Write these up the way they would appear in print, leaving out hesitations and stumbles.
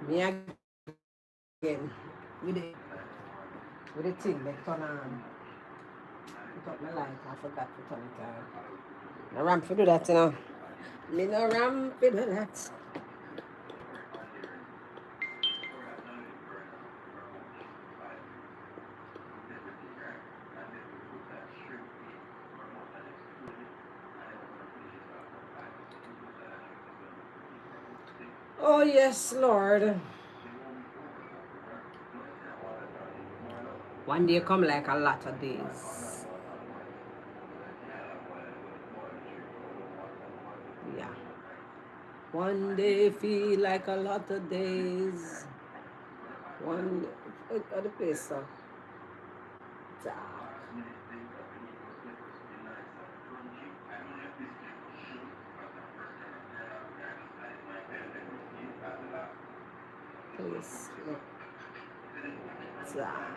Me again with the thing they turn on. Put up my light. I forgot to turn it on. No ram for do that, you know. Me no ram for do that. Oh yes, Lord. One day come like a lot of days. Yeah. One day feel like a lot of days. One the place so dark. Place look dark.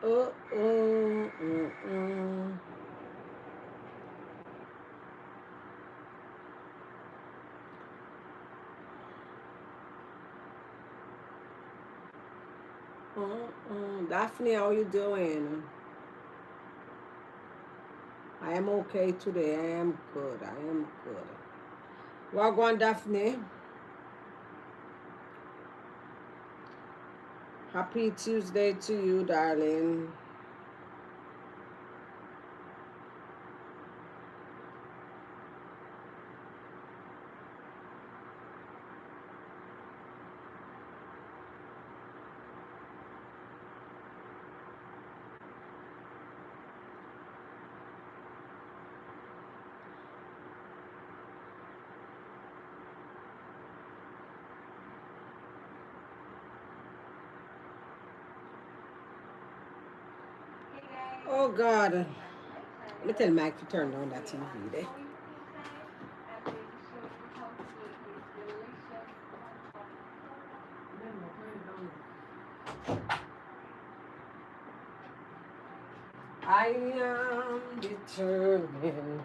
Oh, oh, oh, oh. Oh, oh. Daphne, how you doing? I am okay today. I am good. I am good. Wagwan Daphne. Happy Tuesday to you, darling. Oh God. Let me tell Mike to turn down that TV there. I am determined.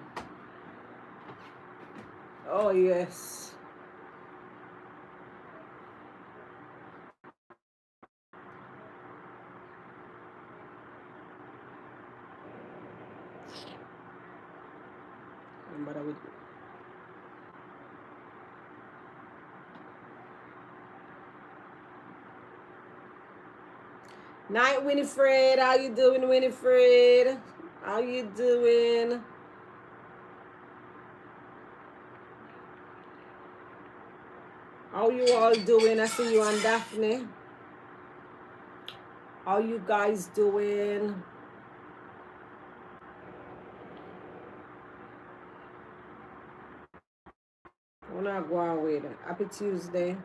Oh yes. Remember with Night Winifred. How you doing, Winifred? How you doing? How you all doing? I see you and Daphne. How you guys doing? We're not going with it. Happy Tuesday.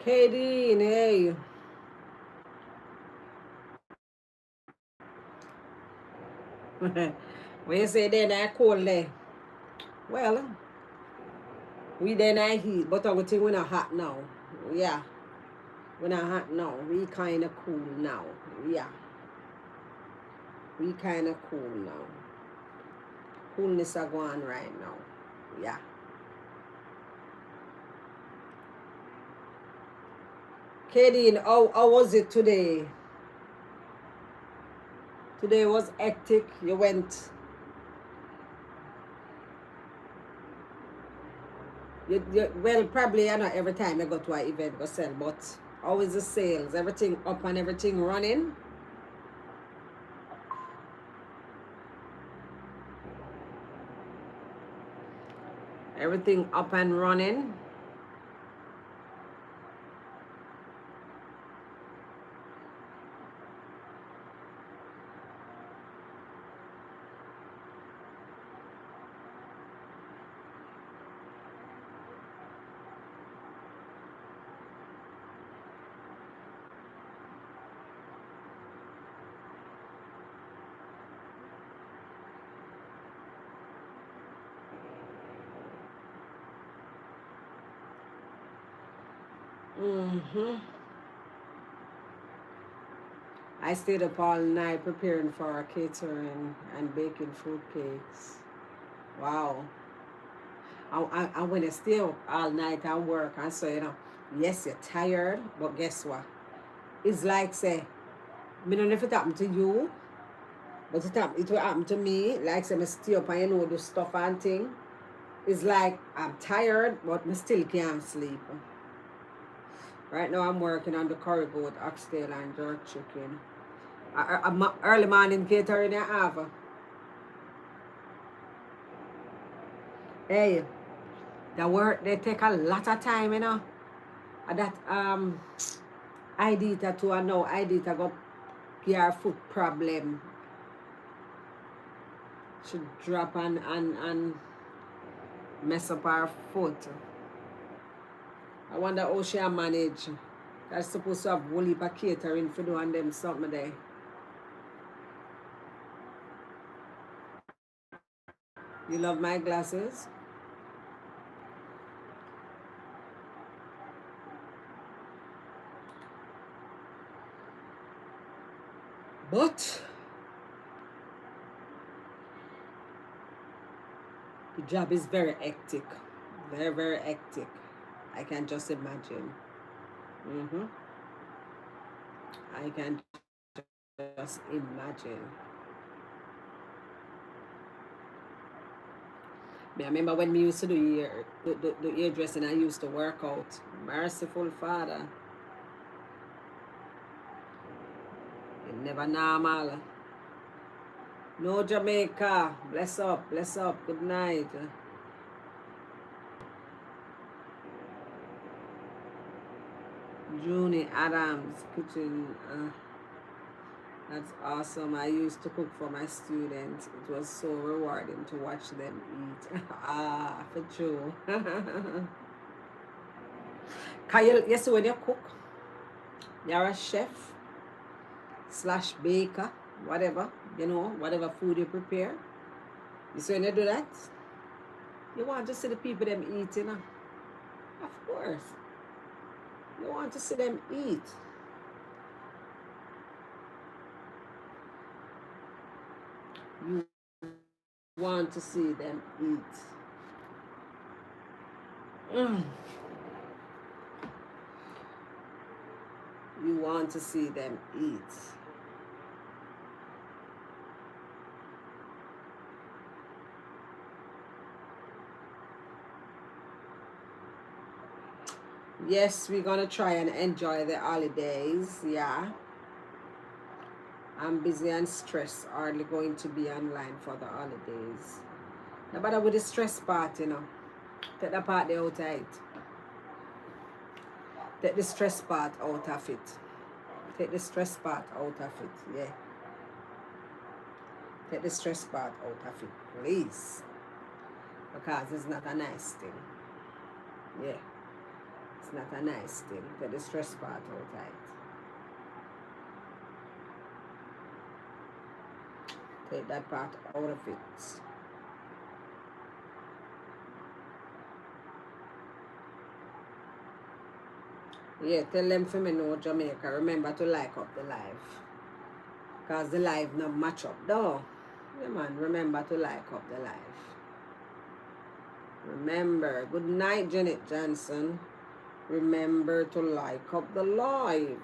Katie, hey. When you say they're not cold there, well, we then not heat, but I think we're not hot now. Yeah, we're not hot now. We kind of cool now. Yeah, we kind of cool now. Coolness are going right now. Yeah. Katie, how was it today? Today was hectic. You went. Well, probably I know every time you go to an event go sell, but how is the sales? Everything up and everything running? Everything up and running? Mm-hmm. I stayed up all night preparing for our catering and baking fruit cakes. Wow. I went to stay up all night and work, and so, yes, you're tired, but guess what? It's like, say, I don't know if it happened to you, but it will happen to me. Like, say, I stay up and, do stuff and thing. It's like I'm tired, but I still can't sleep. Right now, I'm working on the curry goat, oxtail, and jerk chicken. Early morning catering, I have. Hey, the work, they take a lot of time, That, I did that too, and now I did got PR foot problem. Should drop and mess up our foot. I wonder how she manage. I supposed to have whole heap of catering for doing them something there. You love my glasses? But the job is very hectic. Very, very hectic. I can just imagine. Mm-hmm. I can just imagine. I remember when we used to do the hairdressing, I used to work out. Merciful Father. It never normal. No Jamaica. Bless up, bless up. Good night. Junie Adams kitchen. That's awesome. I used to cook for my students. It was so rewarding to watch them eat. For true. Kyle, yes, when you cook, you're a chef slash baker, whatever, whatever food you prepare. You see when you do that, you want to see the people them eating. Of course. You want to see them eat. You want to see them eat. you want to see them eat. Yes, we're gonna try and enjoy the holidays. Yeah, I'm busy and stressed. Hardly going to be online for the holidays. No bother with the stress part, you know. Take the part there out of it. Take the stress part out of it. Take the stress part out of it. Yeah. Take the stress part out of it, please. Because it's not a nice thing. Yeah. It's not a nice thing. Take the stress part out of it. Take that part out of it. Yeah, tell them for me know Jamaica. Remember to like up the live. Because the live not match up though. Yeah man, remember to like up the live. Remember. Good night, Janet Johnson. Remember to like up the live.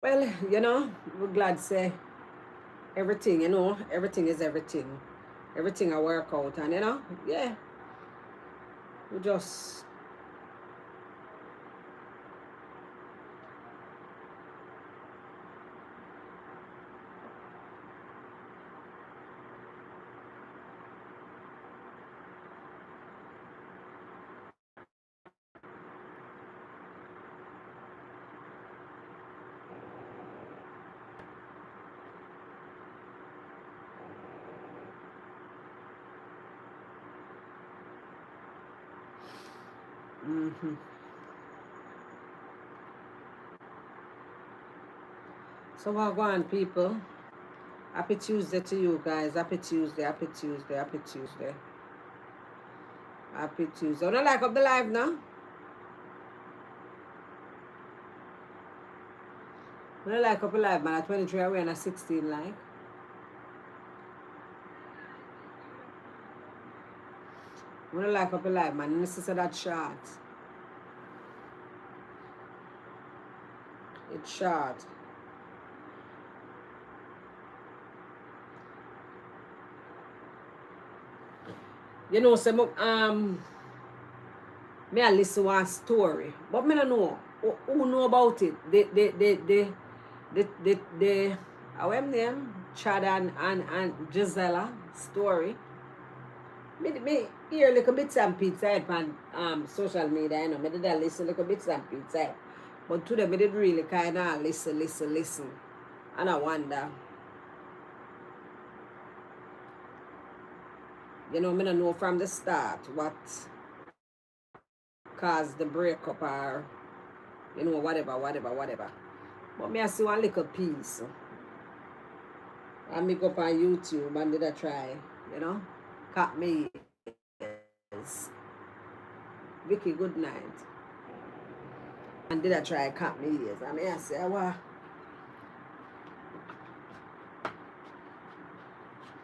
Well, you know, we're glad to say everything, you know, everything is everything. Everything I work out and you know, yeah. We just so what go on people? Happy Tuesday to you guys. Happy Tuesday, happy Tuesday, happy Tuesday. Happy Tuesday. I don't like up the live now. I don't like up the live, man. At 23 away and at 16 like. I don't like up the live, man. This is that short. It's short. You know, some me I listen to a story, but me don't know who know about it. The how them name Chad and Gisela story. Me hear little bits and pieces on social media. You know, me did I listen little bits and pieces, but today me did really kind of listen, and I wonder. You know, me don't know from the start what caused the breakup or you know whatever. But me I see one little piece. And me go up on YouTube and did I try, you know, cut me ears. Vicky, good night. And did I try cut me ears? And I say, well,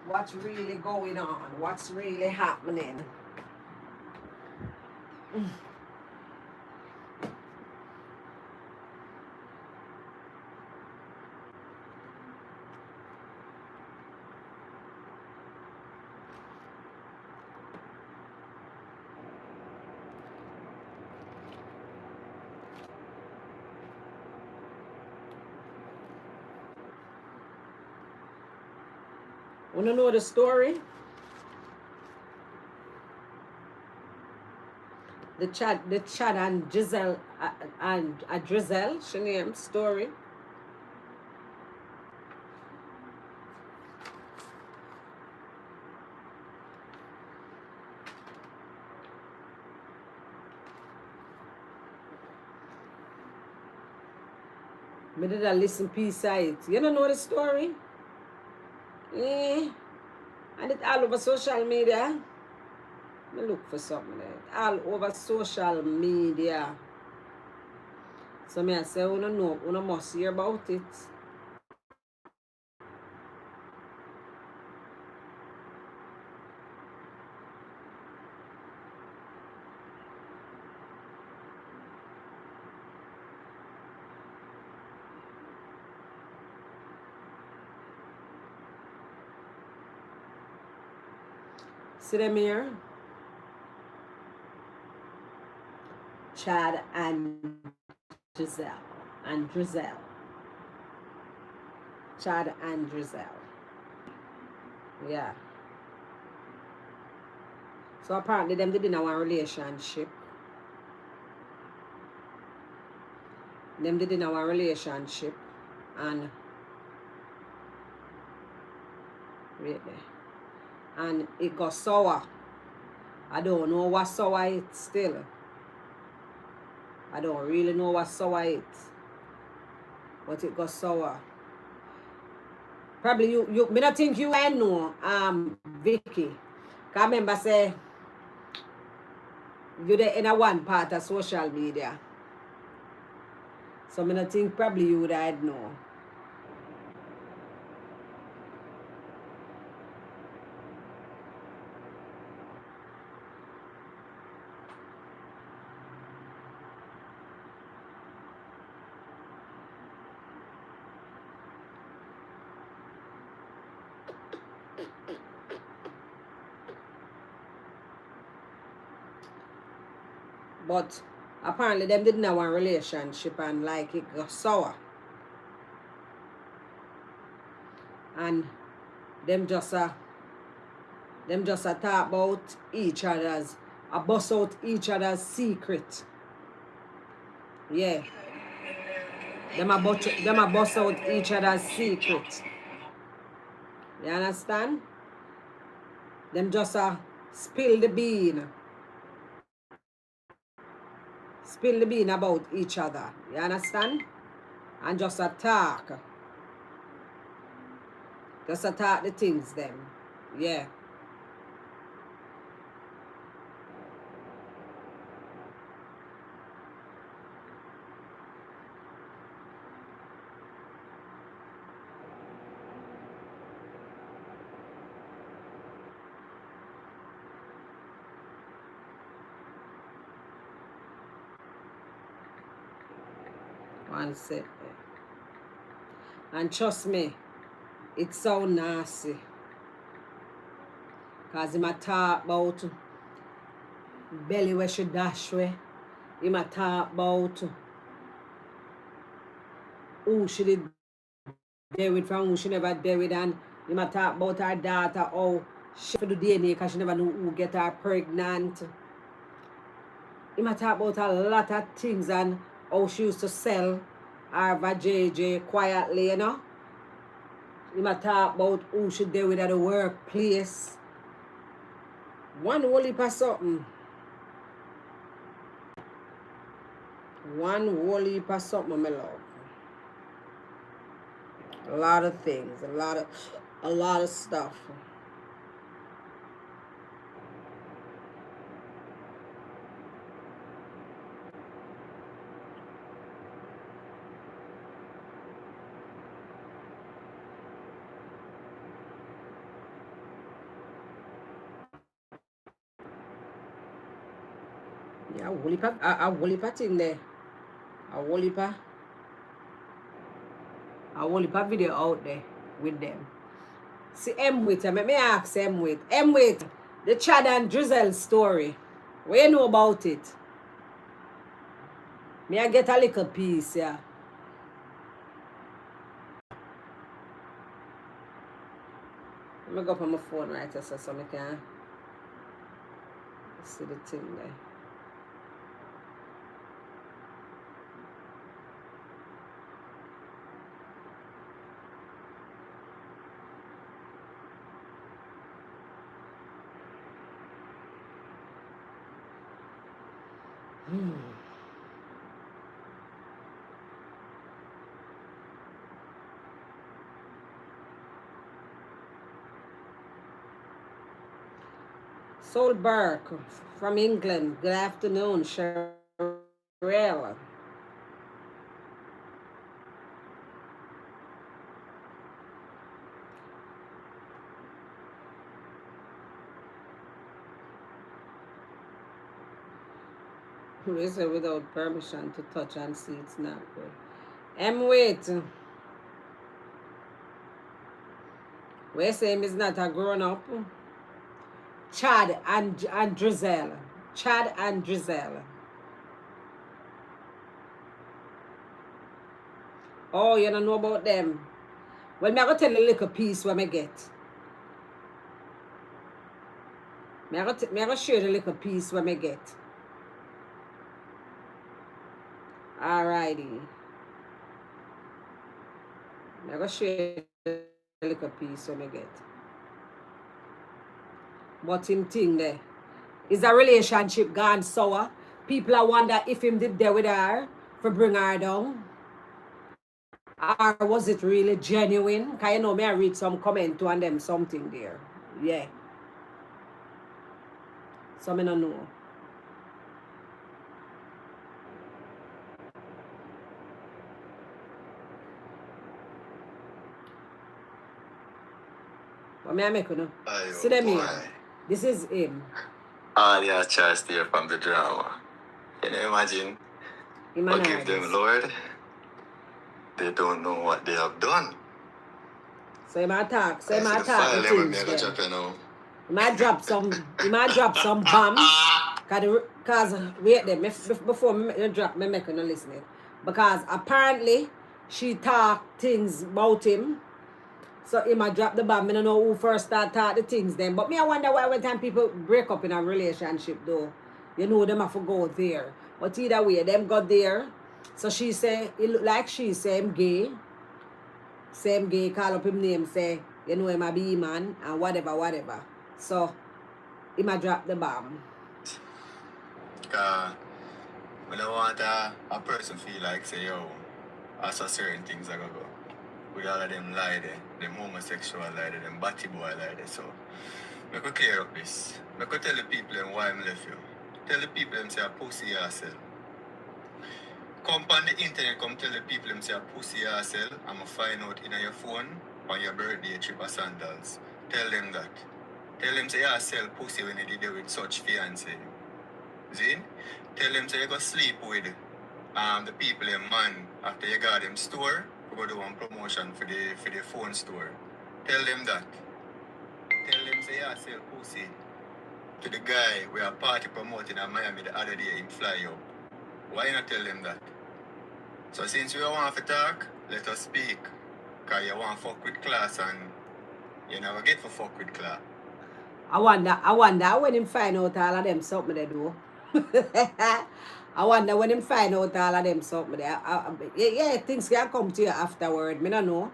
what's really going on? What's really happening? Wanna know the story? The Chad and Giselle and Drizel, she named story. Me did a listen piece of it. You don't know the story? Eh. And it all over social media. Me look for something there. All over social media. So me I say, you must hear about it. See them here? Chad and Giselle. And Giselle. Chad and Giselle. Yeah. So apparently them did in our relationship. Them did in our relationship. And wait there. And it got sour. I don't know what sour it still. I don't really know what sour it. But it got sour. Probably you me not think you I know Vicky. Cause I remember say you there in a one part of social media. So me not think probably you would I know. But apparently them didn't have one relationship and like it got sour. And them just talk about each other's bust out each other's secret. Yeah. Them a bust out each other's secret. You understand? Them just spill the bean. Spill the bean about each other. You understand? And just talk. Just talk the things them. Yeah. One set. And trust me, it's so nasty. Cause him a talk about belly where she dash where. Him a talk about who she did deal with from who she never deal with, and him a talk about her daughter, how she do DNA because she never knew who get her pregnant. Him a talk about a lot of things and how she used to sell her JJ quietly, you know. Him a talk about who she deal with at the workplace. One whole heap of something. One whole heap of something, my love. A lot of things, a lot of stuff. Yeah, a whole heap of thing there. A whole heap of video out there with them. See Mwit, let me ask Mwit, the Chad and Drizzle story. What you know about it? Me I get a little piece, yeah. Let me go up on my phone right here so I can see the thing there. Soul Burke from England. Good afternoon, Cheryl. Who say without permission to touch and see it's not good. Wait. We say him is not a grown up. Chad and Drizel. Chad and Drizel. Oh, you don't know about them. Well, me I go tell you a little piece what me get. Me I go share the little piece what me get. Alrighty. Me I go share the little piece what me get. But him thing there. Is a relationship gone sour? People are wonder if him did there with her for bring her down. Or was it really genuine? Because you know me I read some comment to and them something there. Yeah. So I don't know. But me I make you know. See them here. This is him. All the chance there from the drama. Can you imagine? Forgive them, Lord. They don't know what they have done. So he might talk. So he might talk the things there. He might drop some bombs. Because wait there, before me drop, me make you listen it. Because apparently she talk things about him. So he might drop the bomb. I don't know who first start talk the things then. But me I wonder why when time people break up in a relationship though. You know them have to go there. But either way, them got there. So she say, it look like she say him gay. Same gay, call up him name, say, you know him a be man, and whatever. So, he might drop the bomb. We don't want a person feel like, say, yo, I saw certain things I go. With all of them lie there, them homosexual lie there, them batty boy lie there. So, I could clear up this. I could tell the people them why I'm left you. Tell the people them say a pussy yourself. Come on the internet, come tell the people them say a pussy yourself. I'ma find out in your phone on your birthday trip or sandals. Tell them that. Tell them say you sell pussy when you did it with such fiancé. See? Tell them say you go sleep with the people in man after you got them store. You go do one promotion for the phone store. Tell them that. Tell them say you sell pussy to the guy we are party promoting in Miami the other day in fly up. Why not tell them that? So since you want to talk, let us speak. Because you want to fuck with class and you never get to fuck with class. I wonder when him find out all of them something they do. I wonder when him find out all of them something they yeah, things can come to you afterward. Me don't know.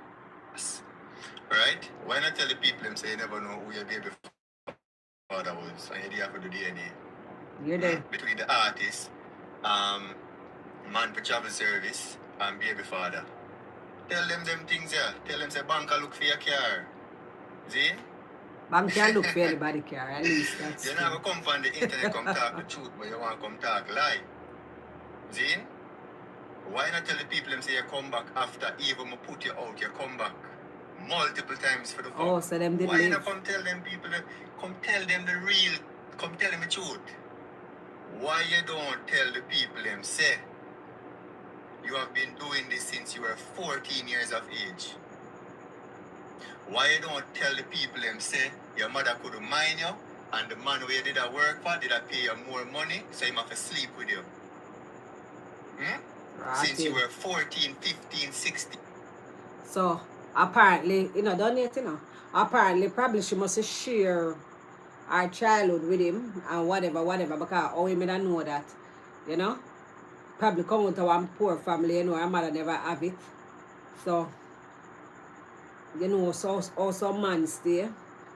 Right? Why not tell the people them say you never know who your baby father was and you have to do DNA? You're there. Between the artist, man for travel service and baby father. Tell them things here. Tell them say bank look for your car. See? Bank can look for anybody's car, at least that's you never come from the internet come talk the truth, but you want to come talk lie. See? Why not tell the people them say you come back after even put you out, you come back multiple times for the phone. Oh, so them didn't Why leave. you not come tell them people that come tell them the real, come tell them the truth? Why you don't tell the people them say you have been doing this since you were 14 years of age? Why you don't tell the people them say your mother couldn't mind you and the man where you did a work for did a pay you more money so he have to sleep with you? Since you were 14, 15, 16. So apparently, done it, apparently probably she must share our childhood with him and whatever, because how he may not know that, probably come out of one poor family, her mother never have it. So, so also man stay,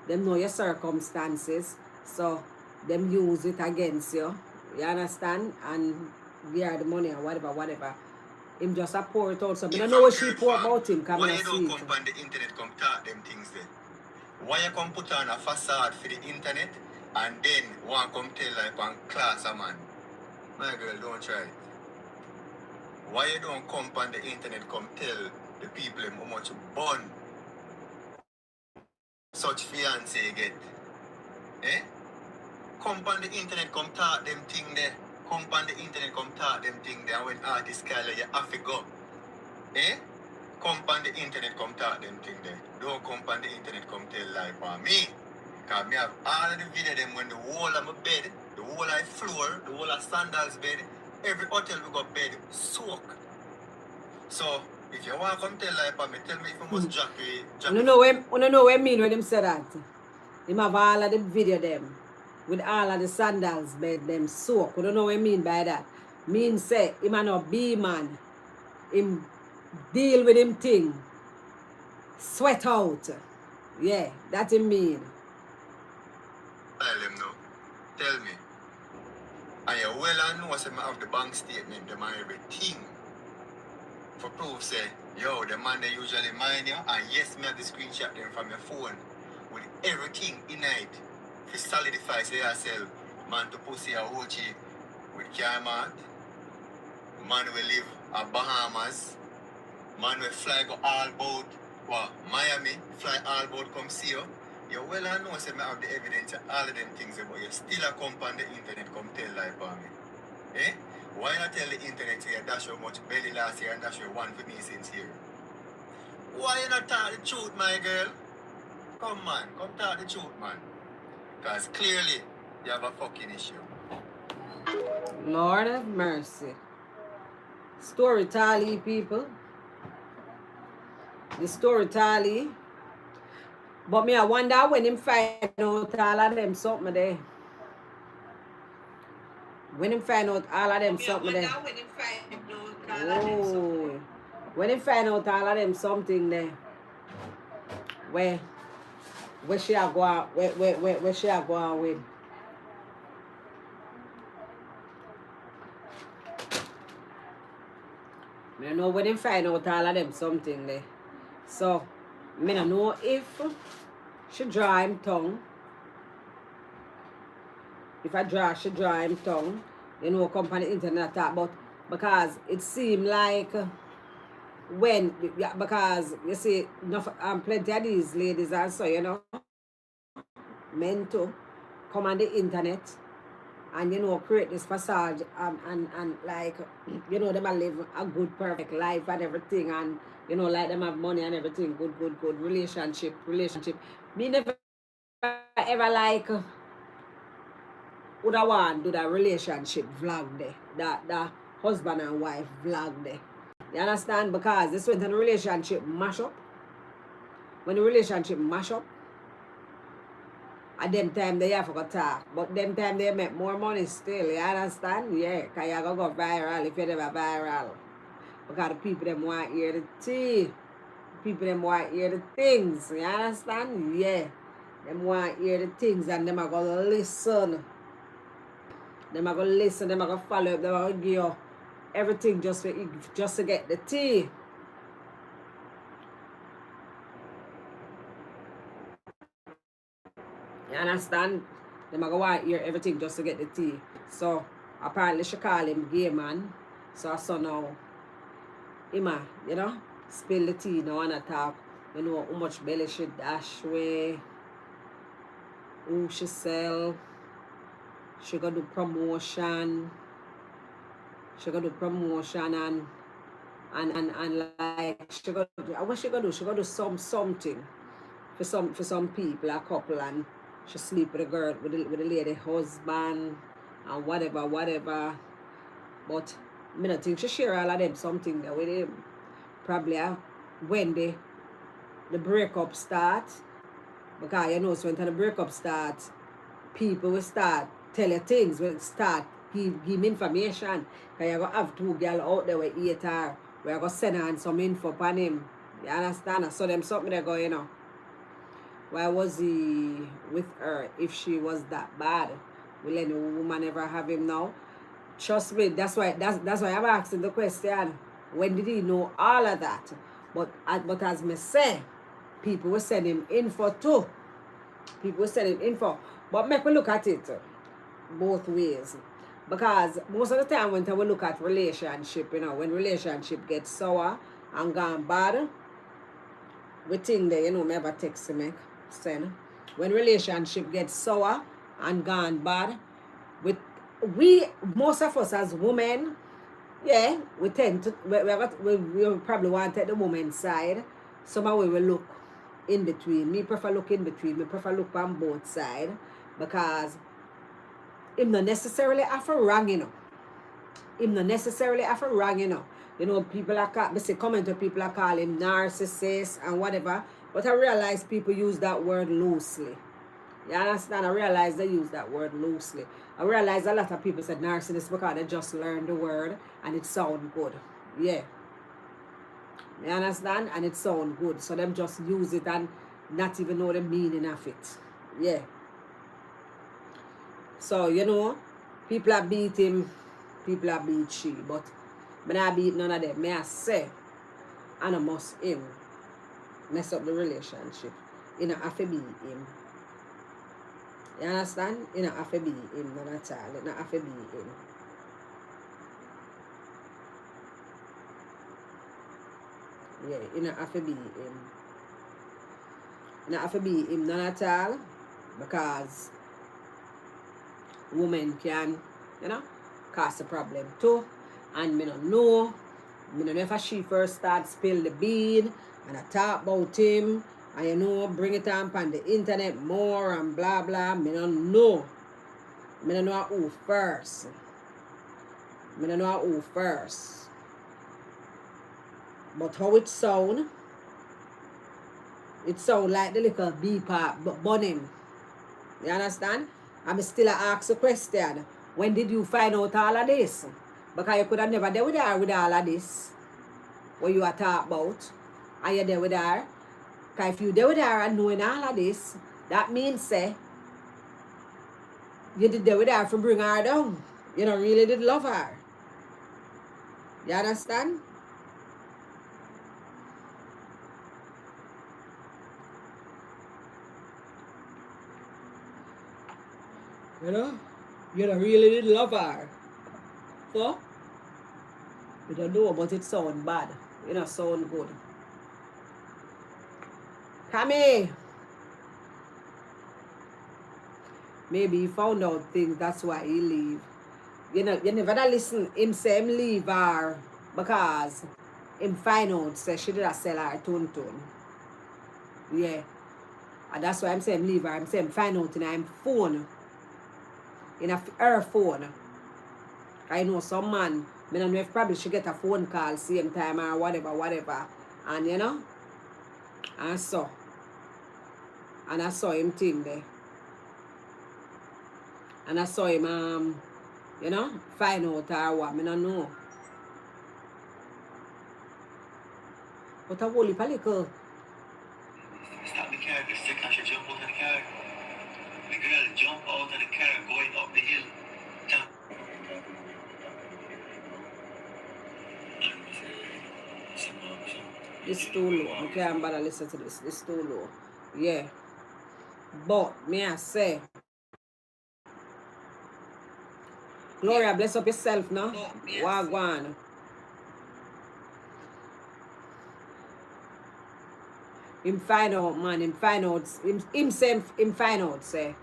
them know your circumstances, so them use it against you, you understand, and give her the money or whatever. Him just a pour it out, so I don't know what she pour about him, why you don't come on the internet, come talk them things there? Why you come put on a facade for the internet and then one come tell like one class a man. My girl, don't try it. Why you don't come on the internet come tell the people how much bun such fiance get? Eh? Come on the internet, come talk them thing there. Come on the internet, come talk them thing there. And when artists call you have to go. Eh? Come on the internet, come talk them thing there. Don't come on the internet, come tell lie for me. Because me have all of the video them when the whole of my bed, the whole of floor, the whole of sandals bed, every hotel we got bed soak. So if you want to come tell lie for me, tell me if you must drop it. I don't know what I mean when them say that. Him have all of the video them with all of the sandals bed them soak. I don't know what I mean by that. Mean say him a no be man. Him deal with him thing. Sweat out. Yeah, that him mean. Tell him now. Tell me. And you well and know say I have the bank statement, them and everything. For proof say, yo, the man they usually mind you, and yes, me have the screenshot them from your phone with everything in it. To solidify say yourself, man to pussy a Ochi with Kmart, man will live at Bahamas, man will fly go all boat, what, Miami, fly all boat come see you. You well and know say I have the evidence of all of them things, but you still a come on the internet come tell lie for me. Eh? Why not tell the internet say you dash how much belly last year and dash your one for me since here? Why you not tell the truth, my girl? Come man, come tell the truth, man. Because clearly you have a fucking issue. Lord have mercy. Story tally, people. The story tally. But me I wonder when him find out all of them something there. When him find out all of them something there. Oh, when him find out all of them something there. Where she a go on, where she a go on with. I know when him find out all of them something there. So I don't know if she draw him tongue. If she draw him tongue, you know, come on the internet talk about, because it seemed like because you see, plenty of these ladies also, you know, men too, come on the internet and, you know, create this facade and like, you know, them live a good, perfect life and everything, and, you know, like them have money and everything, good relationship. Me never ever like would I want to do that relationship vlog there, that husband and wife vlog there. You understand? Because this when the relationship mash up. When the relationship mash up, at them time they have to talk. But them time they make more money still. You understand? Yeah, because you're going to go viral if you're never viral. Because the people them want to hear the tea. People them want to hear the things. You understand? Yeah. Them want to hear the things and them are going to listen. Them are going to listen. Them are going to follow up. Them are going to give you everything just to get the tea. You understand? Them are going to want to hear everything just to get the tea. So apparently she call him gay man. So I saw now him, you know, spill the tea now and talk. You know how much belly she dash way, who she sell. She gonna do promotion. She gonna do promotion and like she gonna do, what she gonna do? She gonna do something for some people, a couple, and she sleep with a girl with the lady husband and whatever. But I don't think she share all of them something there with him. Probably when the breakup start, because you know so when the breakup starts, people will start tell you things, will start give information. Because you're going to have two girls out there with 8 her. We're going to send her some info upon him. You understand? So them something they're going, you know. Why was he with her if she was that bad? Will any woman ever have him now? Trust me, that's why I'm asking the question. When did he know all of that? But as me say, people will send him info too. People will send him info. But make we look at it both ways. Because most of the time when we look at relationship, when relationship gets sour and gone bad, we think that, me ever text me, send. When relationship gets sour and gone bad, with we most of us as women, yeah, we tend to we probably want to take the woman's side. Somehow we will look in between. Me prefer look in between. Me prefer look on both sides because him not necessarily have a wrong, Him not necessarily have a wrong, people are call, say comment when people are call him narcissist and whatever. But I realize people use that word loosely. You understand? I realize they use that word loosely. I realize a lot of people said narcissist because they just learned the word and it sounds good. Yeah. You understand? And it sounds good. So them just use it and not even know the meaning of it. Yeah. So, people are beat him, people are beat she. But I not beat none of them. I say, and I must him mess up the relationship. You know, have to be him. You understand? You know, have to be him, not at all. You know, have to be him. Yeah, you know, have to be him. You know, have to be him, not at all. Because women can, cause a problem too. And me don't know. Me don't know if she first start spill the bean and I talk about him and bring it up on the internet more and blah blah. Me don't know. Me don't know who first. Me don't know who first. But how it sound like the little bee part burning. You understand? I'm still ask a question. When did you find out all of this? Because you could have never there with her with all of this. What you are talking about. Are you there with her? Because if you there with her and knowing all of this, that means say you did there with her to bring her down. You don't really did love her. You understand? You don't really did love her. So, you don't know, but it sound bad. Sound good. Cammy. Maybe he found out things, that's why he leave. You never listen him say him leave her because him find out say she did a sell her tun. Yeah. And that's why I'm saying leave her. I'm saying find out in her phone. In her phone. I know some man, I don't know if probably she get a phone call same time or whatever. And and so. And I saw him thing there. And I saw him find out or what, I don't know. But a whole heap of little. Stop the car, the second she jump out of the car. The girl jump out of the car going up the hill. It's too low. I can't bother listen to this. It's too low. Yeah. But may I say, Gloria, bless up yourself now. Wagwan. Him find out, man. Him find out. Him find out, say,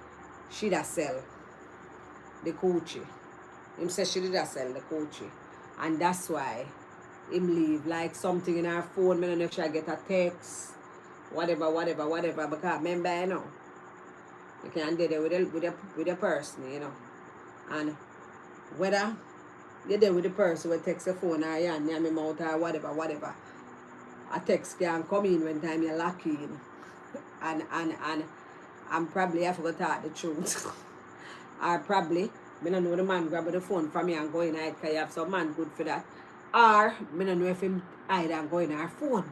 she da sell the coochie. Him say she did sell the coochie. And that's why him leave. Like something in her phone. I don't know if she get a text. Whatever. Because remember, you can do that with a person, And whether you're there with the person who takes the phone or you're near me mouth or whatever. A text can come in when time you're lucky in. And I'm probably I forgot to tell the truth. Or probably I don't know the man grab the phone from me and go in because you have some man good for that. Or I don't know if him hide and go in our phone.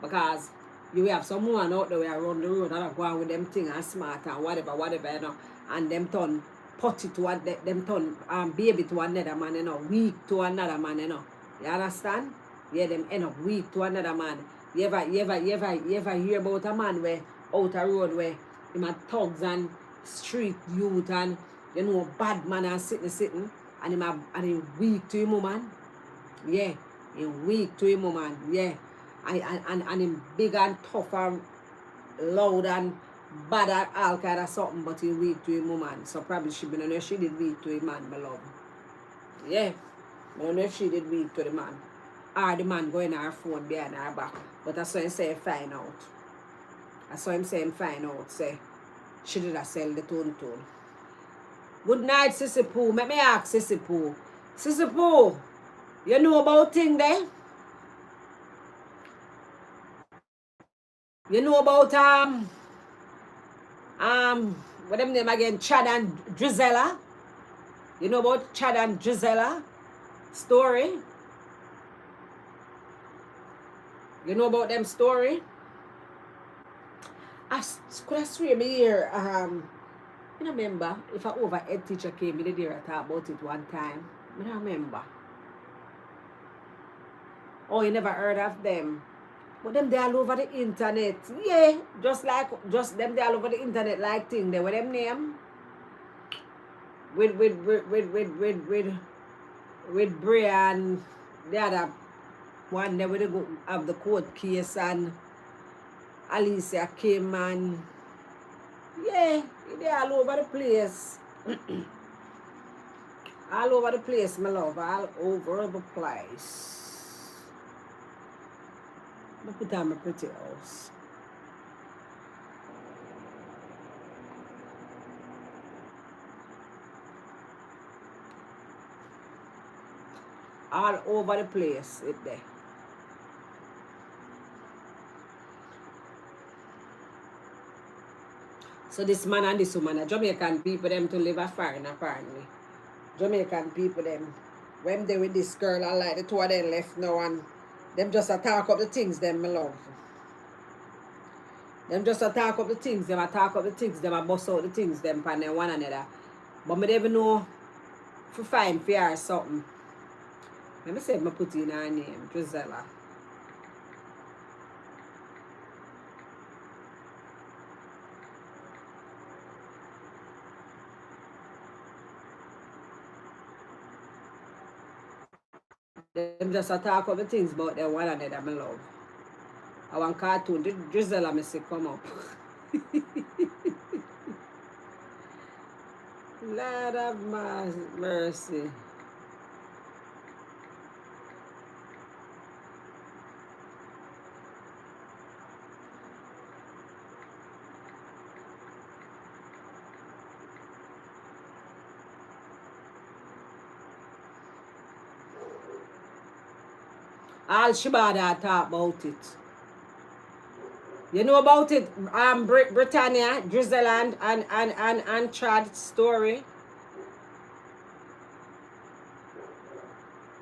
Because you have someone out there around the road and go on with them thing and smart and whatever, and them turn potty to them turn baby to another man, weak to another man, You understand? Yeah, them end up weak to another man. You ever hear about a man where out a road where him had thugs and street youth and you know bad man and sitting and him weak to him woman. Yeah. He weak to him woman. Yeah. And him big and tough and loud and bad at all kind of something, but he weak to him woman. So probably she been on her, she did weak to him man, my love. Yeah. I don't know if she did weak to the man. Or the man going on her phone behind her back. But I saw him say find out. I saw him say find out. Say she did a sell the tone. Good night, Sissy Pooh. Let me ask Sissy Pooh. Sissy Pooh, you know about thing there? You know about what them name again? Chad and Drizella. You know about Chad and Drizella story? You know about them story? Could I swear me here? I don't remember if an overhead teacher came in there and talk about it one time. I don't remember. Oh, you never heard of them? But them they all over the internet. Yeah, just them they all over the internet like thing. They were them name with Brian, the other one. They would go have the court case and Alicia came and yeah, they all over the place. All over the place, my love. All over the place. Let me put on my pretty house. All over the place, it there. So this man and this woman, Jamaican people, them to live a foreign apparently. Jamaican people, them, when they with this girl, I like the two of them left now and them just talk up the things, them, my love. Them just talk up the things, them talk up the things, them bust out the things, them pan them one another. But me never know for fine for or something. Let me say I put in her name, Drizella. Them just talk up the things about them one another, my love. I want cartoon, Drizella me say come up. Lord of mercy. All Shibada talk about it. You know about it, Britannia, Drizella and Chad's story.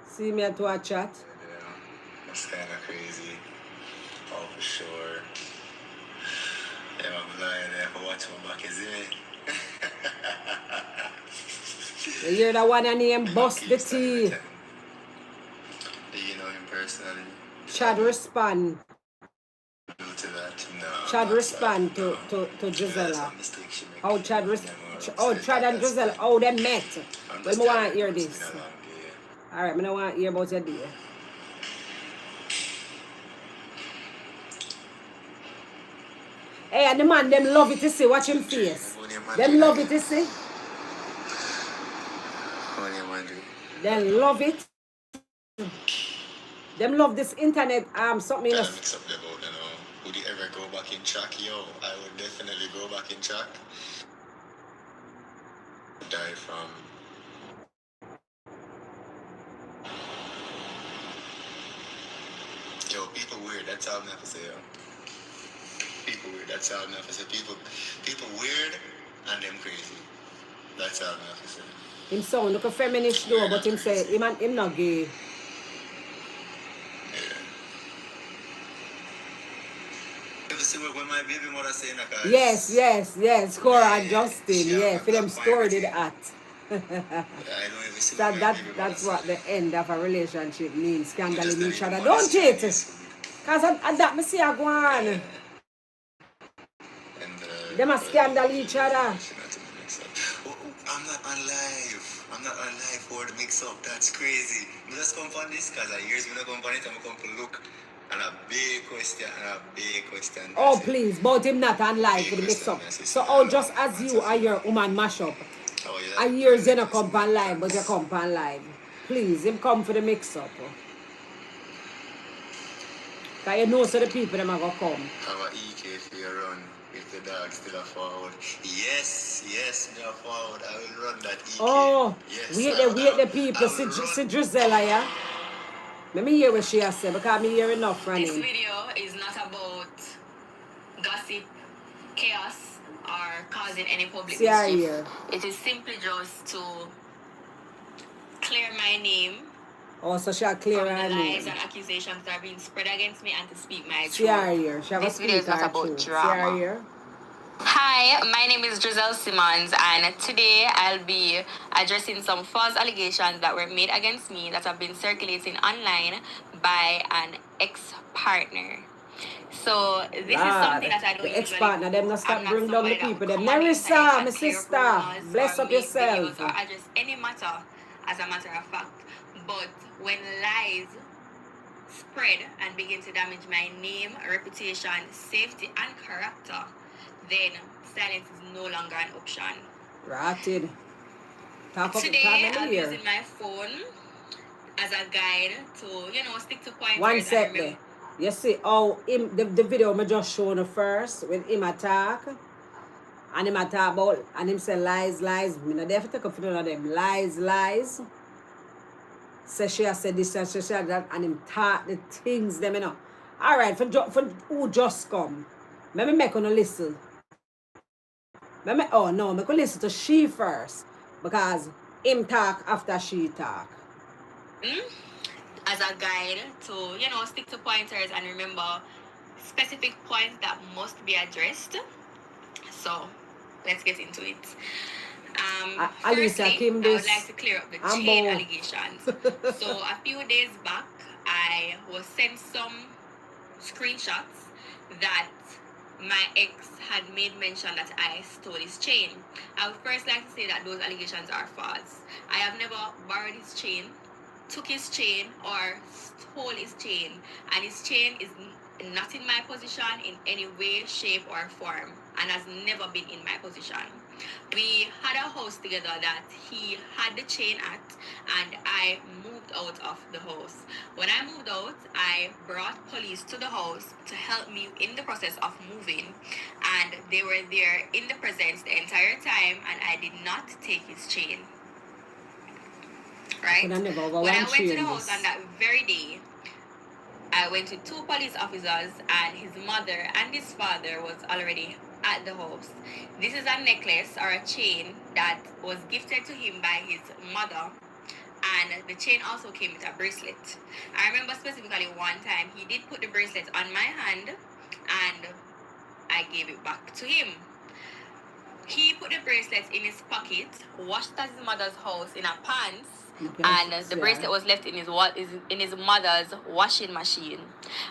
See me at watch chat. Yeah, that's kind of crazy. Oh, for sure. Yeah, I'm blind. I have to watch my back, is it? You hear that one named Bust the Tea. Do you know him personally? Chad respond. To that? No. Chad respond to Drizella. How Chad Chad and Drizella, how they met. But I want to hear this. Alright, I don't want to hear about your day. Hey, and the man, them love it to see. Watch him face. Them love it to see. They love it. Them love this internet something else. Mix up the boat, you know. Would you ever go back in track? Yo, I would definitely go back in track. Die from. Yo, people weird. That's all I'm have to say, yo. People weird. That's all I'm have to say. People weird and them crazy. That's all I'm have to say. Him sound look a feminist though, but him say him not gay. When my baby mother saying that, yes, Cora and Justin, yeah, for them story did at. That's what the end of a relationship means, scandaling each other, don't it? Cause that me see a go on. Them a scandal each other. I'm not on live. I'm not on live for the mix up. That's crazy. I just come on this because I years when I come on it, I'm come to look. And a big question, Oh, please, but him not on live for the mix up. So, oh, just as you are your woman mash up. Oh, yeah. A years you not come on live, but you come on live. Please, him come for the mix up. Because you know so the people them are going to come. Have a EK for your run if the dog still a forward. Yes, they are forward. I will run that EK. Oh, yes, wait the people. See Drizella, yeah? Let me hear what she has said because me hear enough from This him. video is not about gossip, chaos, or causing any public mischief. It is simply just to clear my name. Oh, so she'll clear from her the name. lies and accusations that are being spread against me and to speak my truth. See her here. She have This a video is not about truth. drama. See her here. Hi, my name is Giselle Simmons, and today I'll be addressing some false allegations that were made against me that have been circulating online by an ex-partner. So this is something that I don't the ex-partner, them not stop bring down the people. Them Nerissa, my sister, bless up yourself. Or address any matter as a matter of fact. But when lies spread and begin to damage my name, reputation, safety, and character, then silence is no longer an option. Rotted. Today, I'm using my phone as a guide to, stick to pointers. One second. You see, the video I just shown you first with him attack. And him attack about, and him say lies. Me not there to take a photo of them. Lies. Say she has said this and she said that, and him talk the things them, Alright, for who just come. Let me make on a listen. Me could listen to she first. Because him talk after she talk. As a guide to, stick to pointers and remember specific points that must be addressed. So, let's get into it. Firstly, I would like to clear up the chain allegations. So, a few days back, I was sent some screenshots that my ex had made mention that I stole his chain. I would first like to say that those allegations are false. I have never borrowed his chain, took his chain, or stole his chain, and his chain is not in my possession in any way, shape, or form, and has never been in my possession. We had a house together that he had the chain at, and I moved out of the house. When I moved out, I brought police to the house to help me in the process of moving, and they were there in the presence the entire time, and I did not take his chain. Right? When I went to the house on that very day, I went with 2 police officers, and his mother and his father was already at the house. This is a necklace or a chain that was gifted to him by his mother, and the chain also came with a bracelet. I remember specifically one time he did put the bracelet on my hand, and I gave it back to him. He put the bracelet in his pocket, washed at his mother's house in a pants, and the bracelet was left in his mother's washing machine.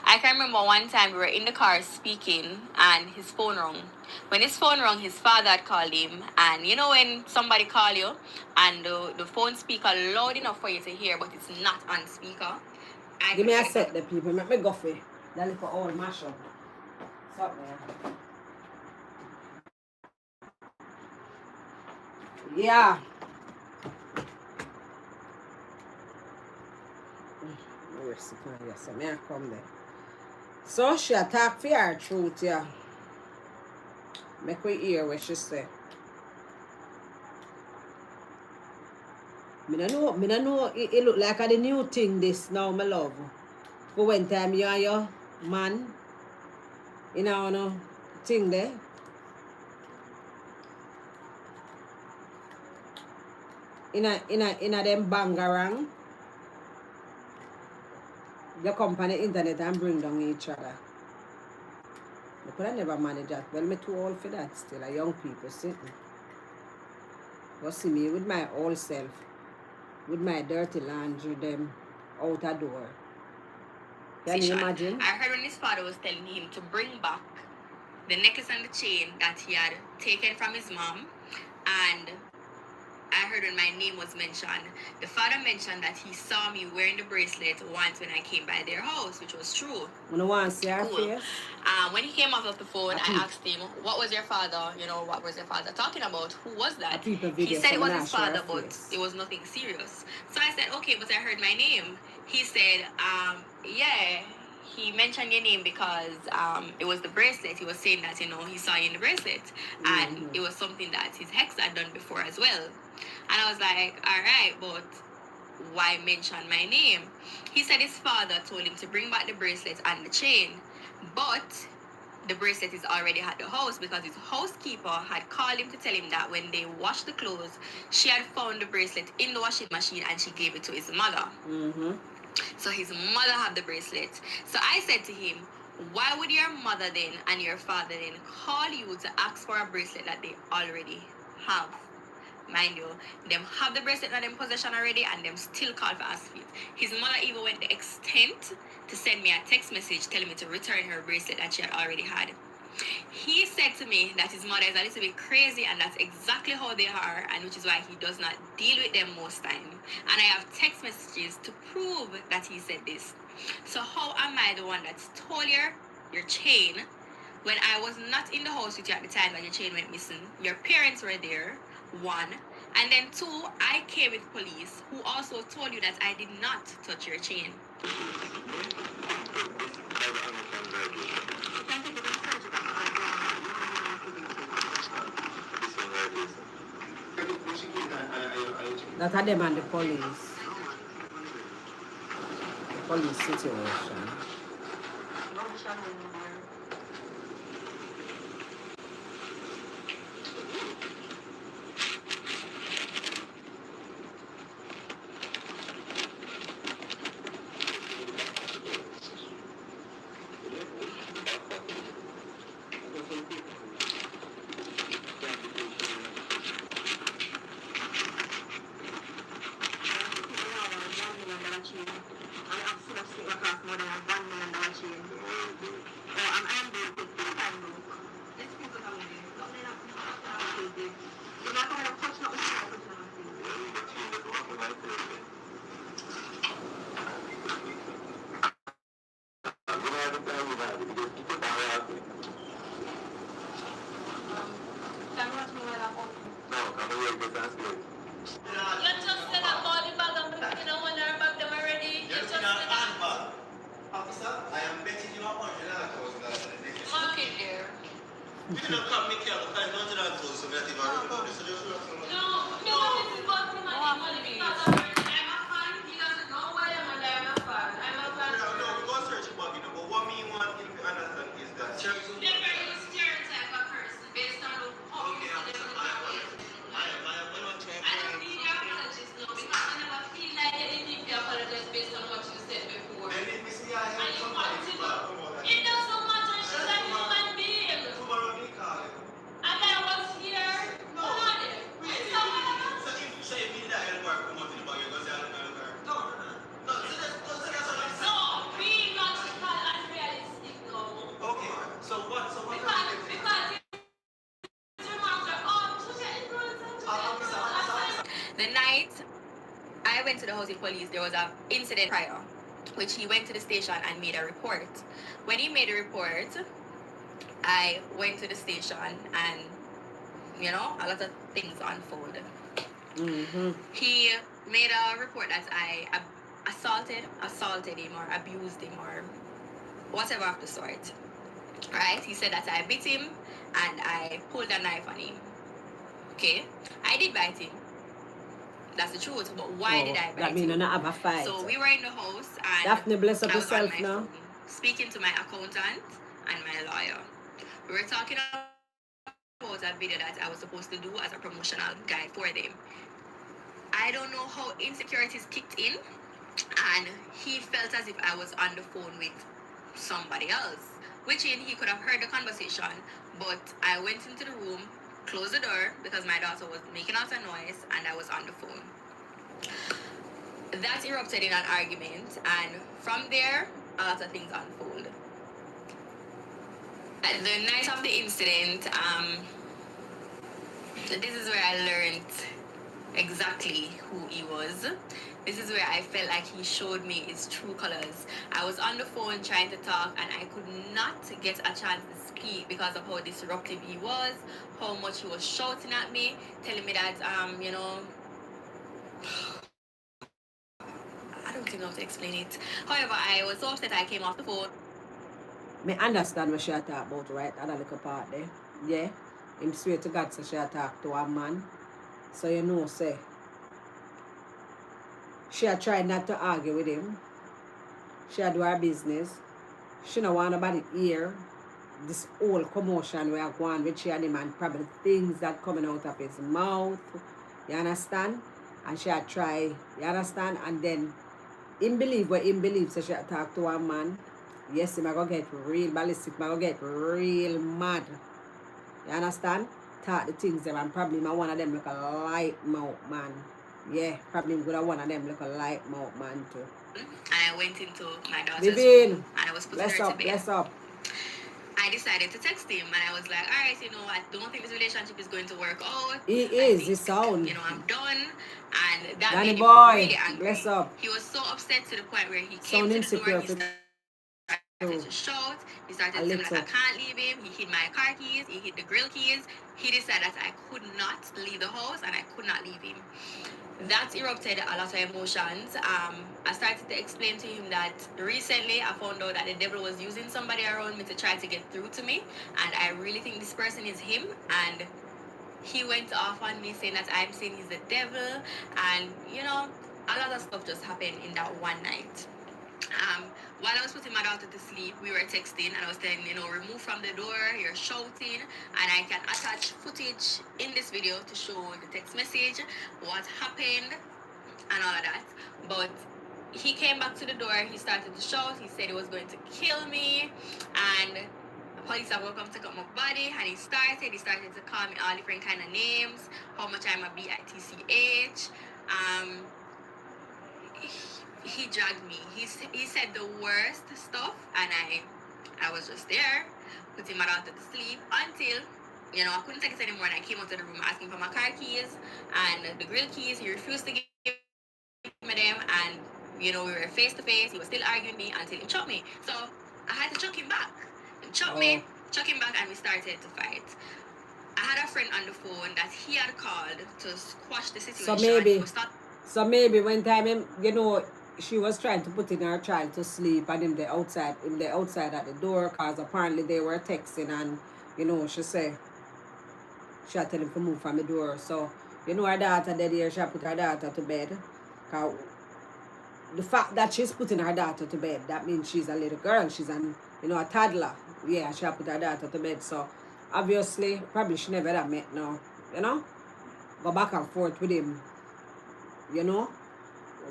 I can remember one time we were in the car speaking, and his phone rang. When his phone rang, his father had called him, and when somebody call you and the phone speaker loud enough for you to hear, but it's not on speaker. Give me a set, the people. Make me go for it. That little old mashup. Stop there. Yeah. So she attack for her truth, yeah. Make we hear what she say. Me no know it look like a new thing this now, my love. For when time you and your man, no thing there. In a them bangarang. You come on the internet and bring down each other. I could have never managed that. Well, me too old for that still. A young people sitting. You see me with my old self, with my dirty laundry, them out a door. Can you imagine? I heard when his father was telling him to bring back the necklace and the chain that he had taken from his mom, and I heard when my name was mentioned, the father mentioned that he saw me wearing the bracelet once when I came by their house, which was true. When I want to see her Cool. face. When he came off of the phone, A I peep. asked him, what was your father, what was your father talking about? Who was A that? peep a He video said it so was me his not show her father, but face. it was nothing serious. So I said, okay, but I heard my name. He said, yeah, he mentioned your name because it was the bracelet. He was saying that, he saw you in the bracelet. And it was something that his ex had done before as well. And I was like, all right, but why mention my name? He said his father told him to bring back the bracelet and the chain, but the bracelet is already at the house because his housekeeper had called him to tell him that when they washed the clothes, she had found the bracelet in the washing machine and she gave it to his mother. So his mother had the bracelet. So I said to him, why would your mother then and your father then call you to ask for a bracelet that they already have? Mind you, them have the bracelet in their possession already and them still call for ask it. His mother even went the extent to send me a text message telling me to return her bracelet that she had already had. He said to me that his mother is a little bit crazy and that's exactly how they are, and which is why he does not deal with them most time. And I have text messages to prove that he said this. So how am I the one that stole your chain when I was not in the house with you at the time that your chain went missing? Your parents were there, one. And then two, I came with police who also told you that I did not touch your chain. That are them and the police. The police situation. The night I went to the housing police, there was an incident prior, which he went to the station and made a report. When he made a report, I went to the station and, a lot of things unfolded. He made a report that I assaulted him or abused him or whatever of the sort. Right? He said that I bit him and I pulled a knife on him. Okay? I did bite him. That's the truth. But why did I bite That means him? not have a fight. So we were in the house and Daphne, bless up I was on yourself my now. phone speaking to my accountant and my lawyer. We were talking about a video that I was supposed to do as a promotional guide for them. I don't know how insecurities kicked in and he felt as if I was on the phone with somebody else, which he could have heard the conversation, but I went into the room, closed the door because my daughter was making out a noise and I was on the phone. That erupted in an argument and from there a lot of things unfold. At the night of the incident, this is where I learned exactly who he was. This is where I felt like he showed me his true colors. I was on the phone trying to talk and I could not get a chance to speak because of how disruptive he was, how much he was shouting at me, telling me that I don't even know how to explain it. However, I was so upset I came off the phone. Me understand what she talk about, right? Other little part there. Yeah. Him swear to God so she talk to a man. So you know, say. She a try not to argue with him. She a do her business. She don't want nobody hear this whole commotion we are going with she and him and probably things that coming out of his mouth. You understand? And she a try, you understand? And then him believe what him believes, so she a talk to a man. Yes, him a go get real ballistic, him a go get real mad. You understand? Talk the things them and probably one of them look a light mouth man. Yeah, probably good at one of them look a light mouth man too. And I went into my daughter's Vivian, room and I was putting bless her up, to bed. bless up. I decided to text him and I was like, all right, I don't think this relationship is going to work out. He is, his sound. I'm done. And that Danny made him boy, really angry. bless up. He was so upset to the point where he Sound came to the door, insecure he started to shout, he started to tell me that I can't leave him, he hid my car keys, he hid the grill keys, he decided that I could not leave the house and I could not leave him. That erupted a lot of emotions. I started to explain to him that recently I found out that the devil was using somebody around me to try to get through to me, and I really think this person is him. And he went off on me saying that I'm saying he's the devil, and a lot of stuff just happened in that one night. While I was putting my daughter to sleep, we were texting and I was telling, remove from the door, you're shouting, and I can attach footage in this video to show the text message, what happened, and all of that. But he came back to the door, he started to shout, he said he was going to kill me, and the police have come to cut my body, and he started to call me all different kind of names, how much I'm a bitch. He dragged me. He said the worst stuff, and I was just there, putting my daughter to sleep until, I couldn't take it anymore, and I came out of the room asking for my car keys and the grill keys. He refused to give me them, and, we were face to face. He was still arguing me until he chucked me. So I had to chuck him back. He chucked me, chuck him back, and we started to fight. I had a friend on the phone that he had called to squash the situation. So maybe when time, she was trying to put in her child to sleep and in the outside at the door, because apparently they were texting, and she said she had tell him to move from the door. So her daughter dead here, she put her daughter to bed. Cause the fact that she's putting her daughter to bed, that means she's a little girl, she's a toddler. Yeah, she put her daughter to bed. So obviously probably she never had met now, go back and forth with him,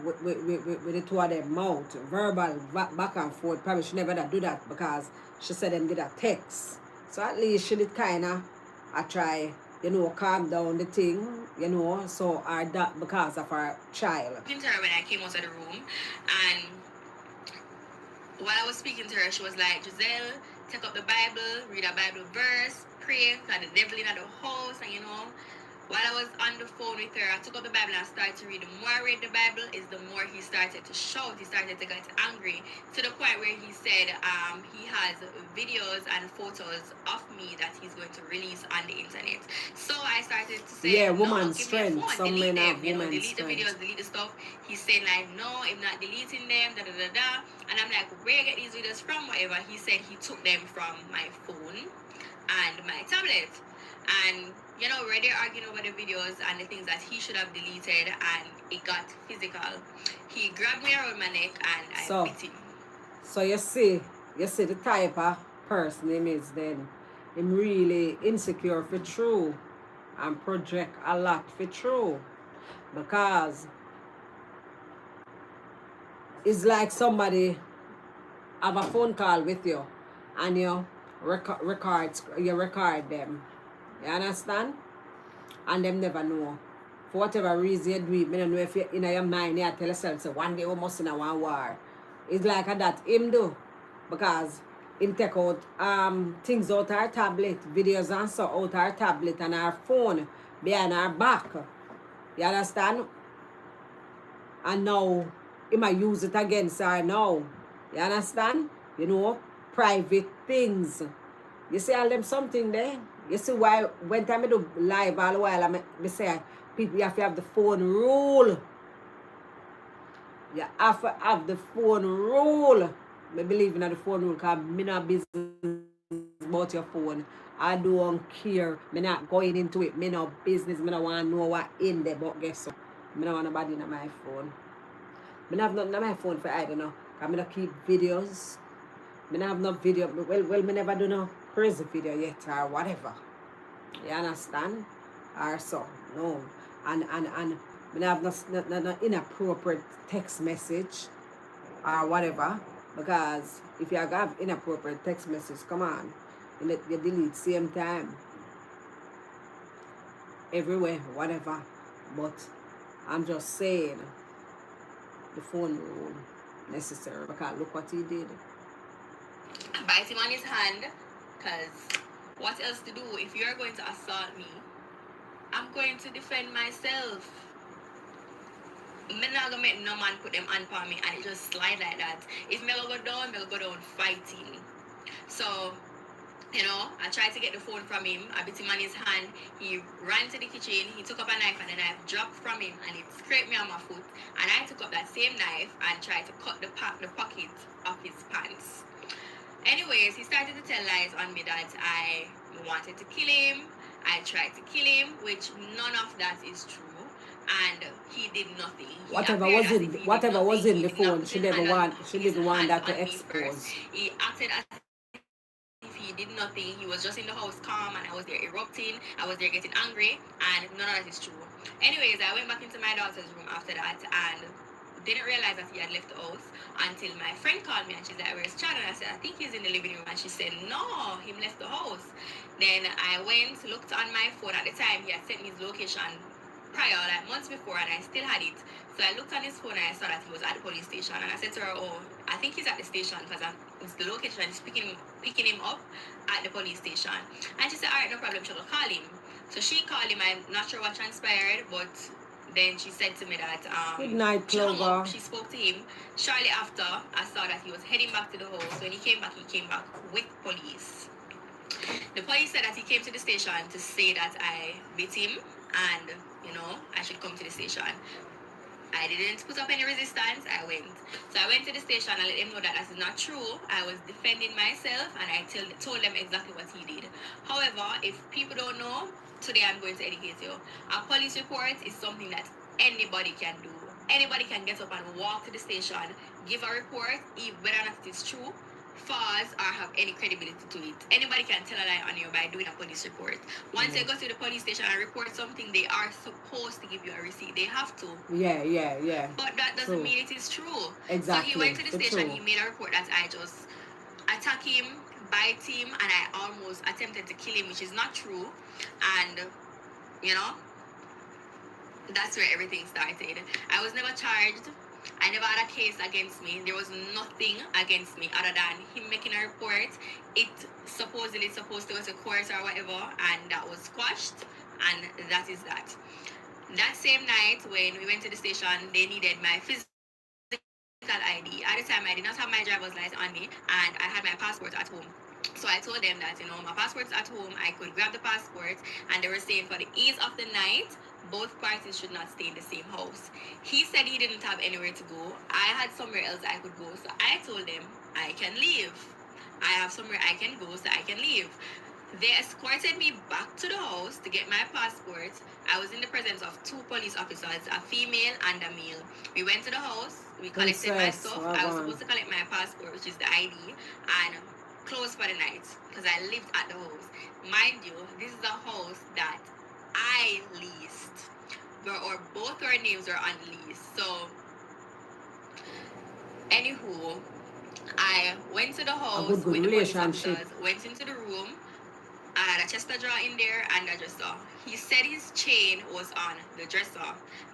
with the two of them mouth, verbal back and forth. Probably she never do that because she said them did a text. So at least she did kind of try, calm down the thing, so that because of her child. Speaking to her when I came out of the room, and while I was speaking to her, she was like, Giselle, take up the Bible, read a Bible verse, pray, because the devil in the house, and while I was on the phone with her, I took out the Bible and I started to read. The more I read the Bible, the more he started to shout. He started to get angry to the point where he said he has videos and photos of me that he's going to release on the internet. So I started to say, yeah, woman's strength. Some men have woman's delete the videos, delete the stuff. He's saying like, no, I'm not deleting them, da da da da. And I'm like, where you get these videos from? Whatever. He said he took them from my phone and my tablet. And we're there arguing over the videos and the things that he should have deleted, and it got physical. He grabbed me around my neck and I bit him. So you see the type of person him is then. Him really insecure for true and project a lot for true. Because it's like somebody have a phone call with you and you record them. You understand? And them never know. For whatever reason you do it, I don't know if you in your mind you tell yourself, so one day we must in a one war. It's like that him do. Because him take out things out our tablet, videos and so out our tablet and our phone behind our back. You understand? And now he might use it against her now. You understand? You know, private things. You see all them something there? You see why when time I do live all the while I say people you have to have the phone rule. You have to have the phone rule. I believe in the phone rule because me not business about your phone. I don't care. Me not going into it. Me no business. Me no want to know what in there. But guess what? Me no want nobody in my phone. Me not have nothing on my phone for I don't know. I not keep videos. Me not have no video. Well, me never do no crazy video yet or whatever. You understand? Or so. No. And me not have no inappropriate text message or whatever. Because if you have inappropriate text message, come on. You delete same time. Everywhere, whatever. But I'm just saying the phone rule necessary because look what he did. Bite him on his hand, because what else to do? If you're going to assault me, I'm going to defend myself. I'm not gonna make no man put them hand on me and it just slide like that. If me go down, me go down fighting. So, you know, I tried to get the phone from him. I bit him on his hand. He ran to the kitchen. He took up a knife and the knife dropped from him and it scraped me on my foot. And I took up that same knife and tried to cut the pocket of his pants. Anyways, he started to tell lies on me that I wanted to kill him. I tried to kill him, which none of that is true. And he did nothing. Whatever was in the phone, she didn't want that to expose. He acted as if he did nothing. He was just in the house calm and I was there erupting. I was there getting angry and none of that is true. Anyways, I went back into my daughter's room after that and didn't realize that he had left the house until my friend called me and she's like, where's Chad? And I said, I think he's in the living room. And she said, no, he left the house. Then I went, looked on my phone. At the time, he had sent me his location prior, like months before, and I still had it. So I looked on his phone and I saw that he was at the police station. And I said to her, oh, I think he's at the station because the location is picking him up at the police station. And she said, all right, no problem, she'll call him. So she called him. I'm not sure what transpired, but then she said to me that good night, Clover. She spoke to him. Shortly after, I saw that he was heading back to the house. When he came back with police. The police said that he came to the station to say that I beat him and, you know, I should come to the station. I didn't put up any resistance. I went. So I went to the station and let them know that that is not true. I was defending myself and I told them exactly what he did. However, if people don't know, today I'm going to educate you. A police report is something that anybody can do. Anybody can get up and walk to the station, give a report, whether or not it is true, false, or have any credibility to it. Anybody can tell a lie on you by doing a police report. Once you go to the police station and report something, they are supposed to give you a receipt. They have to. Yeah. But that doesn't mean it is true. Exactly. So he went to the station, he made a report that I just attacked him, bite him, and I almost attempted to kill him, which is not true. And, you know, that's where everything started. I was never charged. I never had a case against me. There was nothing against me other than him making a report. It supposedly supposed to go to court or whatever, and that was squashed, and that is that. That same night when we went to the station, they needed my physical ID. At the time, I did not have my driver's license on me, and I had my passport at home. So I told them that, you know, my passport's at home, I could grab the passport, and they were saying for the ease of the night, both parties should not stay in the same house. He said he didn't have anywhere to go. I had somewhere else I could go, so I told them I can leave. I have somewhere I can go, so I can leave. They escorted me back to the house to get my passport. I was in the presence of 2 police officers, a female and a male. We went to the house, we collected my stuff. I was supposed to collect my passport, which is the ID, and closed for the night because I lived at the house. Mind you, this is a house that I leased, or both our names are on lease. So, anywho, I went to the house with the police officers, went into the room, I had a chest drawer in there and a dresser. He said his chain was on the dresser.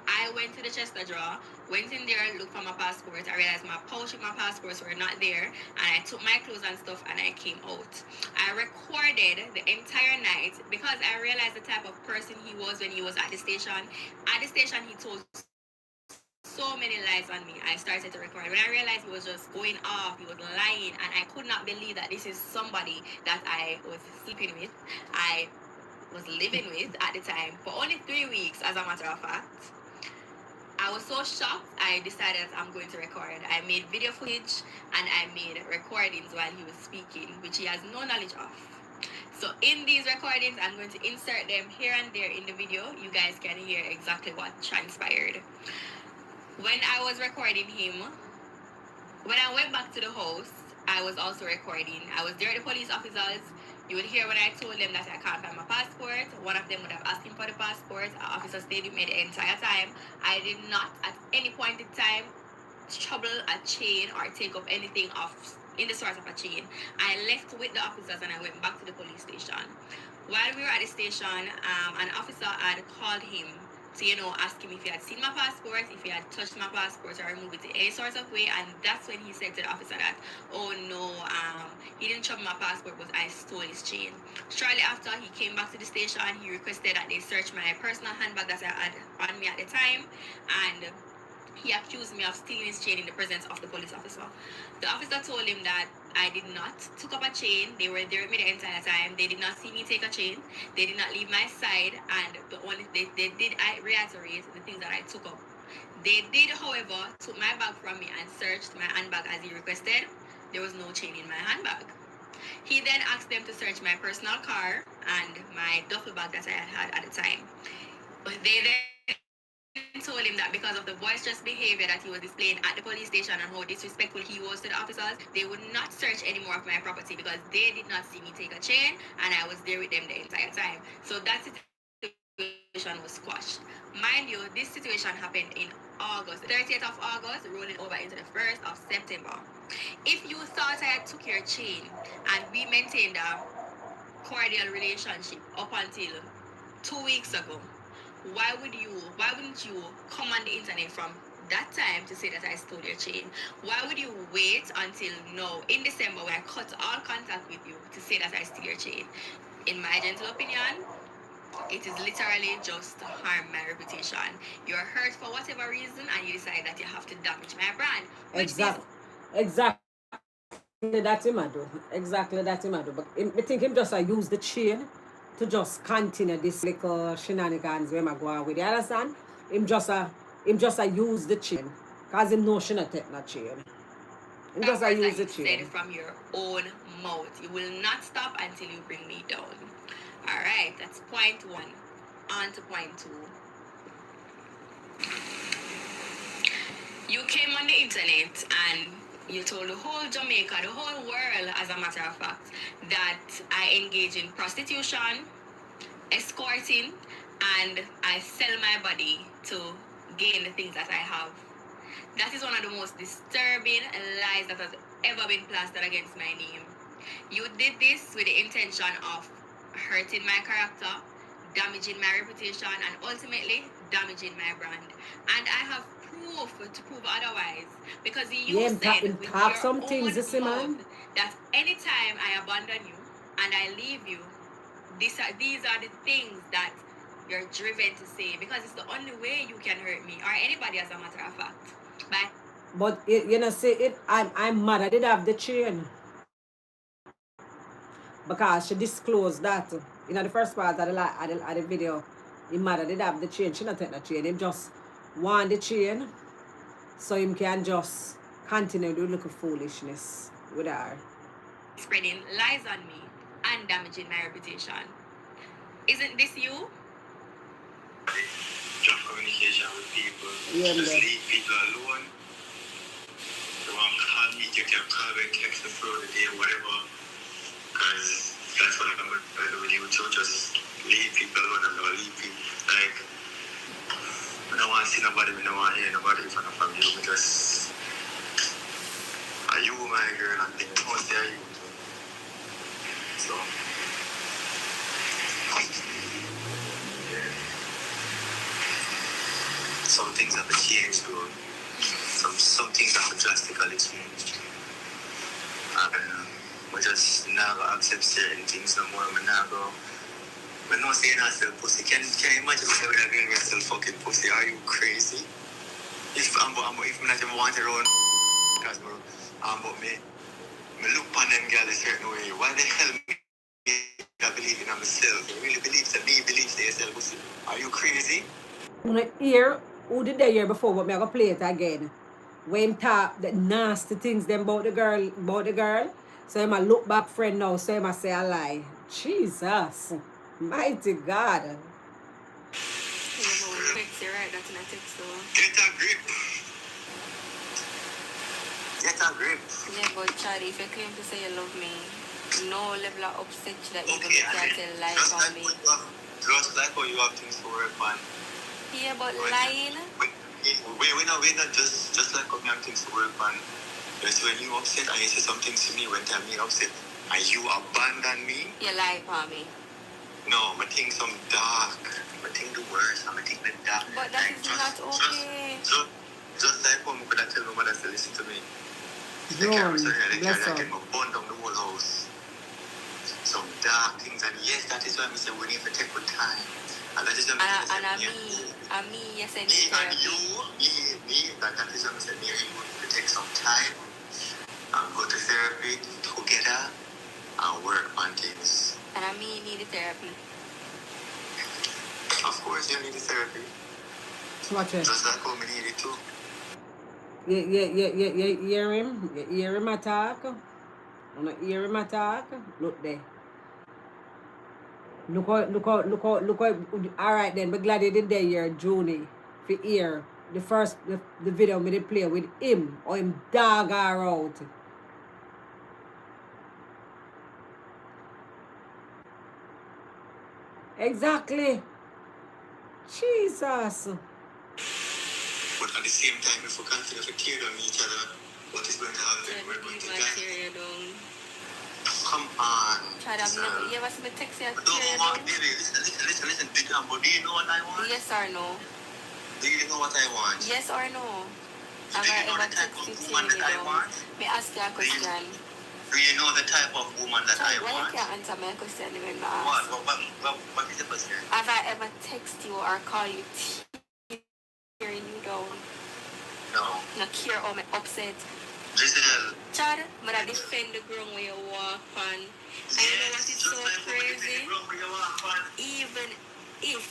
I went to the chest drawer, went in there, looked for my passport. I realized my pouch with my passports were not there, and I took my clothes and stuff and I came out. I recorded the entire night because I realized the type of person he was when he was at the station. At the station, he told so many lies on me. I started to record. When I realized he was just going off, he was lying, and I could not believe that this is somebody that I was sleeping with, I was living with at the time for only 3 weeks, as a matter of fact. I was so shocked, I decided I'm going to record. I made video footage and I made recordings while he was speaking, which he has no knowledge of. So in these recordings, I'm going to insert them here and there in the video. You guys can hear exactly what transpired. When I was recording him, when I went back to the house, I was also recording. I was there at the police officers. You would hear when I told them that I can't find my passport. One of them would have asked him for the passport. Our officer stayed with me the entire time. I did not at any point in time trouble a chain or take up anything off in the source of a chain. I left with the officers and I went back to the police station. While we were at the station, an officer had called him to, ask him if he had seen my passport, if he had touched my passport or removed it in any sort of way. And that's when he said to the officer that, oh no, he didn't trouble my passport, but I stole his chain. Shortly after, he came back to the station. He requested that they search my personal handbag that I had on me at the time. And he accused me of stealing his chain in the presence of the police officer. The officer told him that I did not took up a chain. They were there with me the entire time. They did not see me take a chain. They did not leave my side, and the only they did I reiterate the things that I took up. They did, however, took my bag from me and searched my handbag as he requested. There was no chain in my handbag. He then asked them to search my personal car and my duffel bag that I had at the time. But they then told him that because of the boisterous behavior that he was displaying at the police station and how disrespectful he was to the officers, they would not search any more of my property because they did not see me take a chain and I was there with them the entire time. So that situation was squashed. Mind you, this situation happened in August, the 30th of August, rolling over into the 1st of September. If you thought I had took your chain and we maintained a cordial relationship up until 2 weeks ago, why wouldn't you come on the internet from that time to say that I stole your chain? Why would you wait until now, in December, when I cut all contact with you, to say that I stole your chain? In my gentle opinion, it is literally just to harm my reputation. You're hurt for whatever reason and you decide that you have to damage my brand. Exactly that him a do. Exactly that him a do. But I think him just use the chain to just continue this little shenanigans where I go on with. You understand? Him just use the chain. Cause him know she not take no chain. Him just use the chain. Said from your own mouth. You will not stop until you bring me down. Alright, that's point 1. On to point 2. You came on the internet and you told the whole Jamaica, the whole world, as a matter of fact, that I engage in prostitution, escorting, and I sell my body to gain the things that I have. That is one of the most disturbing lies that has ever been plastered against my name. You did this with the intention of hurting my character, damaging my reputation, and ultimately damaging my brand. And I have proof to prove otherwise, because you said with your some own things, mouth that anytime I abandon you and I leave you, these are the things that you're driven to say, because it's the only way you can hurt me or anybody, as a matter of fact. But I'm mad. I did have the chain because she disclosed that. The first part of the video, him mad. I did have the chain. She not take the chain. Him just want the chain so him can just continue to look foolishness with her. Spreading lies on me and damaging my reputation. Isn't this you? Just communication with people. Just leave people alone. You want to call me, you can call me, text me through the day, whatever. Because that's what I'm going to do with you too. Just leave people alone and don't leave people. Like, I don't want to see nobody, I don't want to hear nobody in front of you, because are you my girl and things must are you. So some things have to change, bro. Some things have to drastically change. We just now accept certain things no more. We now go. We not saying ourselves pussy. Can you imagine if we are doing ourselves fucking pussy? Are you crazy? If I'm not even want to run, because but me look upon them girls a certain way. Why the hell me I believe in myself? You really believe that me believes in yourself pussy? Are you crazy? I'm gonna hear who did that year before, but I'm gonna play it again. When talk the nasty things them about the girl. So I'm a look back friend now, so I'm say a lie. Jesus. Mighty God. Yeah, but when you text, you're right, that's in a text though. Get a grip. Get a grip. Yeah, but Charlie, if you claim to say you love me, no level of upset that even Okay, you can tell lies just on like me. just like how you have things to work on. Yeah, but lying. We're not just like how we have things to work on. Just when you upset and you say something to me, when time me upset and you abandon me. You lie for me. No, I think some dark. I think the worst. I think the dark. But that is not okay. Just like how I could have tell my mother to listen to me. John, bless I her. can burn down the whole house. Some dark things, and yes, that is why I say we need to take good time. And that is why me, yes, and me, that is why I said me and you need to take some time and go to therapy together and work on things. And me need the therapy. Of course, you need the therapy. Watch it. Just like how we need it too. You hear him? You hear him attack? You not hear him attack? Look there. Look how. All right then, but glad you did there, your Junie. For hear the video me they play with him or him dog her out. Exactly. Jesus. But at the same time, if we continue to tear down each other, what is going to happen? We're going to die. Come on. You ever see me text you? No, baby, listen. Do you know what I want? Yes or no? Do you know what I want? Yes or no? Do you know the type of woman that I want? Me ask you a question. Do you know the type of woman that I want? Why you can't answer my question when I ask? What is the question? Have I ever text you or call you tearing you down? No. No care or me upset? Giselle. Chad, but I defend the ground where you walk on. And you know what is so crazy? Even if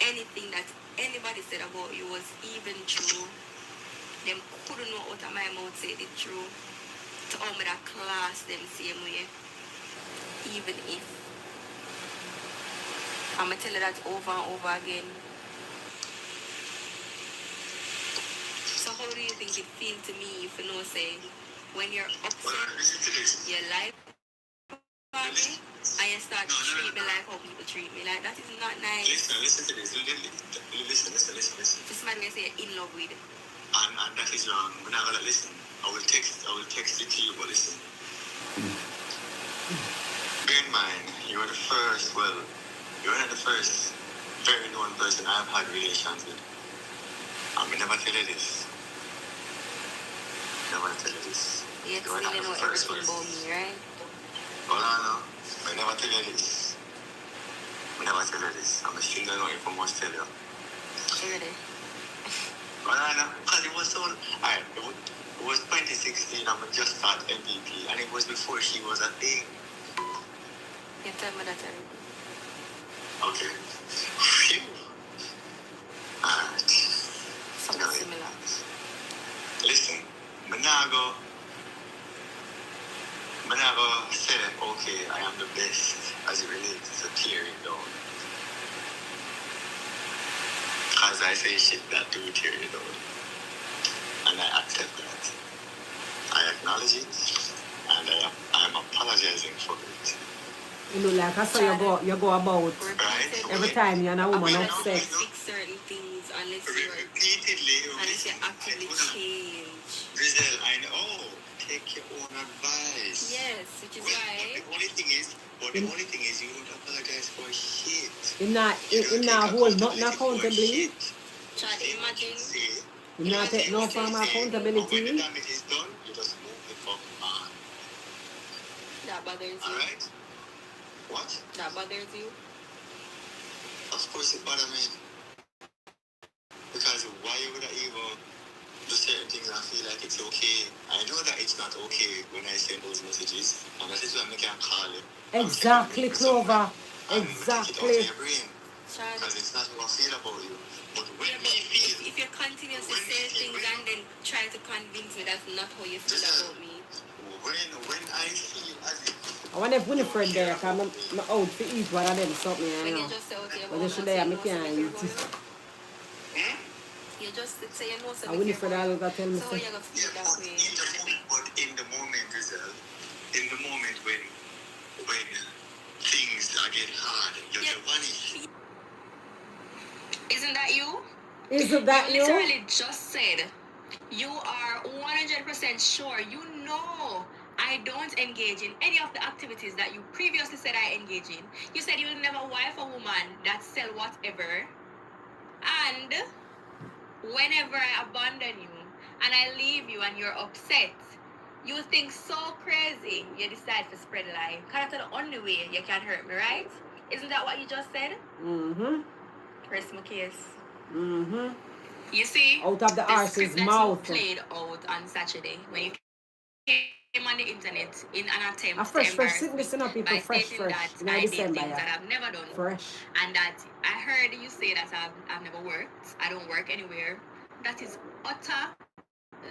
anything that anybody said about you was even true, them couldn't know out of my mouth say the truth. To all me that class them same way. Even if. I'm gonna tell you that over and over again. So how do you think it feels to me if you know say when you're upset, you lie for me and you start to treat me like how people treat me? Like that is not nice. Listen to this. Listen. This man may say you're in love with it. And that is wrong. We're not gonna listen. I will text it to you, but listen. Bear in mind, you're not the first very known person I've had relations with. I will never tell you this. You still know everything about me, right? Well, I never tell you this. I'm a still don't know if I must tell you. Really? Well, I know. Because it was so... Alright, it was 2016, I just started MVP, and it was before she was a thing. You tell me that already. Okay. Phew. Alright. Something similar. Listen, I'm not go say that, okay, I am the best as it relates to tearing down. Because I say shit that do tear you down. And I accept that. I acknowledge it, and I am apologizing for it. You look like I saw you go about Right? every time you're in a woman upset. Fix certain things unless Repeatedly. you actively change. Giselle, I know. Take your own advice. Yes, which is why. But the only thing is, you don't apologize for shit. You not hold nothing accountably. Chad, imagine. You not take no form of When the accountability. damage is done, you just move the fuck on. That bothers you. Alright? What? That bothers you. Of course it bothers me. Because why would I even do certain things and feel like it's okay? I know that it's not okay when I send those messages. And that is why I can call you. Exactly, Clover. And Exactly. take it out of your brain. Chad, Because it's not how I feel about you. But when yeah, me but feel, if you continuously when say me feel, things and then try to convince me that's not how you feel listen, about me. when I feel as if I want to have Winifred there because I'm out to eat one of them something, you When know. you just say, okay, But well, they should say there, you I know can't something eat about it. you just say you know And something Winifred about always you. tell me, So say, you're going to feel yeah, that way. but in the moment, Giselle, in the moment when things are getting hard, you Yeah. vanish. Isn't that you? isn't that You you? literally just said you are 100% sure. You know I don't engage in any of the activities that you previously said I engage in. You said you'll never wife a woman that sell whatever. And whenever I abandon you and I leave you and you're upset, you think so crazy you decide to spread lie. Because that's the only way you can hurt me, right? Isn't that what you just said? Mm-hmm. Rest my case. Mm-hmm. You see, Out of the arse's script that mouth. you played out on Saturday when you came on the internet in an attempt A fresh, to fresh. embarrass Sit me listen up, people. by Fresh, stating fresh. that In I did December, things yeah. that I've never done, Fresh. and that I heard you say that I've never worked. I don't work anywhere. That is utter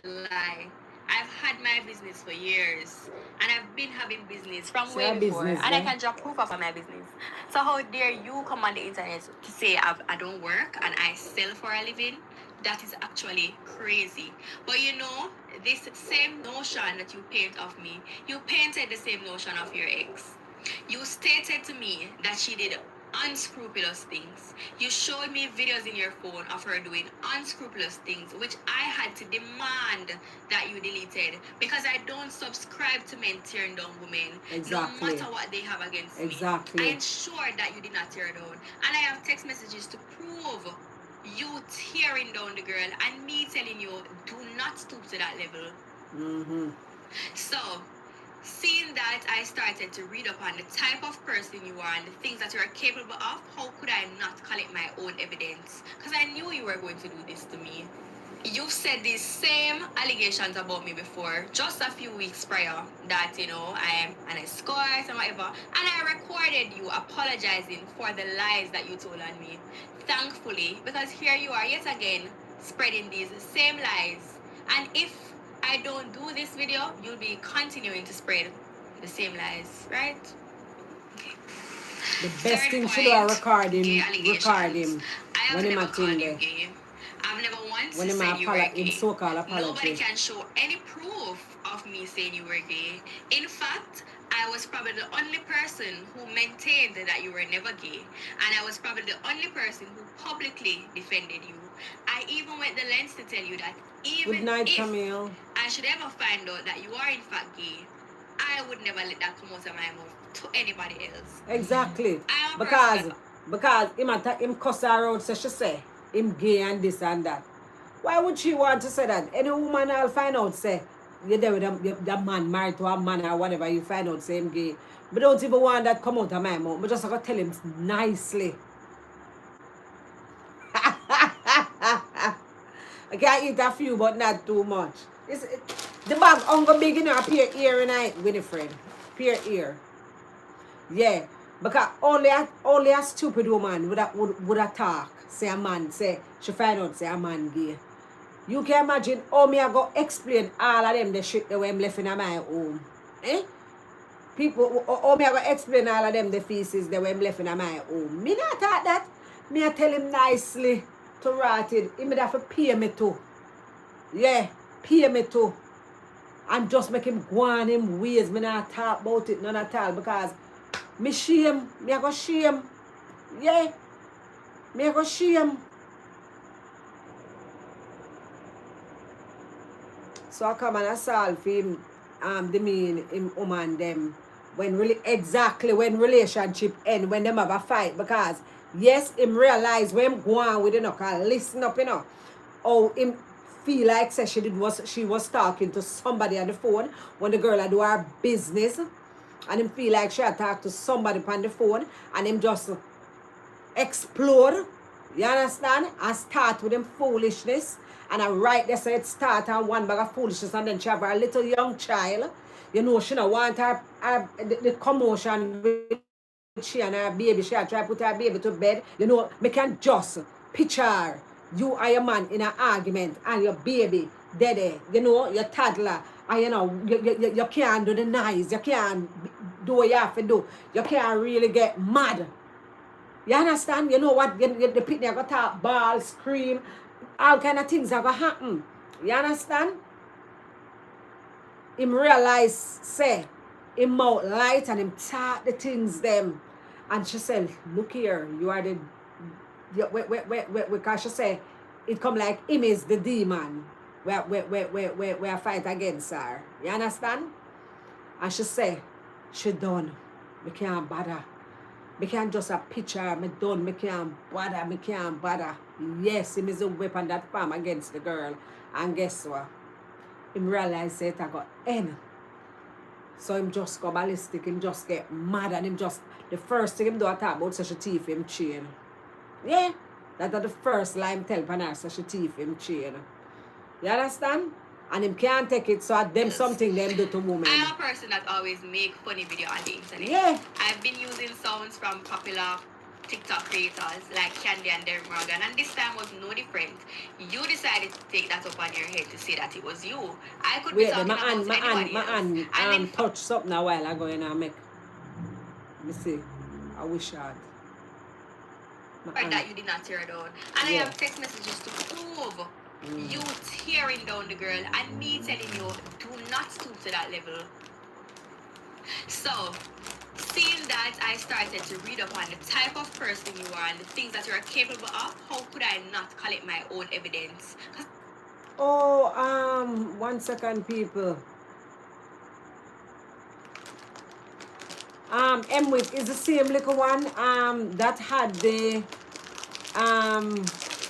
lie. I've had my business for years, and I've been having business from So way your before, business, and I then. can drop proof of my business. So how dare you come on the internet to say I don't work and I sell for a living? That is actually crazy. But you know, this same notion that you paint of me, you painted the same notion of your ex. You stated to me that she did unscrupulous things. You showed me videos in your phone of her doing unscrupulous things, which I had to demand that you deleted because I don't subscribe to men tearing down women, Exactly. no matter what they have against Exactly. me. I ensured that you did not tear down, and I have text messages to prove you tearing down the girl and me telling you do not stoop to that level. Mm-hmm. So, seeing that I started to read up on the type of person you are and the things that you are capable of, how could I not collect my own evidence? Because I knew you were going to do this to me. You've said these same allegations about me before, just a few weeks prior, that, you know, I am an escort and whatever. And I recorded you apologizing for the lies that you told on me. Thankfully, because here you are yet again spreading these same lies. And if I don't do this video, you'll be continuing to spread the same lies, right? Okay. The best Third thing she do point, is record gay him allegations. I have when him never a called thing you there. gay. I've never once When him said you were him gay. so-called Nobody apology. can show any proof of me saying you were gay. In fact, I was probably the only person who maintained that you were never gay. And I was probably the only person who publicly defended you. I even went the lengths to tell you that even Good night, if Camille. I should ever find out that you are in fact gay, I would never let that come out of my mouth to anybody else. Exactly. I am a Because person him cuss her out, so she say him gay and this and that. Why would she want to say that? Any woman I'll find out say you're there with that man married to a man or whatever, you find out say him gay. But don't even want that come out of my mouth. But just gotta tell him nicely. I can eat a few, but not too much. The bag ongo big enough appear here tonight, Winifred. Appear here. Yeah. Because only a stupid woman would talk. Say a man, say she find out say a man gay. You can imagine how me I go explain all of them the shit that I'm left in my home. Eh? People, how me I go explain all of them the feces that I'm left in my home. Me not talk that. Me I tell him nicely to write it. He may have to pay me too. Yeah, pay me too. And just make him go on him ways. Me not talk about it none at all because me shame. Me I go shame. Yeah. Me I go shame. So I come and I solve him the mean him woman them exactly when relationship end, when them have a fight, because yes, him realize when him go on with cause listen up, how him feel like say she was talking to somebody on the phone when the girl had do her business, and him feel like she had talked to somebody on the phone, and him just explode. You understand? And start with them foolishness. And I right there, so it start on one bag of foolishness, and then she have her little young child. She don't want the commotion with she and her baby. She had try to put her baby to bed. Me can just picture you and your man in an argument, and your baby dead. Your toddler. And you can't do the nice. You can't do what you have to do. You can't really get mad. You understand? You know what? The picnic are going to talk, ball, scream, all kind of things are going to happen. You understand? Him realize, say, him mouth light and him talk the things them. And she said, look here, you are the, because she said, it come like him is the demon. We fight against her. You understand? And she said, she done. We can't bother. Me can't just a picture, me done, me can't bother. Yes, him is a weapon that farm against the girl. And guess what? Him realize it I got end. So him just go ballistic, him just get mad, and him just, the first thing him do talk about such a thief him chain. Yeah, that's the first line tell Panar such a thief him chain. You understand? And him can't take it, so at them something them do to women. I'm a person that always make funny video on the internet. Yeah. I've been using sounds from popular TikTok creators like Candy and Derek Morgan, and this time was no different. You decided to take that up on your head to say that it was you. I could be talking about anybody else. My hand touched something a while ago, and I make. Let me see. I wish I had. That you did not tear down. And I have text messages to prove you tearing down the girl and me telling you do not stoop to that level. So, seeing that I started to read up on the type of person you are and the things that you are capable of, how could I not collect my own evidence? Oh, 1 second, people. Emwick is the same little one that had the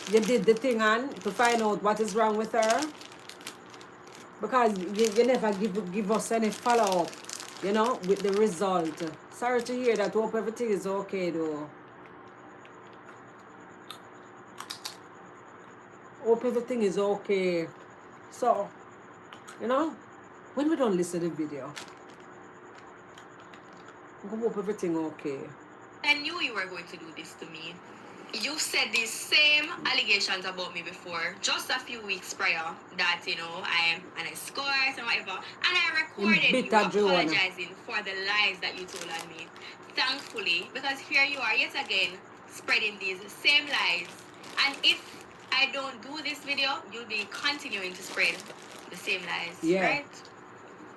you did the thing on to find out what is wrong with her, because you never give us any follow-up, with the result. Sorry to hear that. Hope everything is okay though. Hope everything is okay. So, when we don't listen to the video, I hope everything okay. I knew you were going to do this to me. You've said these same allegations about me before, just a few weeks prior, that, I am an escort and whatever. And I recorded you apologizing for the lies that you told on me. Thankfully, because here you are yet again spreading these same lies. And if I don't do this video, you'll be continuing to spread the same lies, right?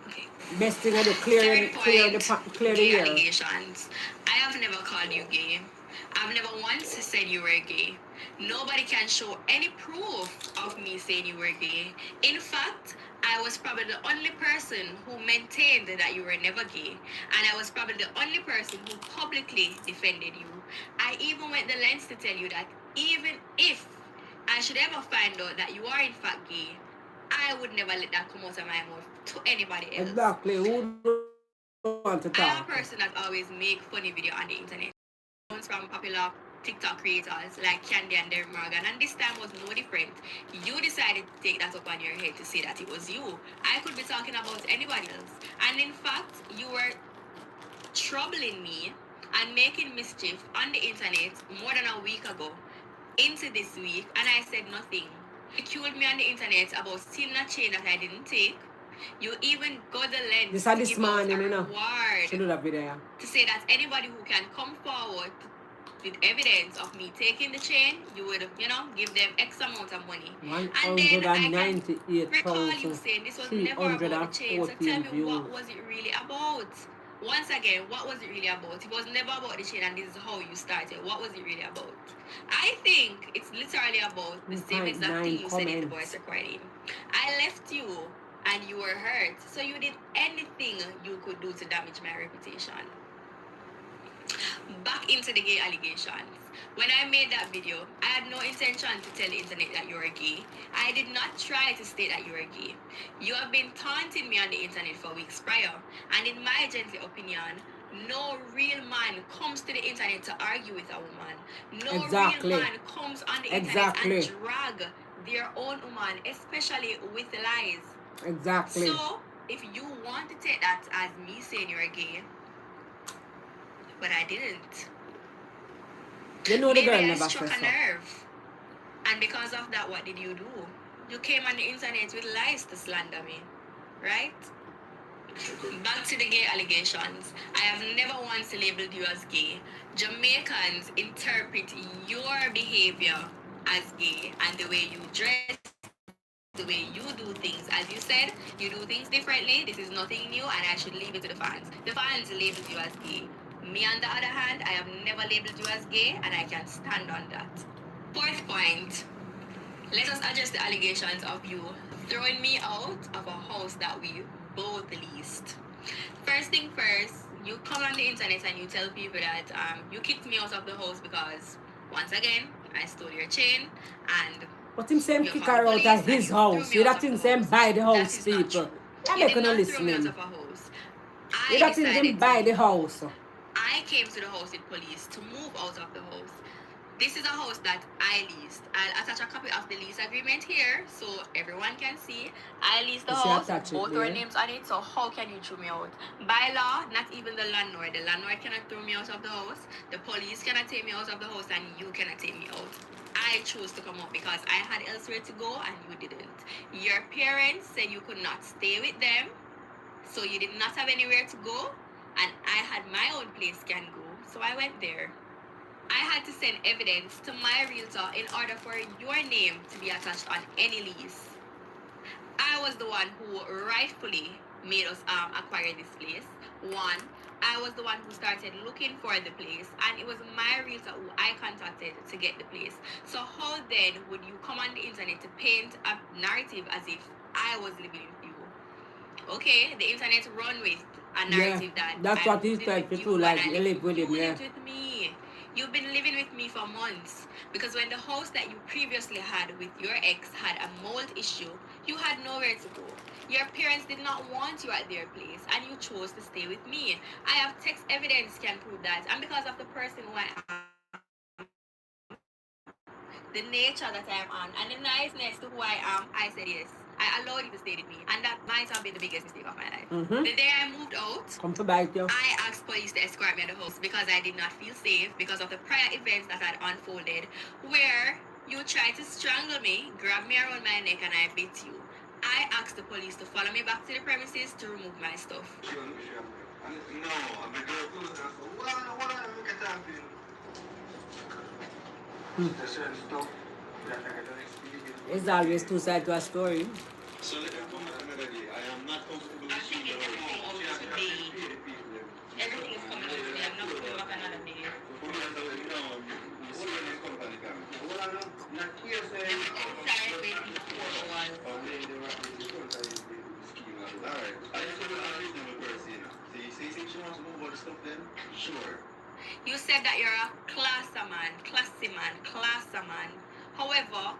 Okay. Best thing I do, clear the air. Allegations. I have never called you gay. I've never once said you were gay. Nobody can show any proof of me saying you were gay. In fact, I was probably the only person who maintained that you were never gay. And I was probably the only person who publicly defended you. I even went the lengths to tell you that even if I should ever find out that you are in fact gay, I would never let that come out of my mouth to anybody else. Exactly. Who want to talk? I am a person that always make funny video on the internet. From popular TikTok creators like Candy and Derek Morgan, and this time was no different. You decided to take that up on your head to say that it was you. I could be talking about anybody else. And in fact, you were troubling me and making mischief on the internet more than a week ago into this week, and I said nothing. You accused me on the internet about stealing a chain that I didn't take. You even go the length to give us a reward to say that anybody who can come forward with evidence of me taking the chain, you would, give them X amount of money. And then I can recall you saying this was never about the chain. So tell me, what was it really about? Once again, what was it really about? It was never about the chain, and this is how you started. What was it really about? I think it's literally about the same exact thing you said in the voice recording. I left you and you were hurt. So you did anything you could do to damage my reputation. Back into the gay allegations. When I made that video, I had no intention to tell the internet that you are gay. I did not try to state that you are gay. You have been taunting me on the internet for weeks prior, and in my gentle opinion, no real man comes to the internet to argue with a woman. No Exactly. real man comes on the Exactly. internet and drag their own woman, especially with lies. Exactly. So, if you want to take that as me saying you're gay, but I didn't. You know the Maybe girl I never struck says a so. nerve. And because of that, what did you do? You came on the internet with lies to slander me, right? Back to the gay allegations. I have never once labeled you as gay. Jamaicans interpret your behavior as gay, and the way you dress, the way you do things. As you said, you do things differently. This is nothing new, and I should leave it to the fans. The fans labeled you as gay. Me, on the other hand, I have never labeled you as gay, and I can stand on that. Fourth point. Let us address the allegations of you throwing me out of a house that we both leased. First thing first, you come on the internet and you tell people that you kicked me out of the house because, once again, I stole your chain and But him say him you kick called her out police of and his you house. threw You me out that of the thing say him house. buy the That house, is not people. true. I'm You not did gonna not throw me out listen. of a house. You I that thing him decided buy the to. house. I came to the house with police to move out of the house. This is a house that I leased. I'll attach a copy of the lease agreement here so everyone can see. I leased the You see, house, attach it both our there. names on it, so how can you throw me out? By law, not even the landlord. The landlord cannot throw me out of the house. The police cannot take me out of the house, and you cannot take me out. I chose to come out because I had elsewhere to go and you didn't. Your parents said you could not stay with them, so you did not have anywhere to go, and I had my own place can go, so I went there. I had to send evidence to my realtor in order for your name to be attached on any lease. I was the one who rightfully made us acquire this place. One, I was the one who started looking for the place, and it was my realtor who I contacted to get the place. So how then would you come on the internet to paint a narrative as if I was living with you? Okay, the internet run with a Yeah, narrative that that's I what he's moved in trying with to you do. Like and I you lived live with you him, yeah. lived with me. You've been living with me for months because when the house that you previously had with your ex had a mold issue, you had nowhere to go. Your parents did not want you at their place and you chose to stay with me. I have text evidence can prove that, and because of the person who I am, the nature that I am on, and the niceness to who I am, I said yes. I allowed you to stay with me, and that might have been the biggest mistake of my life. Mm-hmm. The day I moved out, Come to bite you. I asked police to escort me out of the house because I did not feel safe because of the prior events that had unfolded, where you tried to strangle me, grab me around my neck, and I bit you. I asked the police to follow me back to the premises to remove my stuff. There's always two sides to a story. So let them come at another day. I am not comfortable I with think seeing it's the coming house. out today. Everything is coming out today. I'm not going back another day. Sure. You said that you're a classy man. However,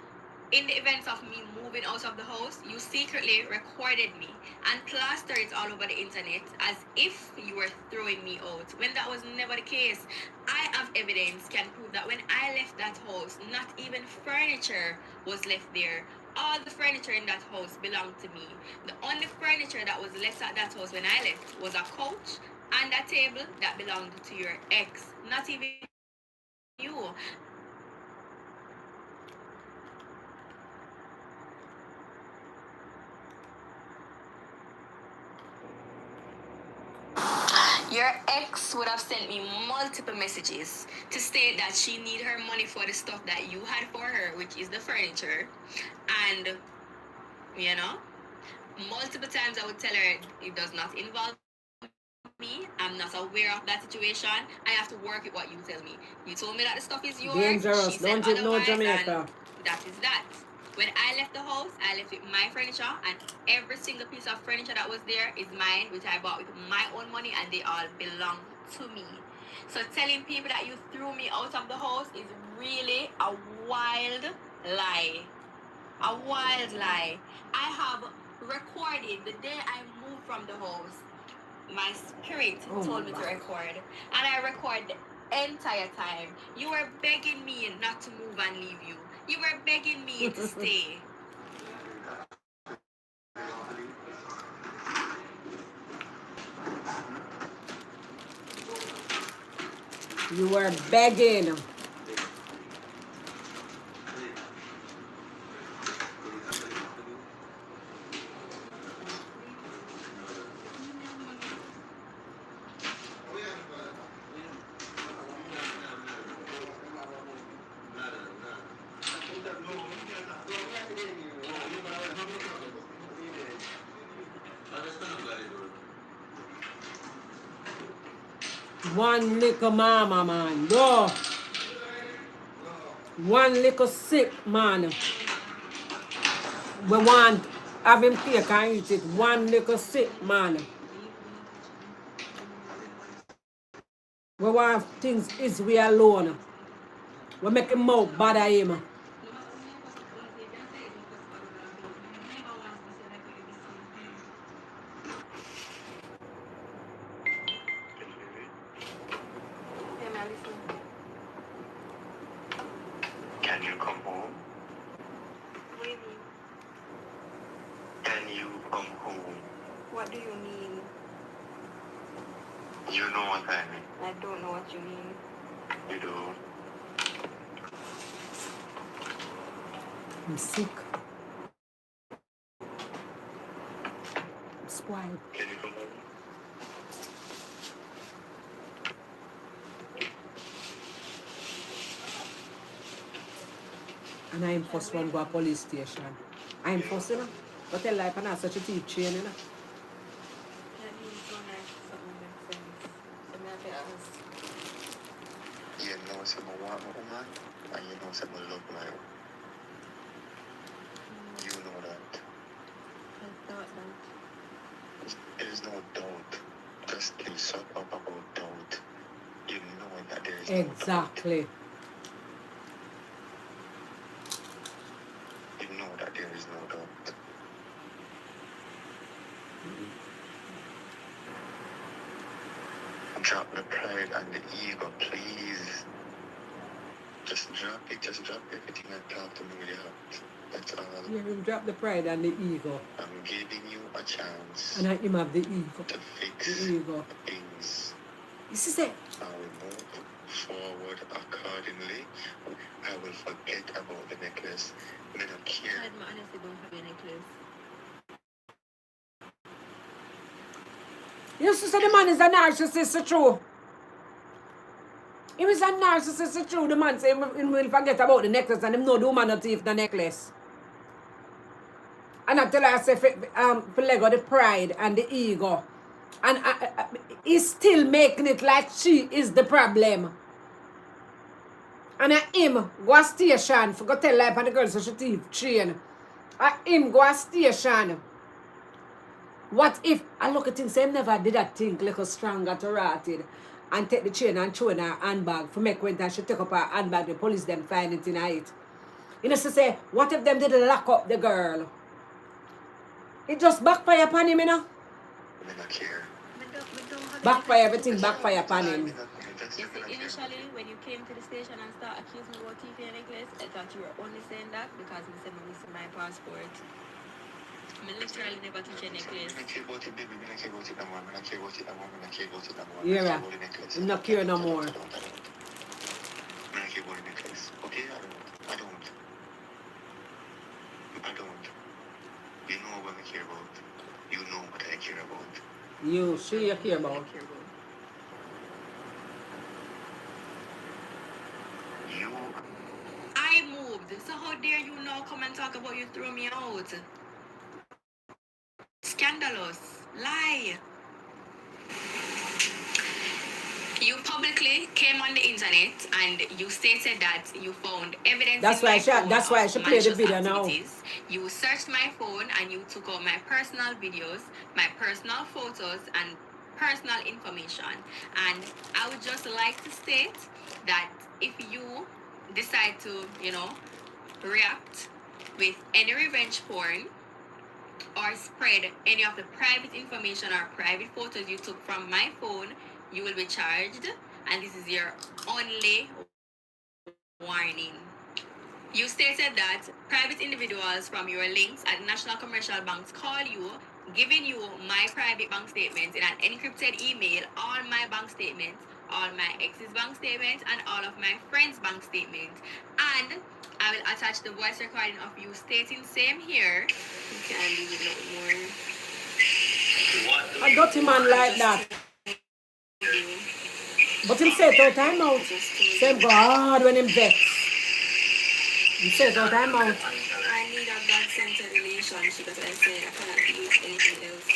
in the events of me moving out of the house, you secretly recorded me and plastered it all over the internet as if you were throwing me out, when that was never the case. I have evidence can prove that when I left that house, not even furniture was left there. All the furniture in that house belonged to me. The only furniture that was left at that house when I left was a couch and a table that belonged to your ex, not even you. Your ex would have sent me multiple messages to state that she need her money for the stuff that you had for her, which is the furniture. And, you know, multiple times I would tell her it does not involve me. I'm not aware of that situation. I have to work with what you tell me. You told me that the stuff is yours. Dangerous. She said Don't you know otherwise, Jamaica? and that is that. When I left the house, I left with my furniture, and every single piece of furniture that was there is mine, which I bought with my own money, and they all belong to me. So telling people that you threw me out of the house is really a wild lie. A wild lie. I have recorded the day I moved from the house. My spirit told me to record, and I record the entire time. You were begging me not to move and leave you. You were begging me to stay. You were begging. One little mama, man. No. One little sick man. We want have him take and eat it. One little sick man. We want things is we alone. We make him mouth bother him. Can you come home? Can you come home? What do you mean? You know what I mean. I don't know what you mean. You do. I'm sick. I'm spoiled. Can you come home? And I'm first one go to police station. I'm first, you know. But tell life and not such a teeth chain, you know. You know some want my woman, and you know some love my woman. You know that. I thought that. There's no doubt. Just keep shut up about doubt. You know that there is Exactly. no doubt. You know that there is no doubt. Drop the pride and the ego, please. Just drop it. Just drop everything and talk to me with your heart. That's all. Yeah, him drop the pride and the ego. I'm giving you a chance And I him have the ego. to fix The ego. things. This is it. I will move forward accordingly. I will forget about the necklace. I don't care. I honestly don't have a necklace. You used to say the man is a narcissist, it's true. He was a narcissist, it's true. The man say he will forget about the necklace and him know the woman not thief the necklace. And I tell her, I say, for Lego, the pride and the ego. And he's still making it like she is the problem. And him go a station for go tell life and the girl so she thief chain. Him go a station. What if I look at things, say never did that thing little stronger to rotted and take the chain and throw in her handbag for make when she take up her handbag, the police them find it in her it. You know, so say, what if them did lock up the girl? It just backfire upon him, you know? I don't care. Backfire, everything backfire upon him. You see, initially, when you came to the station and started accusing me about thieving a necklace, I thought you were only saying that because I said I'm missing my passport. I literally never touch a necklace. Yeah, I'm not care no more. I don't care about the necklace. Okay, I don't. You know what I care about. You know what I care about. You care about. You. I moved, so how dare you now come and talk about you throw me out? Scandalous. Lie. You publicly came on the internet and you stated that you found evidence That's in why my she, phone that's why of she played the malicious video now. activities. You searched my phone and you took out my personal videos, my personal photos, and personal information. And I would just like to state that if you decide to, react with any revenge porn or spread any of the private information or private photos you took from my phone, you will be charged, and this is your only warning. You stated that private individuals from your links at national commercial banks call you, giving you my private bank statements in an encrypted email, all my bank statements, all my ex's bank statements, and all of my friends' bank statements. And I will attach the voice recording of you stating same here. You can leave it no more. A dirty man like that. But him say it all time out. Same God when him vex. He say it all time out. I need a God-centered relationship, that's what I say. I cannot deal with anything else.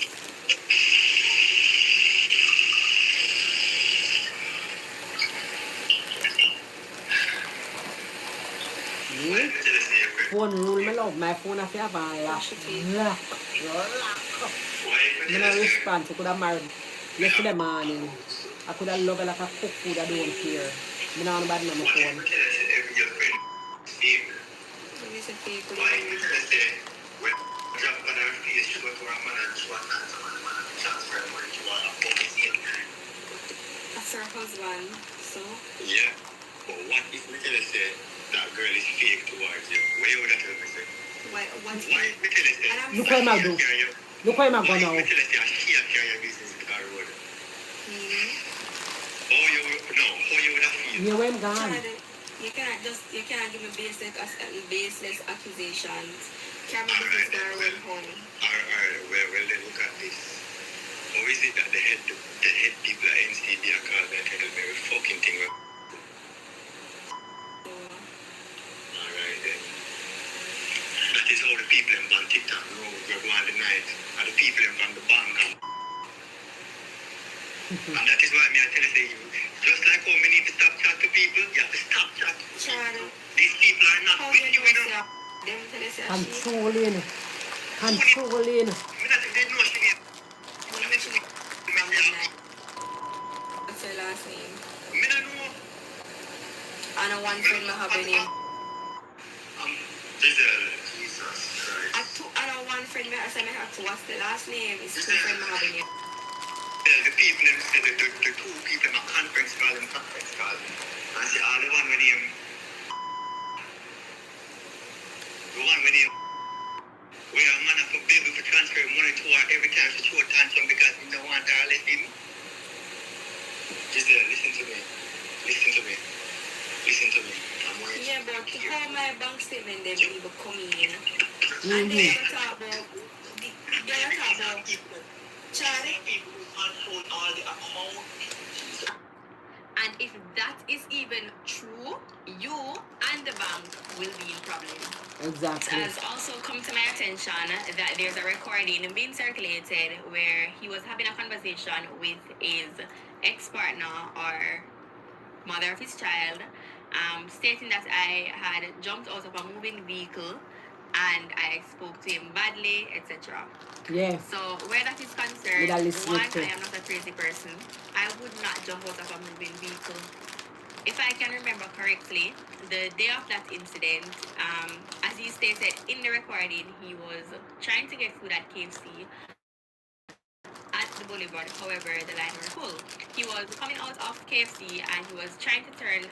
Phone rule me love. My phone I have a lock. Lock. I don't respond. I could have married yesterday morning. I could have loved like a cook food. I don't care. I don't know about my phone. That's her husband, so? Yeah, but what if we tell us that girl is fake towards you? What you would have tell me, say? What's Why if we tell us Look what I do. Look what I go now. why if we tell us she carry your business in the road? How you would have feel? Yeah, where I'm gone. Chad, you cannot give me baseless accusations. Carry my business to her own home. Alright, well then look at this. How is it that the head people at NCB are called and tell me every fucking thing? Alright then. That is how the people on TikTok know we're going the night. And the people from the bank. And that is why I tell you, just like how we need to stop chat to people, you have to stop chat. Chad, These people are not how with you you, know you know. them tell us that Controlling. I don't know she is. from the night. What's her last name? I don't know. And a one friend I have her name. Giselle, Jesus Christ. And a one friend I say I have to. What's the last name? It's two friend I have her name. The people them say the two people in a conference call. And say all the one with him. The one with him. Where a man have to be able to transfer money to her every time she show tantrum because he don't want her to let him. Giselle, listen to me. Yeah, but how my bank statement they believe will come in. And they don't talk about Charlie. And if that is even true, you and the bank will be in problem. Exactly. It has also come to my attention that there's a recording being circulated where he was having a conversation with his ex-partner or mother of his child, stating that I had jumped out of a moving vehicle and I spoke to him badly, etc. Yeah. So where that is concerned, Without listening one, to- I am not a crazy person. I would not jump out of a moving vehicle. If I can remember correctly, the day of that incident, as he stated in the recording, he was trying to get food at KFC at the boulevard. However, the line was full. He was coming out of KFC and he was trying to turn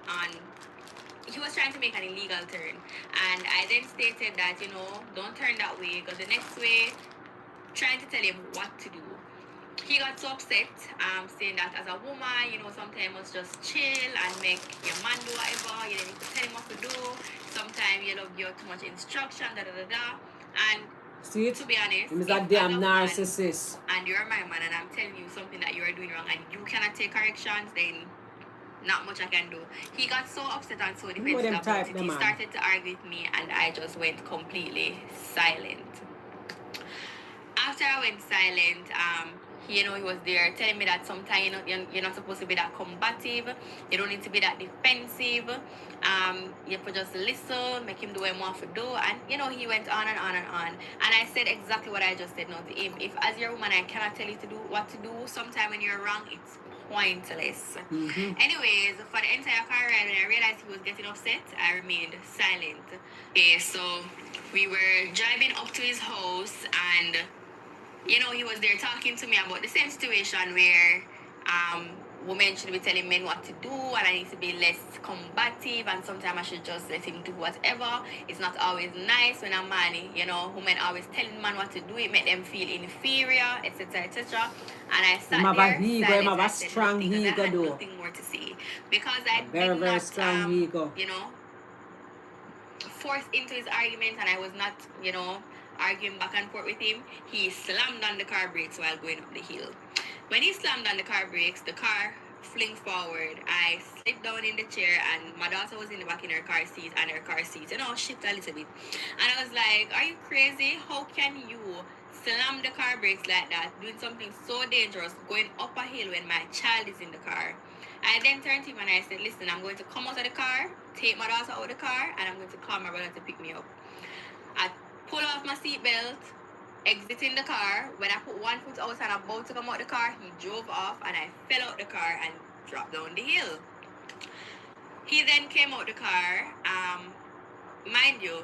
on. He was trying to make an illegal turn, and I then stated that don't turn that way, go the next way, trying to tell him what to do. He got so upset, saying that as a woman, sometimes must just chill and make your man do whatever. You don't need to tell him what to do. Sometimes you love your too much instruction, And See it? to be honest, He's if a damn as woman narcissist. and you're my man and I'm telling you something that you are doing wrong and you cannot take corrections, then not much I can do. He got so upset and so defensive them about type it. them, He man. started to argue with me and I just went completely silent. After I went silent, He was there telling me that sometimes you're not supposed to be that combative. You don't need to be that defensive. You could just listen, make him do what he wants to do. And, he went on and on and on. And I said exactly what I just said now to him. If, as your woman, I cannot tell you to do what to do, sometime when you're wrong, it's pointless. Anyways, for the entire car ride, when I realized he was getting upset, I remained silent. Okay, so we were driving up to his house, and he was there talking to me about the same situation where women should be telling men what to do, and I need to be less combative, and sometimes I should just let him do whatever. It's not always nice when a man, women always telling man what to do, it make them feel inferior, etc., etc. And I sat there silent, I said nothing, because I had nothing more to say, because I did not strong ego. Forced into his argument, and I was not, arguing back and forth with him. He slammed on the car brakes while going up the hill. When he slammed on the car brakes, the car flinged forward. I slid down in the chair, and my daughter was in the back in her car seat, and her car seat, shifted a little bit. And I was like, are you crazy? How can you slam the car brakes like that, doing something so dangerous, going up a hill when my child is in the car? I then turned to him and I said, listen, I'm going to come out of the car, take my daughter out of the car, and I'm going to call my brother to pick me up. I pull off my seatbelt, exiting the car. When I put one foot out and I'm about to come out the car, he drove off, and I fell out the car and dropped down the hill. He then came out the car. Mind you,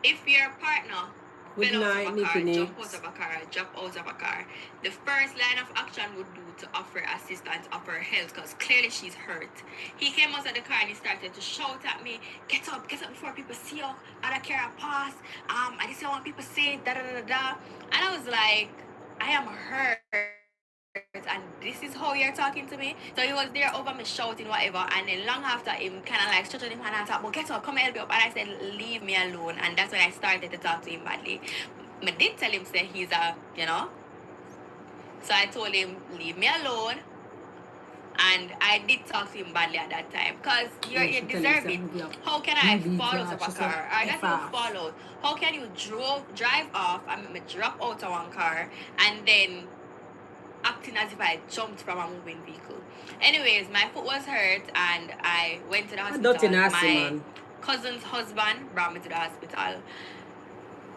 if your partner fell out of a car, jump out of a car, drop out of a car, the first line of action would do to offer assistance, offer help, because clearly she's hurt. He came out of the car and he started to shout at me, get up before people see you, I don't care, I pass, I just want people say da da da da. And I was like, I am hurt, and this is how you're talking to me? So he was there over me shouting whatever, and then long after him kind of like stretching him hand and talk, but get up, come help me up. And I said, leave me alone. And that's when I started to talk to him badly. I did tell him, say he's a, so I told him, leave me alone. And I did talk to him badly at that time, because you deserve it. How can I fall out of a car? Or that's not fall out. How can you drive off and make me drop out of one car and then acting as if I jumped from a moving vehicle? Anyways, my foot was hurt and I went to the hospital. My cousin's husband brought me to the hospital.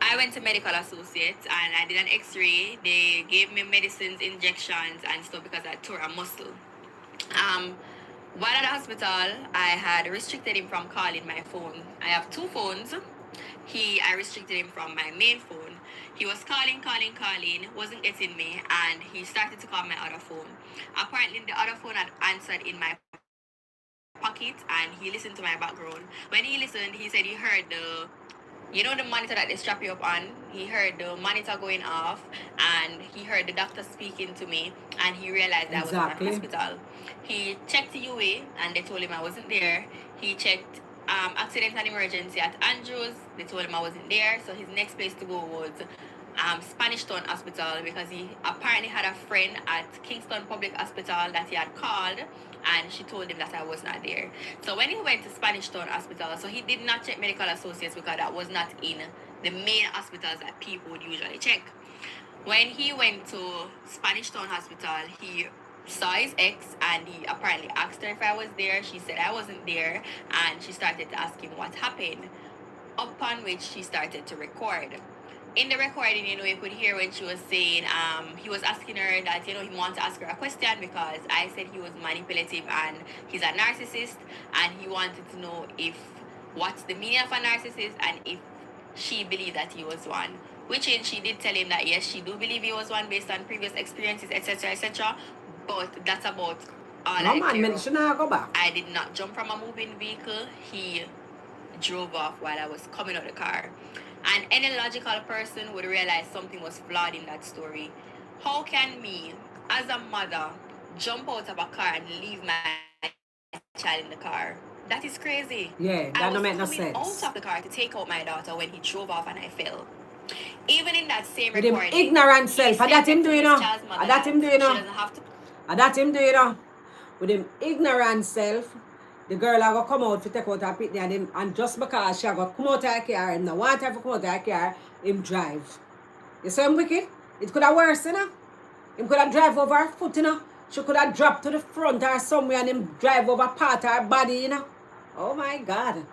I went to Medical Associates and I did an x-ray. They gave me medicines, injections and stuff because I tore a muscle. While at the hospital, I had restricted him from calling my phone. I have two phones. I restricted him from my main phone. He was calling, wasn't getting me, and he started to call my other phone. Apparently, the other phone had answered in my pocket, and he listened to my background. When he listened, he said he heard the monitor that they strap you up on. He heard the monitor going off, and he heard the doctor speaking to me, and he realized that I was at the hospital. He checked the UA, and they told him I wasn't there. He checked accident and emergency at Andrews. They told him I wasn't there, so his next place to go was Spanish Town Hospital, because he apparently had a friend at Kingston Public Hospital that he had called, and she told him that I was not there. So when he went to Spanish Town Hospital, so he did not check Medical Associates because that was not in the main hospitals that people would usually check. When he went to Spanish Town Hospital, he saw his ex and he apparently asked her if I was there. She said I wasn't there, and she started to ask him what happened, upon which she started to record. In the recording, you could hear when she was saying, he was asking her that, he wanted to ask her a question because I said he was manipulative and he's a narcissist, and he wanted to know what's the meaning of a narcissist and if she believed that he was one. Which she did tell him that yes, she do believe he was one based on previous experiences, etc., etc. But that's about all I care about. I did not jump from a moving vehicle. He drove off while I was coming out of the car. And any logical person would realize something was flawed in that story. How can me, as a mother, jump out of a car and leave my child in the car? That is crazy. Yeah, that don't make no sense. I was coming out of the car to take out my daughter when he drove off and I fell. Even in that same recording, with him ignorant self, that him do, that him do, with him ignorant self, the girl I go come out to take out her pitney and just because she go come out of her car, him no want her to come out of her car, him drive. You see him wicked? It could have worse, Him could have drive over her foot, you know. She could have dropped to the front or somewhere and him drive over part of her body, you know. Oh my God.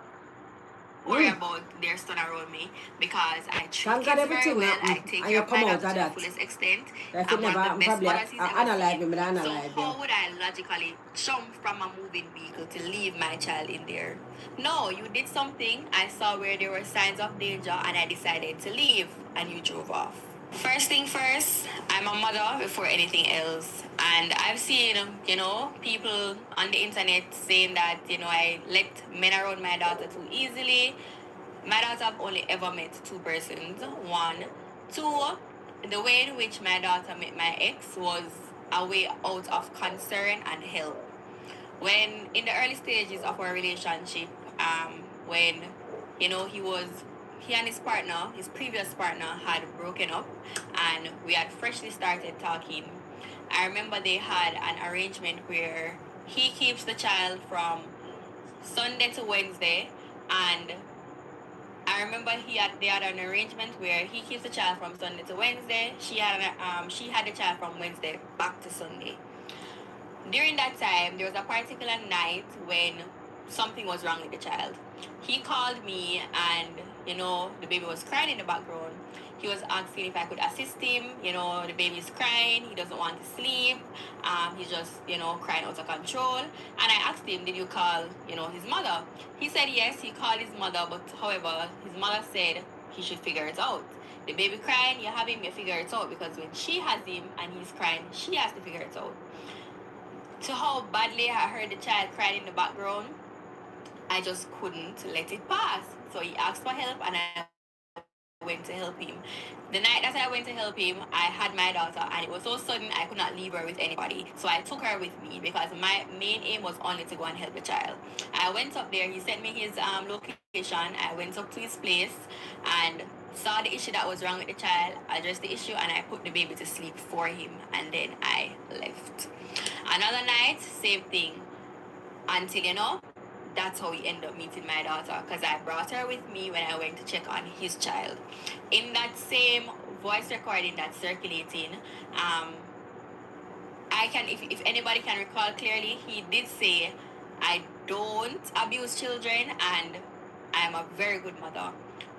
Worry about their son around me because I treat Thank God kids very everything well. happened I take and care you of come my out daughter of to the that. fullest extent. If it I'm one never of the happened, best probably mothers he's ever unalive seen. him, but So unalive how him. would I logically jump from a moving vehicle to leave my child in there? No, you did something. I saw where there were signs of danger and I decided to leave and you drove off. First thing first, I'm a mother before anything else. And I've seen, people on the internet saying that, I let men around my daughter too easily. My daughter have only ever met two persons. One. Two, the way in which my daughter met my ex was a way out of concern and help. When in the early stages of our relationship, when he and his partner, his previous partner, had broken up, and we had freshly started talking. I remember they had an arrangement where he keeps the child from Sunday to Wednesday, and I remember they had an arrangement where he keeps the child from Sunday to Wednesday. She had the child from Wednesday back to Sunday. During that time, there was a particular night when something was wrong with the child. He called me and, the baby was crying in the background. He was asking if I could assist him. The baby's crying. He doesn't want to sleep. He's just, crying out of control. And I asked him, did you call, his mother? He said yes, he called his mother. But however, his mother said he should figure it out. The baby crying, you have him, you figure it out. Because when she has him and he's crying, she has to figure it out. To how badly I heard the child crying in the background, I just couldn't let it pass. So he asked for help and I went to help him. The night that I went to help him, I had my daughter and it was so sudden I could not leave her with anybody. So I took her with me because my main aim was only to go and help the child. I went up there, he sent me his location, I went up to his place and saw the issue that was wrong with the child, addressed the issue, and I put the baby to sleep for him, and then I left. Another night, same thing. Until, that's how we end up meeting my daughter, because I brought her with me when I went to check on his child. In that same voice recording that's circulating, if anybody can recall clearly, he did say, I don't abuse children and I am a very good mother.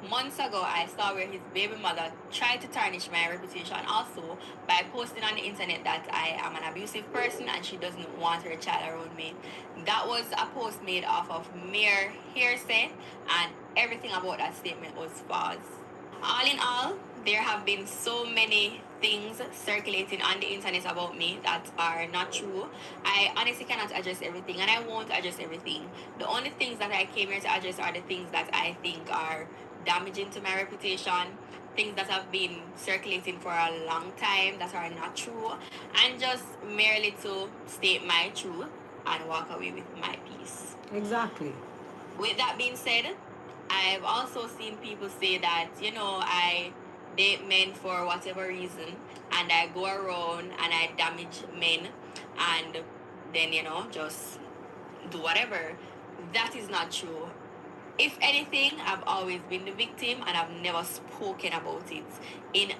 Months ago, I saw where his baby mother tried to tarnish my reputation also by posting on the internet that I am an abusive person and she doesn't want her child around me. That was a post made off of mere hearsay, and everything about that statement was false. All in all, there have been so many things circulating on the internet about me that are not true. I honestly cannot address everything and I won't address everything. The only things that I came here to address are the things that I think are damaging to my reputation, things that have been circulating for a long time that are not true, and just merely to state my truth and walk away with my peace. Exactly. With that being said, I've also seen people say that, I date men for whatever reason and I go around and I damage men and then, just do whatever. That is not true. If anything, I've always been the victim and I've never spoken about it. In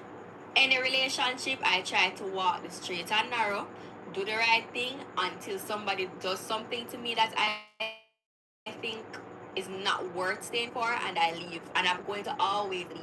any relationship, I try to walk the straight and narrow, do the right thing until somebody does something to me that I think is not worth staying for, and I leave. And I'm going to always leave.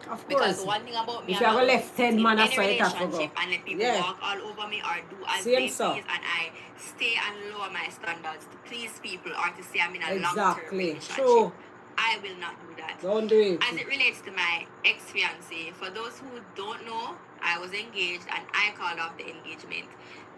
Of Because course. one thing about me, If you have a left 10 man, in that's any why you have to go. relationship and let people Yeah. walk all over me or do as Same they so. please, and I stay and lower my standards to please people or to say I'm in a long-term Exactly. relationship. True. I will not do that. Don't do it. As it relates to my ex-fiancé, for those who don't know, I was engaged and I called off the engagement.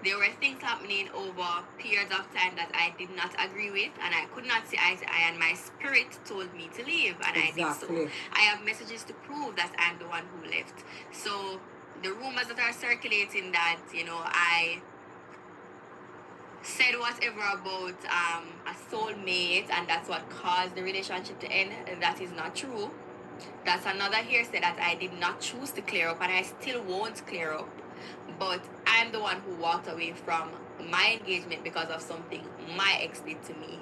There were things happening over periods of time that I did not agree with, and I could not see eye to eye, and my spirit told me to leave, and I did so. I have messages to prove that I'm the one who left. So the rumors that are circulating that, I said whatever about a soulmate and that's what caused the relationship to end, that is not true. That's another hearsay that I did not choose to clear up and I still won't clear up. But I'm the one who walked away from my engagement because of something my ex did to me.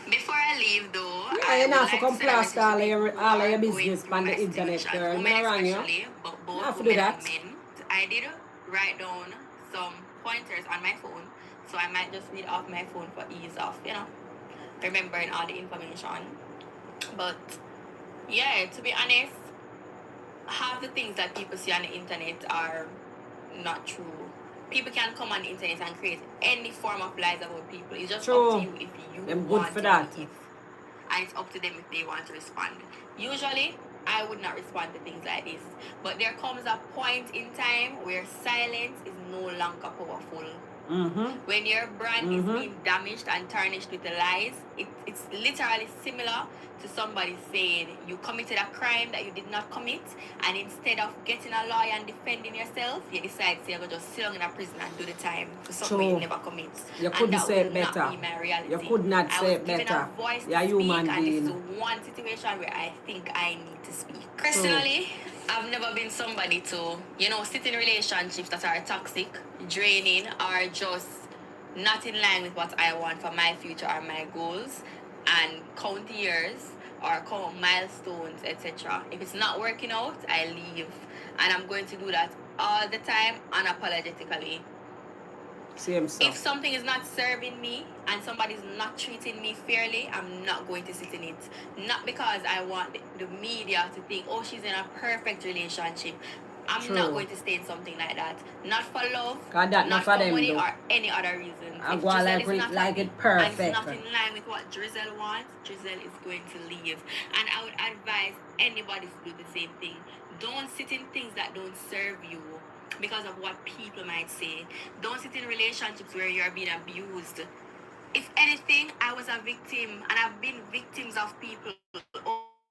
Before I leave though, yeah, you have to come plaster all your business on the internet, girl. I'm not wrong, you. But both have to do women that. and men. I did write down some pointers on my phone, so I might just read off my phone for ease of, remembering all the information. But yeah, to be honest, half the things that people see on the internet are not true. People can come on the internet and create any form of lies about people. It's just up to you if you I'm good want for to that. believe. And it's up to them if they want to respond. Usually, I would not respond to things like this. But there comes a point in time where silence is no longer powerful. When your brand is being damaged and tarnished with the lies, it's literally similar to somebody saying you committed a crime that you did not commit, and instead of getting a lawyer and defending yourself, you decide to just sit down in a prison and do the time for something you never commit. You couldn't say it better. Not be my reality. You could not say it better. I was given a voice to speak, and this is one situation where I think I need to speak. Personally, I've never been somebody to, sit in relationships that are toxic, draining, or just not in line with what I want for my future or my goals, and count years or count milestones, etc. If it's not working out, I leave. And I'm going to do that all the time, unapologetically. Same stuff. If something is not serving me and somebody's not treating me fairly, I'm not going to sit in it. Not because I want the media to think, oh, she's in a perfect relationship. I'm not going to stay in something like that. Not for love, not for money, or any other reason. I go like it perfect. And it's not in line with what Drizzle wants, Drizzle is going to leave. And I would advise anybody to do the same thing. Don't sit in things that don't serve you because of what people might say. Don't sit in relationships where you're being abused. If anything, I was a victim, and I've been victims of people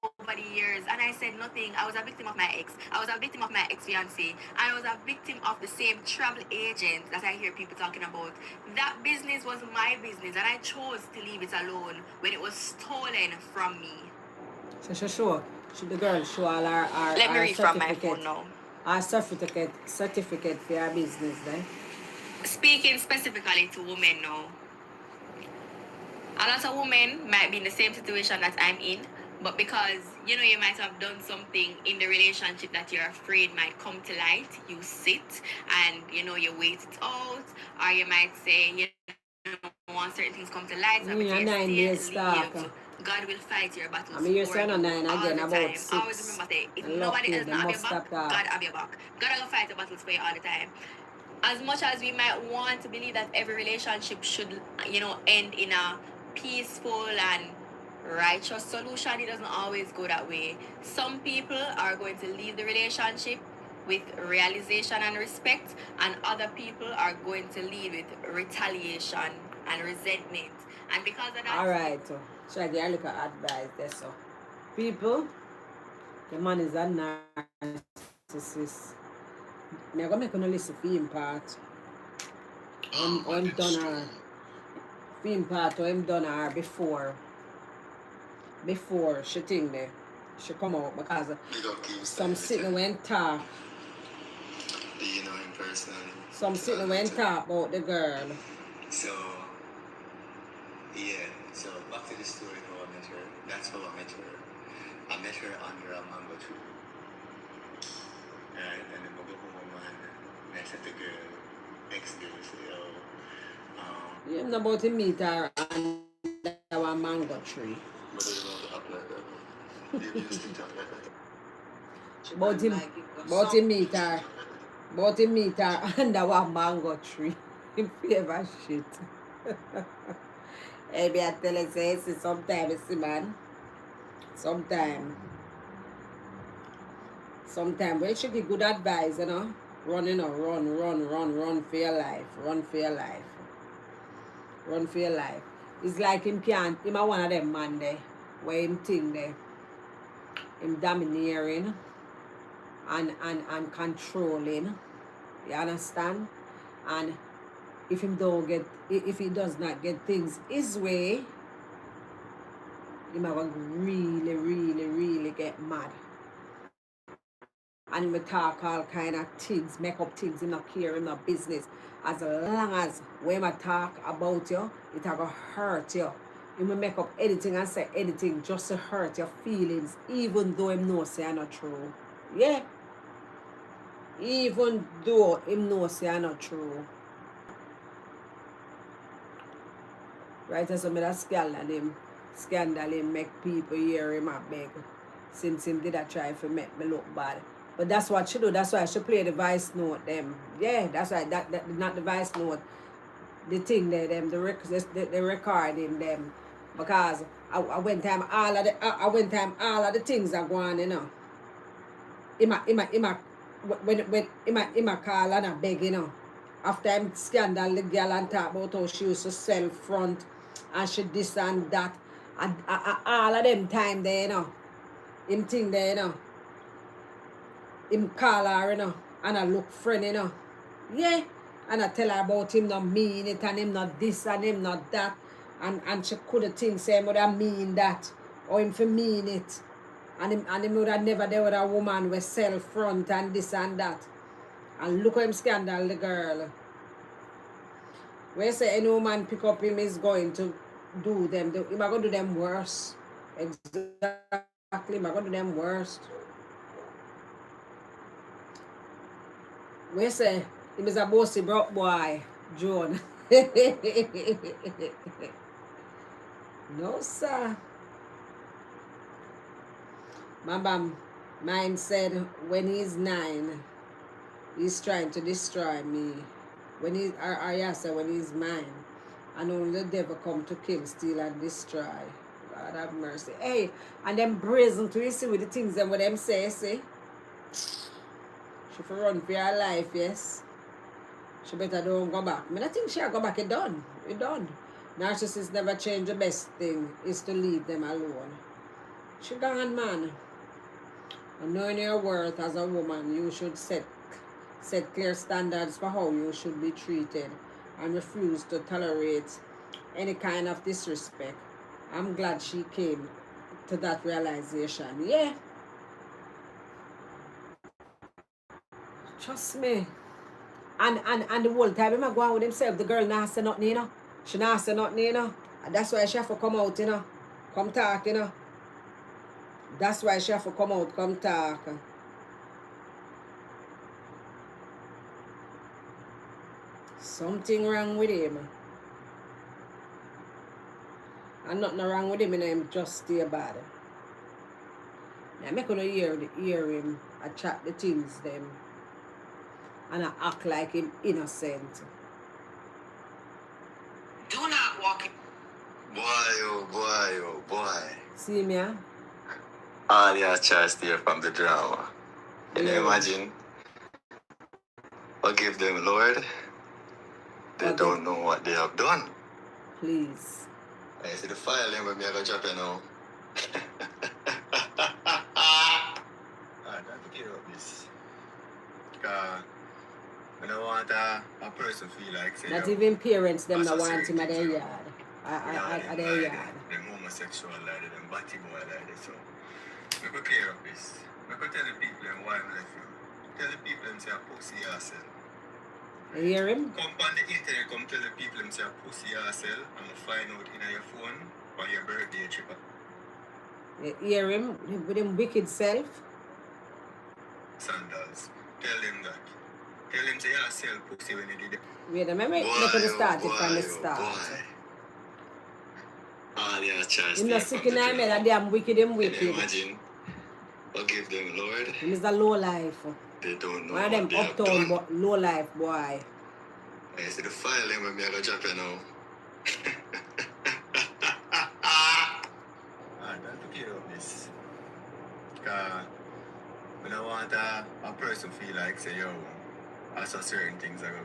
over the years, and I said nothing. I was a victim of my ex. I was a victim of my ex-fiancé. And I was a victim of the same travel agent that I hear people talking about. That business was my business, and I chose to leave it alone when it was stolen from me. So should the girl show all our Let me read from my phone now. Our certificate for our business then. Speaking specifically to women now. A lot of women might be in the same situation that I'm in, but because, you might have done something in the relationship that you're afraid might come to light, you sit and, you wait it out, or you might say, once certain things come to light, so leave. God will fight your battles for you all the time. Always remember, if nobody else not have your back, God have your back. God will fight your battles for you all the time. As much as we might want to believe that every relationship should, end in a peaceful and righteous solution, it doesn't always go that way. Some people are going to leave the relationship with realization and respect, and other people are going to leave with retaliation and resentment. And because of that... Alright, so I get a little advice there. So people, the man is a narcissist. I'm going to make a listen for him part. I'm done her. Film part or I'm done her before she think there. She come out because some sitting when talk. Do you know him personally? Some sitting when talk about the girl. So, yeah. So, back to the story how I met her. That's how I met her. I met her under a mango tree. Right? And then I go home and I said the girl, ex-girl, say, you know about him meet her under a mango tree. But they don't act like that. They used to talk like that. About him meet her under a mango tree. In favor shit. Maybe I tell her say sometimes see man. Sometimes when she give good advice, run for your life. Run for your life. It's like him a one of them man there, where him think there. Him domineering and controlling. You understand? And if he does not get things his way, he might really get mad. And we talk all kind of things, make up things, he not care, in not business. As long as when I talk about you, it will hurt you. He will make up anything and say anything just to hurt your feelings, even though him know say I'm not true. Yeah. Even though him know say I not true. Right, as some of that scandal him make people hear him a beg. Since him did I try to make me look bad. But that's what she do. That's why she play the voice note them. Yeah, that's why that not the voice note. The thing there, them the recording them. Because I went time all of the things are going, you know. When call and a beg, you know. After him scandal the girl and talk about how she used to sell front and she this and that. And all of them time there, you know. Him thing there, you know. Him call her, you know, and I look friend, you know. Yeah. And I tell her about him not mean it and him not this and him not that. And she could think say him would have mean that. Or him for mean it. And him would have never there with a woman with sell front and this and that. And look at him scandal the girl. Where say any woman pick up him is going to do them. Him are going to do them worse. Exactly. Him are going to do them worse. Where say him is a bossy broke boy, Joan. No, sir. Mambam, mine said when he's 9, he's trying to destroy me. When he, Arya said when he's mine, and only the devil come to kill, steal, and destroy. God have mercy. Hey, and them brazen to you see with the things them what them say, see? She for run for her life, yes. She better don't go back. I mean, I think she'll go back, it done. It done. Narcissists never change. The best thing is to leave them alone. She gone, man. And knowing your worth as a woman, you should set clear standards for how you should be treated and refuse to tolerate any kind of disrespect. I'm glad she came to that realization. Yeah. Trust me. And the whole time him a go on with himself, the girl not say nothing, you know. She not say nothing, you know. And that's why she have to come out, you know. Come talk, you know. That's why she have to come out, come talk. Something wrong with him. And nothing wrong with him, and him just stay bad. Now make you hear him, I chat the things them. And I act like him innocent. Do not walk in. Boy, oh boy. See me, huh? All your chance there from the drama. Can you imagine? Forgive them, Lord. They don't know what they have done. Please. I see the file them when me go drop you now. Alright, time to clear up this. Because I don't want a person feel like say, Not even parents them not want associate him at their things, yard. At their like yard. them homosexual like that, them batty boy like that. So we could clear up this. We could tell the people them why I left you. Tell the people them say a pussy yourself. You hear him? Come on the internet, come tell the people them say a pussy yourself and find out in your phone on your birthday trip. You hear him with him wicked self? Sandals. Tell them that. Tell them say you sell pussy when you did it. Wait a minute, make it start it from the start. All your chance. Him not sick in the head and damn wicked him Can wicked. you imagine? Forgive them, Lord. Him is a low life. They don't know One of what them they have uptown done. but low life boy. I see the file them when me go drop you now. Alright, time to clear up this. Because I don't want a person feel like say, yo, I saw certain things I go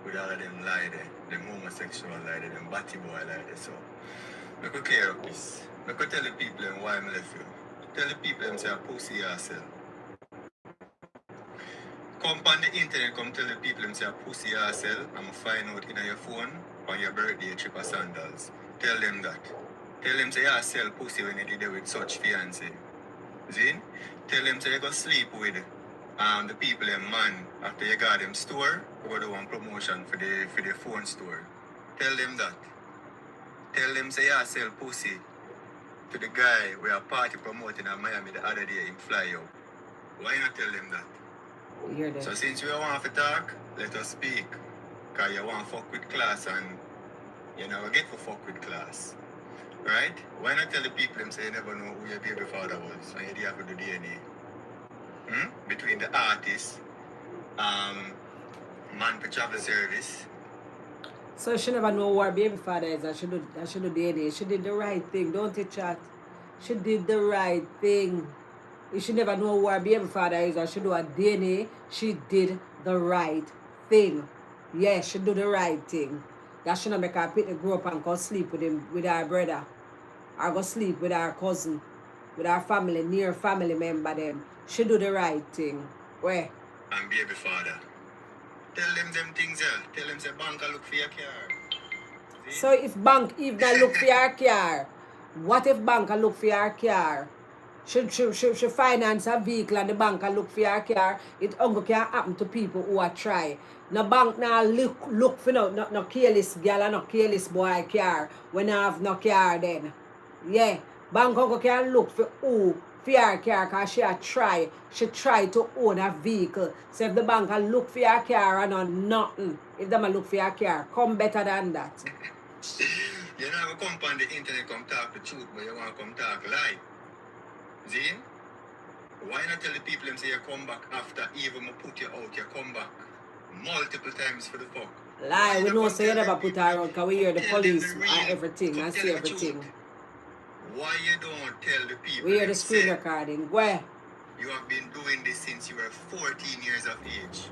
with all of them lie there, them homosexual lie there, them batty boy lie there. So I could clear up this. I could tell the people them why I left you. Tell the people them say a pussy yourself. Come on the internet, come tell the people them say a pussy yourself and find out in your phone on your birthday trip of sandals. Tell them that. Tell them say you sell pussy when you did it with such fiancé. See? Tell them say you go sleep with the people them man after you got them store, you go do one promotion for the phone store. Tell them that. Tell them say you sell pussy to the guy we are party promoting in Miami the other day in fly out. Why not tell them that? You hear So that? since we want to talk, let us speak. Because you want to fuck with class and you never get to fuck with class. Right? Why not tell the people them say you never know who your baby father was and you have to do DNA? Between the artist, man for travel service. So she never know who her baby father is and she do DNA. She did the right thing, don't you, chat? She did the right thing. If she never know who her baby father is or she do a DNA, she did the right thing. Yeah, she do the right thing. That she not make her pick the grow up and go sleep with him, with her brother. Or go sleep with her cousin, with her family, near family member them. She do the right thing. Where? And baby father. Tell them things, Tell them say bank look for your car. See? So if bank even look for your car, what if bank look for your car? She finance a vehicle and the bank look for your car. It only can happen to people who are try. No bank now look for no careless girl and no careless boy car when I have no car then. Yeah. Bank only can look for who for your car because she try to own a vehicle. So if the bank look for your car and not nothing, if them look for your car, come better than that. You know, come on the internet, come talk the truth, but you want to come talk lie. Zine? Why not tell the people them say you come back after even I put you out, you come back multiple times for the fuck? Lie, we know so you never put her out because we hear the police and everything and see everything. Why you don't tell the people? We hear the screen recording. Where? You have been doing this since you were 14 years of age.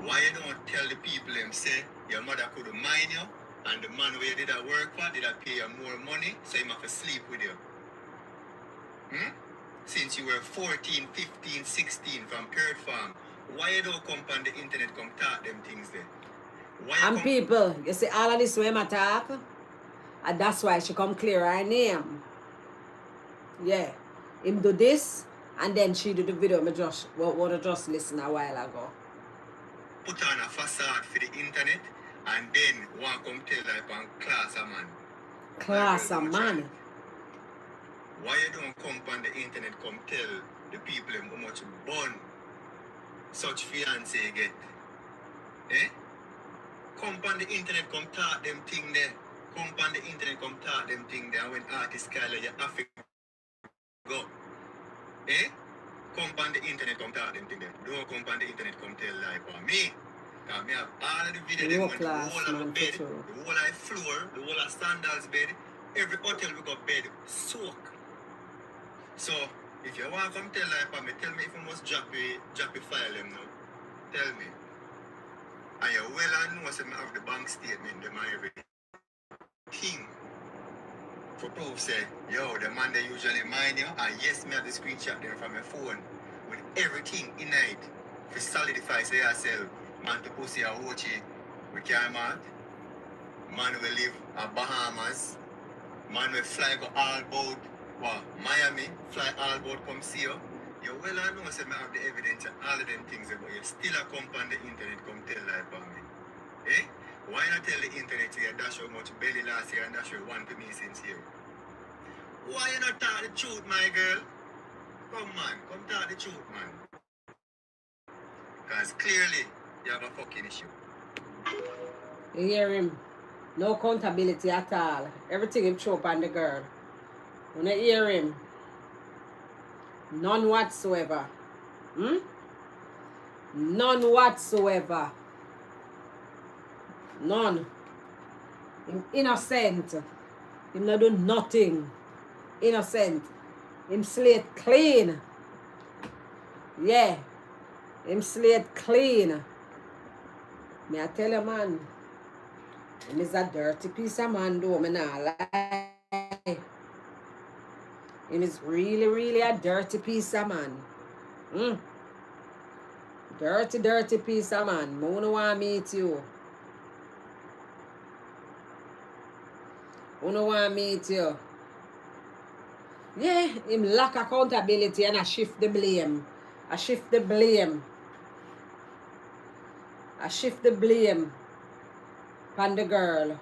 Why you don't tell the people them say your mother could mind you and the man where you did that work for did that pay you more money so he have to sleep with you? Since you were 14, 15, 16 from Curd Farm, why you don't come on the internet come talk them things there? Why and people, you see all of this way I talk, and that's why she come clear her name. Yeah. Him do this, and then she do the video me just what I just listened a while ago. Put on a facade for the internet and then want come tell like on class a man. Class a man. Why you don't come on the internet come tell the people how much bun such fiance get? Eh? Come on the internet come talk them thing there. Come on the internet come talk them thing there. And when artist call you have to go. Eh? Come on the internet come talk them thing there. Don't come on the internet come tell like for me. Because me have all of the video them went the whole of the bed, the whole of the floor, the whole of Sandals bed, every hotel we got bed soak. So if you want to come tell like for me, tell me if you must drop a file them now. Tell me. And you well and know say me have the bank statement them and everything. For proof say, yo, the man they usually mind you, and yes, me have the screenshot there from my phone with everything in it to solidify say yourself, man to pussy a Ochi with Kmart, man will live at Bahamas, man will fly go all boat, Miami, fly all boat come see you. You well I know say me have the evidence and all of them things, but you still a come on the internet come tell lie about me. Eh? Why not tell the internet you dash how much belly last year and dash how one to me since here? Why you not tell the truth, my girl? Come man, come tell the truth, man. Because clearly you have a fucking issue. You hear him? No accountability at all. Everything him throw up on the girl. When you hear him, none whatsoever. None whatsoever. None. Him innocent. Him not do nothing. Innocent. Him slate clean. Yeah. Him slate clean. Me I tell you, man. Him is a dirty piece of man, though. Me not lie. Him is really, really a dirty piece of man. Dirty, dirty piece of man. I don't want to meet you. I don't want to meet you. Yeah, him lack accountability and I shift the blame. I shift the blame on the girl.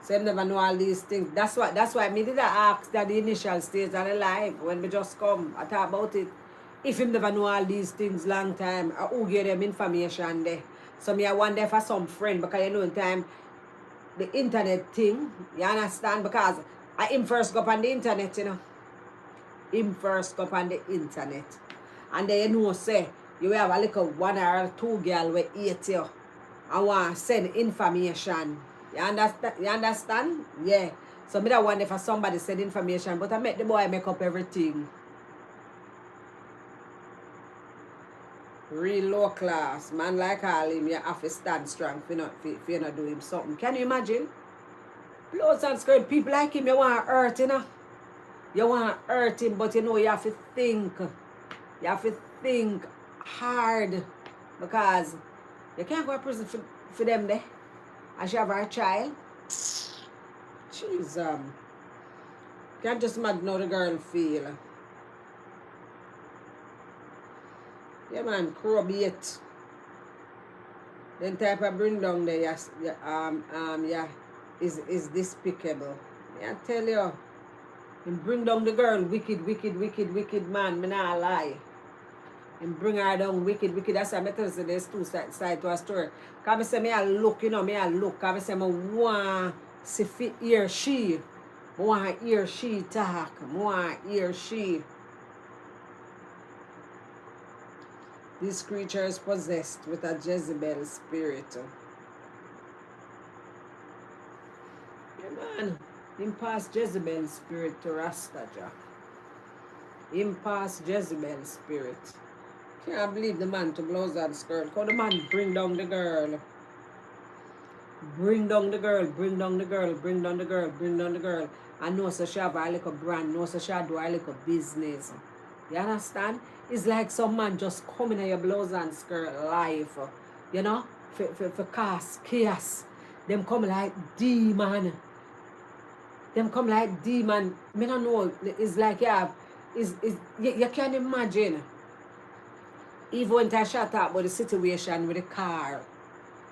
So him never know all these things. That's why me did ask that the initial stage of the life when we just come. I talk about it. If him never know all these things long time, who give them information there? So me I wonder for some friend because you know in time the internet thing, you understand? Because I him first go up on the internet, you know. Him first go up on the internet. And then you know say you have a little one or two girl with 80 and want to send information. You understand? You understand? Yeah. So me that wonder for somebody send information, but I make the boy make up everything. Real low class. Man like all him, you have to stand strong if you not do him something. Can you imagine? Clothes and skirt, people like him, you want to hurt, you know? You want to hurt him, but you know you have to think. You have to think hard. Because you can't go to prison for them there. And she have her child. She's can't just imagine how the girl feel. Yeah man, crow bait. Then type of bring down there, yes, yeah, is despicable. I tell you, and bring down the girl, wicked man, me not lie. And bring her down wicked. That's why I tell you there's two sides to a story. Cause I say me I look, you know, me I look. Cause I say me want see fit hear she. I want to hear she talk. I want to hear she. This creature is possessed with a Jezebel spirit. Yeah, man. Him pass Jezebel spirit to Rastaja. Him pass Jezebel spirit. Can't believe the man to blows that skirt. Cause the man bring down the girl. Bring down the girl. I know so she have a little brand. Know so she do a little business. You understand? It's like some man just coming in your blouse and skirt life. You know? For cast chaos. Them come like demon. Me don't know. It's like you can't imagine. Even when I shut up about the situation with the car.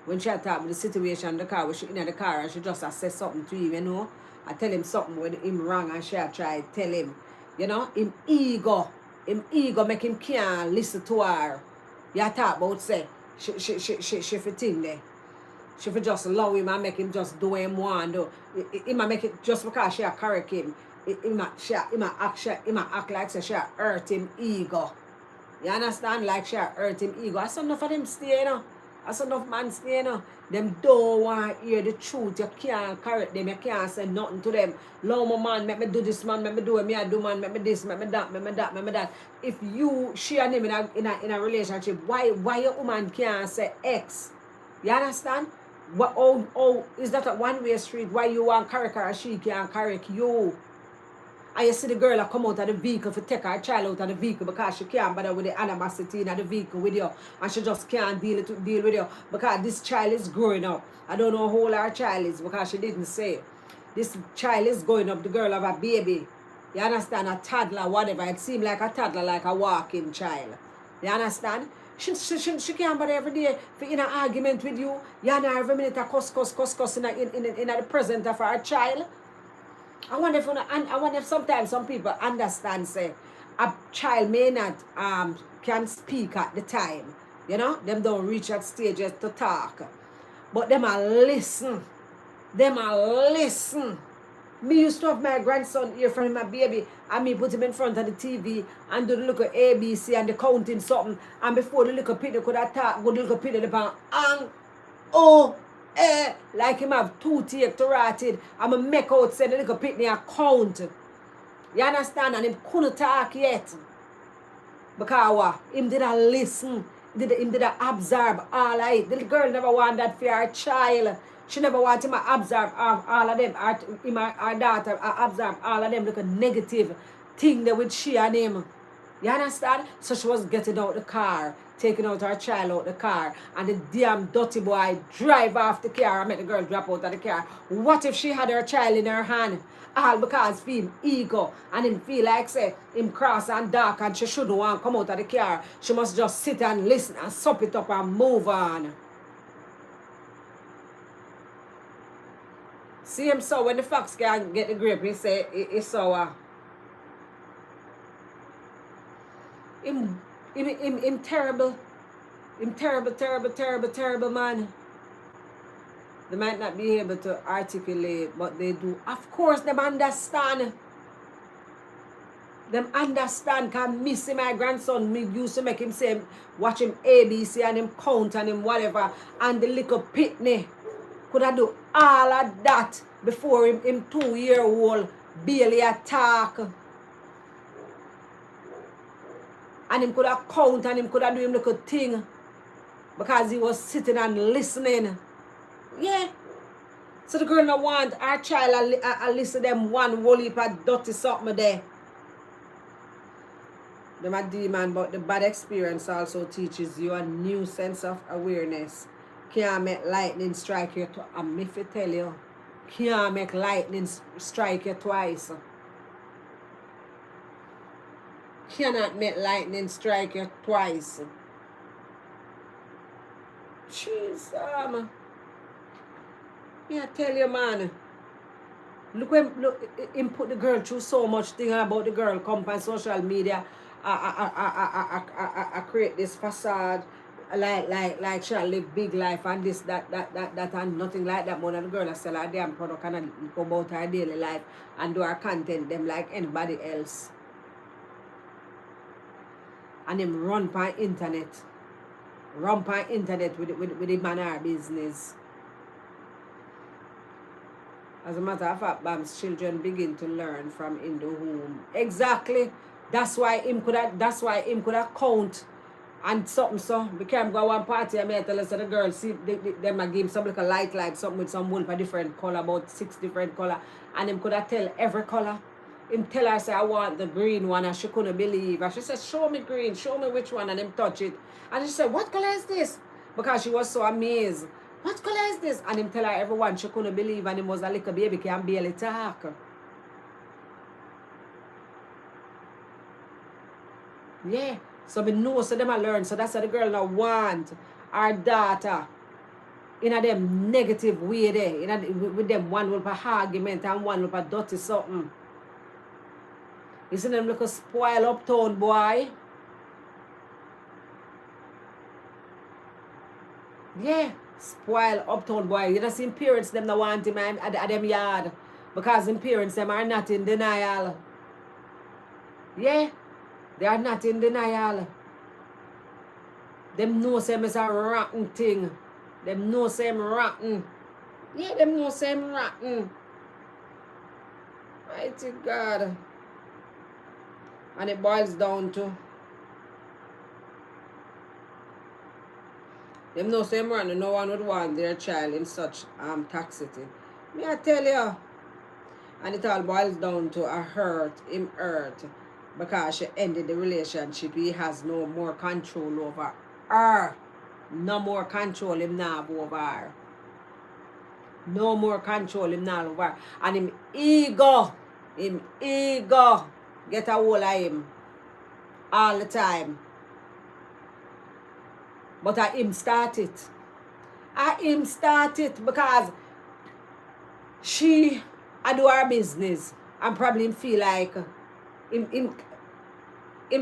When she talk about the situation in the car, when she in the car and she just says something to him, you know. I tell him something when him wrong and she try to tell him. You know, him ego make him can't listen to her. You talk about say she fit in there. She fit just allow him and make him just do what him want do. He might make it just because she correct him. He might act like say she hurt him ego. You understand? Like she hurt him ego. I saw enough of them stay, you know. I saw enough man stay, you know. Them don't want to hear the truth. You can't correct them. You can't say nothing to them. Love my man, make me do this man, make me do it. Me I do man, make me this, make me that. If she and him in a relationship, why your woman can't say X? You understand? What is that a one-way street? Why you want correct her and she can't correct you? And you see the girl that come out of the vehicle to take her child out of the vehicle because she can't bother with the animosity in the vehicle with you. And she just can't deal with you because this child is growing up. I don't know how old her child is because she didn't say. This child is growing up, the girl have a baby. You understand? A toddler, whatever. It seems like a toddler, like a walking child. You understand? She can't bother every day for in an argument with you. You know every minute a cuss in the presence of her child. I wonder if sometimes some people understand say a child may not can speak at the time. You know, them don't reach that stage yet to talk. But them a listen. Me used to have my grandson here from my baby and me put him in front of the TV and do the little ABC and the counting something. And before the little pitty could attack, go the little pitty the like him have toothache to rotted. I'm a make out say the little pitney a count. You understand? And him couldn't talk yet. Because what? Him did a listen. Him did a observe all of it. The girl never want that for her child. She never want him to observe all of them. Her daughter observe all of them like a negative thing there with she and him. You understand? So she was getting out the car, taking out her child out the car, and the damn dirty boy drive off the car and make the girl drop out of the car. What if she had her child in her hand? All because of him ego and him feel like say him cross and dark and she shouldn't want to come out of the car. She must just sit and listen and sup it up and move on. See him so when the fox can get the grape, he say it's sour. Him terrible. Him terrible, man. They might not be able to articulate, but they do. Of course, them understand. Them understand. Can me see my grandson, me used to make him say, watch him ABC and him count and him whatever. And the little pitney could have do all of that before him 2-year-old barely attack. And him could have count and him could have do him little thing. Because he was sitting and listening. Yeah. So the girl no want our child I listen them one whole heap of dirty something there. Them a demon, but the bad experience also teaches you a new sense of awareness. Can't make lightning strike you twice. And if I tell you, can't make lightning strike you twice. Cannot make lightning strike you twice. Jeez, yeah, tell you, man. Look him put the girl through so much thing about the girl come on social media. I create this facade like she'll live big life and this that and nothing like that. More than the girl I sell her damn product and go about her daily life and do her content them like anybody else. And him run by internet. Run by internet with the man her business. As a matter of fact, Bam's children begin to learn from in the home. Exactly. That's why him could have count and something so. We can't go one party and I tell us the girls see them a give some little light something with some wool for different color, about 6 different color. And him could have tell every color. Him tell her say I want the green one and she couldn't believe. And she said, show me green, show me which one, and him touch it. And she said, what color is this? Because she was so amazed. What color is this? And him tell her everyone she couldn't believe, and him was a little baby can barely talk. Yeah. So we know so them a learn. So that's how the girl now want our daughter in a them negative way there. With them one with a argument and one with a dirty something. You see them little spoil uptown boy. Yeah. Spoil uptown boy. You just see parents them that want him at them yard. Because them parents them are not in denial. Yeah. They are not in denial. Them know them is a rotten thing. Them know them rotten. Yeah, them know them rotten. Mighty God. And it boils down to them know them rotten. No one would want their child in such toxicity. Me I tell you. And it all boils down to a hurt. Because she ended the relationship, he has no more control over her. No more control him now over her. No more control him now over her. And him ego get a hold of him all the time. But him start it. Him start it because she do her business and probably him feel like him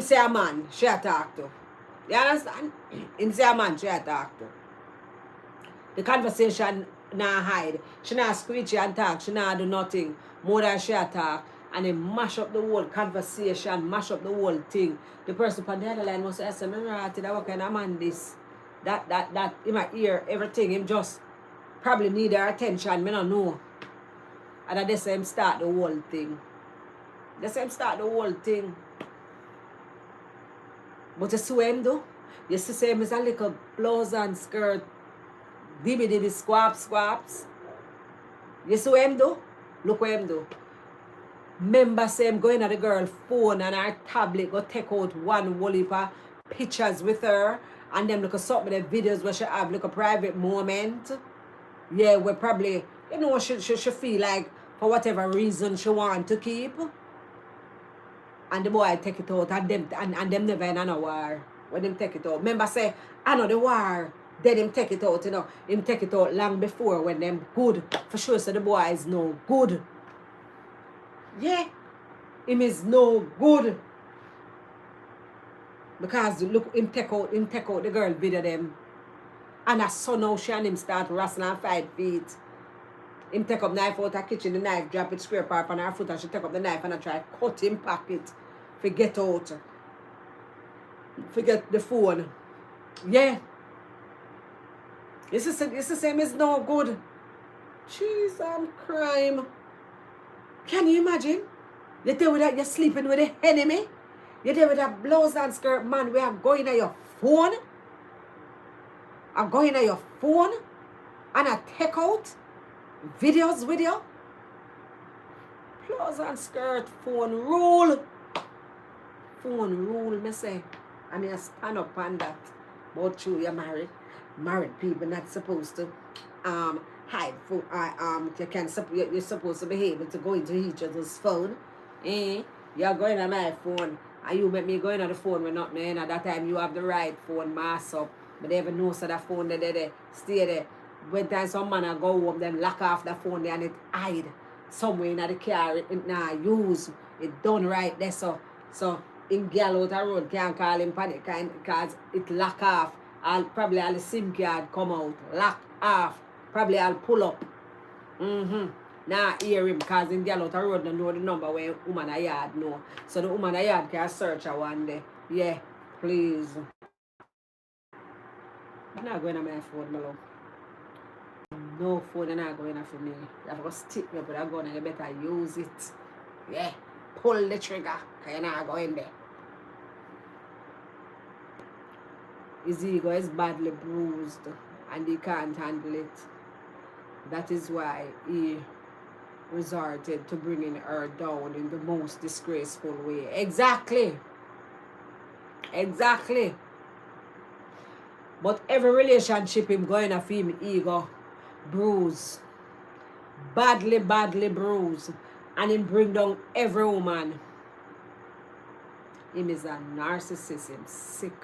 say a man she a talk to. You understand? Him say a man she a talk to. The conversation nah hide. She not screechy and talk. She not do nothing more than she a talk. And him mash up the whole conversation, mash up the whole thing. The person on the other line must say, "Me ratted that what kind of man this? That in my ear, everything. Him just probably need her attention. Me not know." And that's him start the whole thing. That's him start the whole thing. But you see what him do? You see him is a little blouse and skirt. Dibby squaps. You see what him do? Look what him do. Remember say him going at the girl phone and her tablet go take out one whole heap of pictures with her. And them look at some of the videos where she have like a private moment. Yeah, where probably, you know, she feel like for whatever reason she want to keep. And the boy take it out and them never in a war when them take it out. Remember say, I know the war. Then him take it out, you know. Him take it out long before when them good. For sure so the boy is no good. Yeah. Him is no good. Because look, him take out the girl video them. And a son now she and him start wrestling and 5 feet. Him take up knife out of kitchen, the knife drop it square part on her foot, and she take up the knife and I try cut him pocket. Forget out. Forget the phone. Yeah. It's the same as no good. Jeez, I'm crime. Can you imagine? You're there with that, you're sleeping with the enemy. You're there with that blouse and skirt man. We are going at your phone. I'm going at your phone. And I take out videos with you. Blouse and skirt, phone rule. Phone rule, me say. I mean, I stand up on that. But true, you're married. Married people not supposed to hide phone. You're supposed to be able to go into each other's phone. You're going on my phone. And you make me going on the phone with nothing. And at that time you have the right phone mass up. But they ever know so that phone they stay there. When time some man a go home, them lock off the phone there and it hide somewhere in the car. It not use. It done right there. So in girl out the road can't call him panic because it lock off. Probably all the SIM card come out. Lock off. Probably I'll pull up. Now hear him because in girl out the road don't know the number where woman a yard know. So the woman a yard can search her one day. Yeah, please. I'm not going on my phone, my love. No phone is not going on for me. You have to stick me with a gun and you better use it. Yeah. Pull the trigger because you're not going there. His ego is badly bruised and he can't handle it. That is why he resorted to bringing her down in the most disgraceful way. Exactly. But every relationship him going off him ego bruised. Badly bruised. And him bring down every woman. Him is a narcissist. Him sick.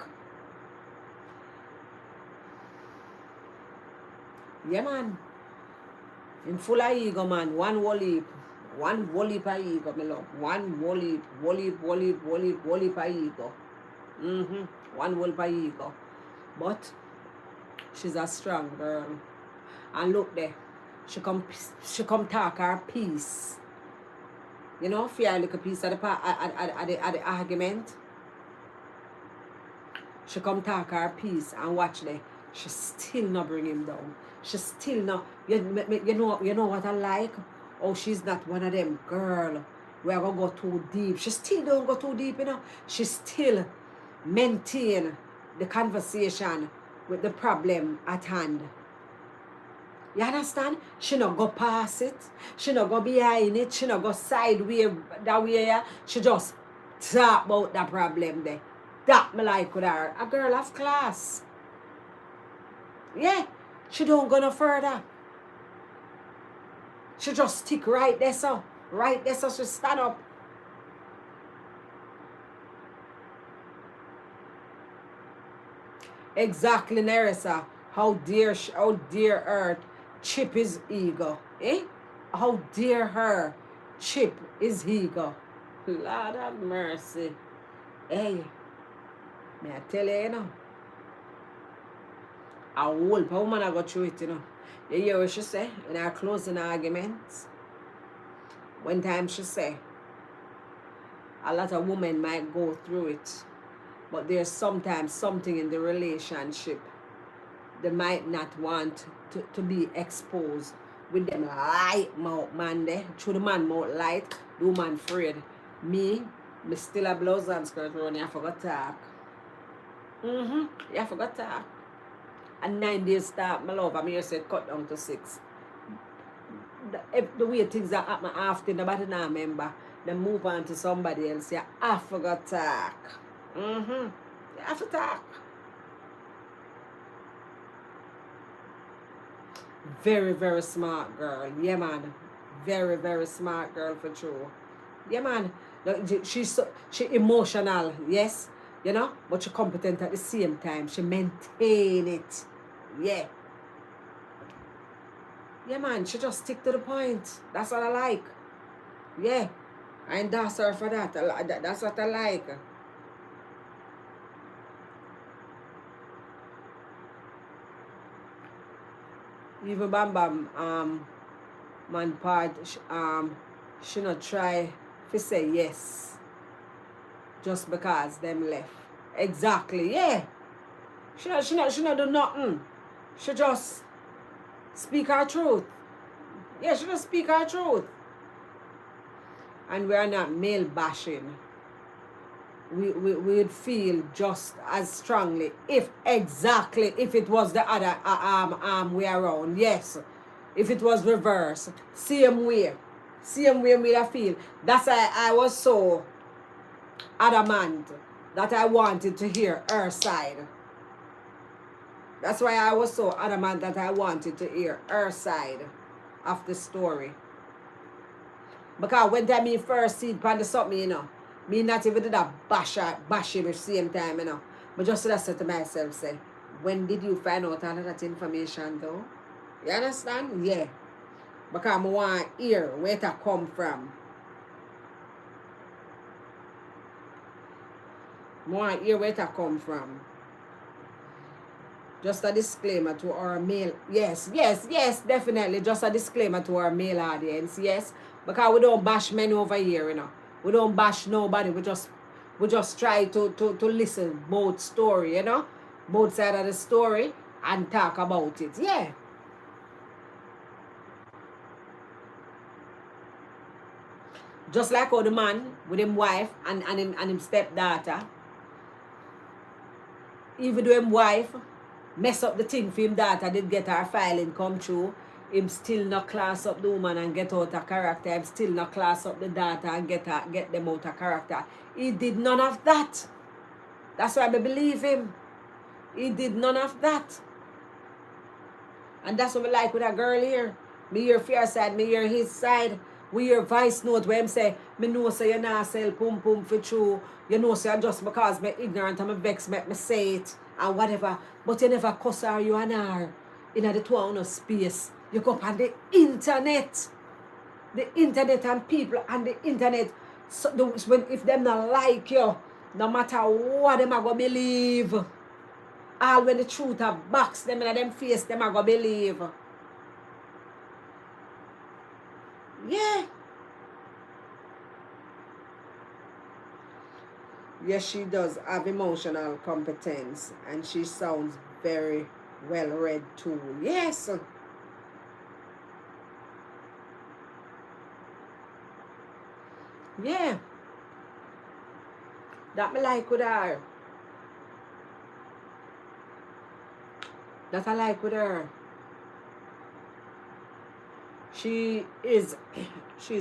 Yeah, man. Him full of ego, man. One whole heap of ego, my love. One whole heap of ego. One whole heap of ego. But she's a strong girl. And look there. She come talk her piece. You know, fear a little piece at the argument. She come talk her piece and watch there. She still not bring him down. She still not. You know what I like? Oh, she's not one of them girl. We are gonna go too deep. She still don't go too deep, you know. She still maintain the conversation with the problem at hand. You understand? She not go past it. She not go behind it. She not go sideways that way. Yeah? She just talk about the problem there. That me like with her. A girl of class. Yeah. She don't go no further. She just stick right there so. Right there so she stand up. Exactly, Nerissa. How dare her chip his ego. How dare her chip his ego. Lord have mercy. Hey, may I tell you, you know. A whole woman I go through it, you know. You hear what she say in her closing arguments? One time she say, a lot of women might go through it, but there's sometimes something in the relationship they might not want to be exposed with them light mouth man there. Through the man mouth light, the woman afraid. Me still a blouse and skirt around, you forgot to talk. You forgot to talk. And 9 days start, my love, I'm here said cut down to 6. The way things are happen after, nobody now remember. Then move on to somebody else. Yeah, I forgot to talk. You have to talk. Very, very smart girl. Yeah, man. Very, very smart girl for true. Yeah, man. She emotional, yes. You know, but she competent at the same time. She maintain it. Yeah. Yeah, man. She just stick to the point. That's what I like. Yeah. I endorse her for that. That's what I like. Even Bam Bam man part she not try to say yes just because them left. Exactly, yeah. She not do nothing. She just speak her truth. Yeah, she just speak her truth. And we are not male bashing. We would feel just as strongly if it was the other way around. Yes, if it was reverse, same way we feel. That's why I was so adamant that I wanted to hear her side. That's why I was so adamant that I wanted to hear her side of the story. Because when time me first see it on the something, you know, me not even did a bash him at the same time, you know. But just so I said to myself, say, when did you find out all of that information though? You understand? Yeah. Because I want to hear where it come from. I want to hear where it come from. Just a disclaimer to our male, yes, definitely. Just a disclaimer to our male audience, yes. Because we don't bash men over here, you know. We don't bash nobody. We just try to listen both story, you know, both side of the story and talk about it. Yeah. Just like how the man with him wife and him stepdaughter, even though him wife mess up the thing for him daughter did get her filing come through, him still not class up the woman and get out of character. Him still not class up the daughter and get them out of character. He did none of that. That's why I believe him. He did none of that. And that's what we like with a girl here. Me hear fear side, me hear his side. We hear voice note where him say, me know say you not sell pum pum for true. You know say just because me ignorant and me vex make me say it and whatever. But you never cuss her, you and her in the 2 hour space. You go up on the internet. The internet and people on the internet. So if them not like you, no matter what them are going to believe. All when the truth are box them in them face, them are going to believe. Yeah. Yes, she does have emotional competence and she sounds very well read too. Yes. Yeah. That me like with her. That I like with her. She's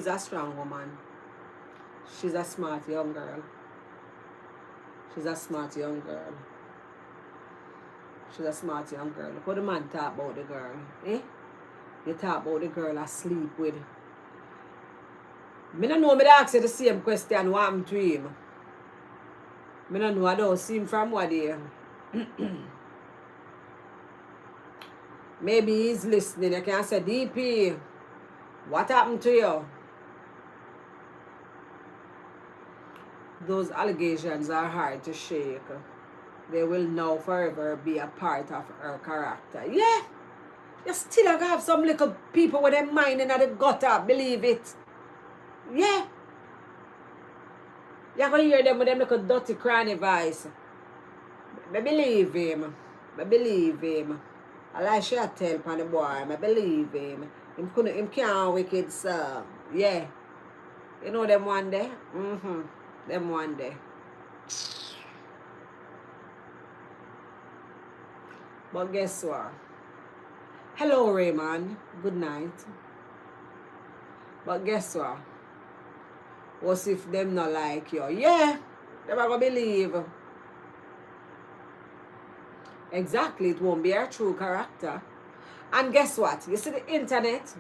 a strong woman. She's a smart young girl. She's a smart young girl. She's a smart young girl. Look how the man talk about the girl. Eh? You talk about the girl I sleep with. Me don't know, me ask you the same question what happened to him. Me don't know, I don't see him from what day. Maybe he's listening. You can say, DP, what happened to you? Those allegations are hard to shake. They will now forever be a part of her character. Yeah. You still have some little people with their mind in the gutter. Believe it. Yeah. You're going to hear them with them little dirty cranny voice. I believe him. I believe him. I like she tell on the boy. I believe him. Him can't wicked sir. Yeah. You know them one day? Mm-hmm. Them one day. But guess what? Hello, Raymond. Good night. But guess what? What if them not like you? Yeah. Them are going to believe. Exactly. It won't be her true character. And guess what? You see the internet?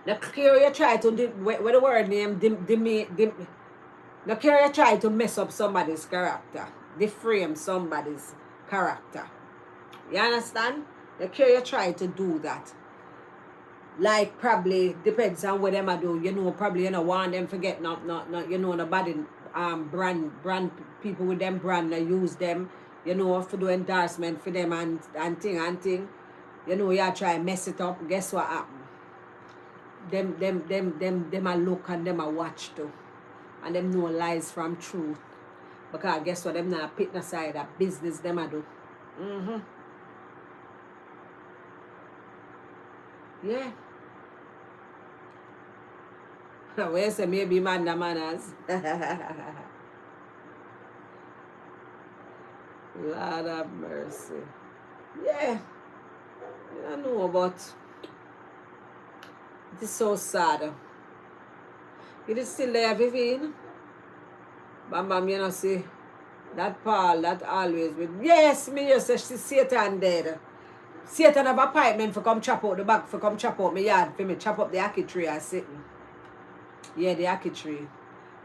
The clear you try to, with the word name, the clear you try to mess up somebody's character. Deframe somebody's character. You understand? The clear you try to do that. Like probably depends on what them I do. You know, probably you know want them forget not you know nobody brand people with them brand use them, you know, for do endorsement for them and thing. You know, you try mess it up, guess what happen? Them a look and them a watch too. And them know lies from truth. Because guess what, them not pick the side of business them a do. Mm-hmm. Yeah. Where say maybe man the manners. Lord have mercy. Yeah. I know, but it is so sad. It is still there, Vivian. Bam bam, you know, see. That Paul, that always with, yes, me you say Satan dead. Satan have appointment for come chop out the back, for come chop out my yard, for me chop up the ackee tree I sitting. Yeah, the ackee tree.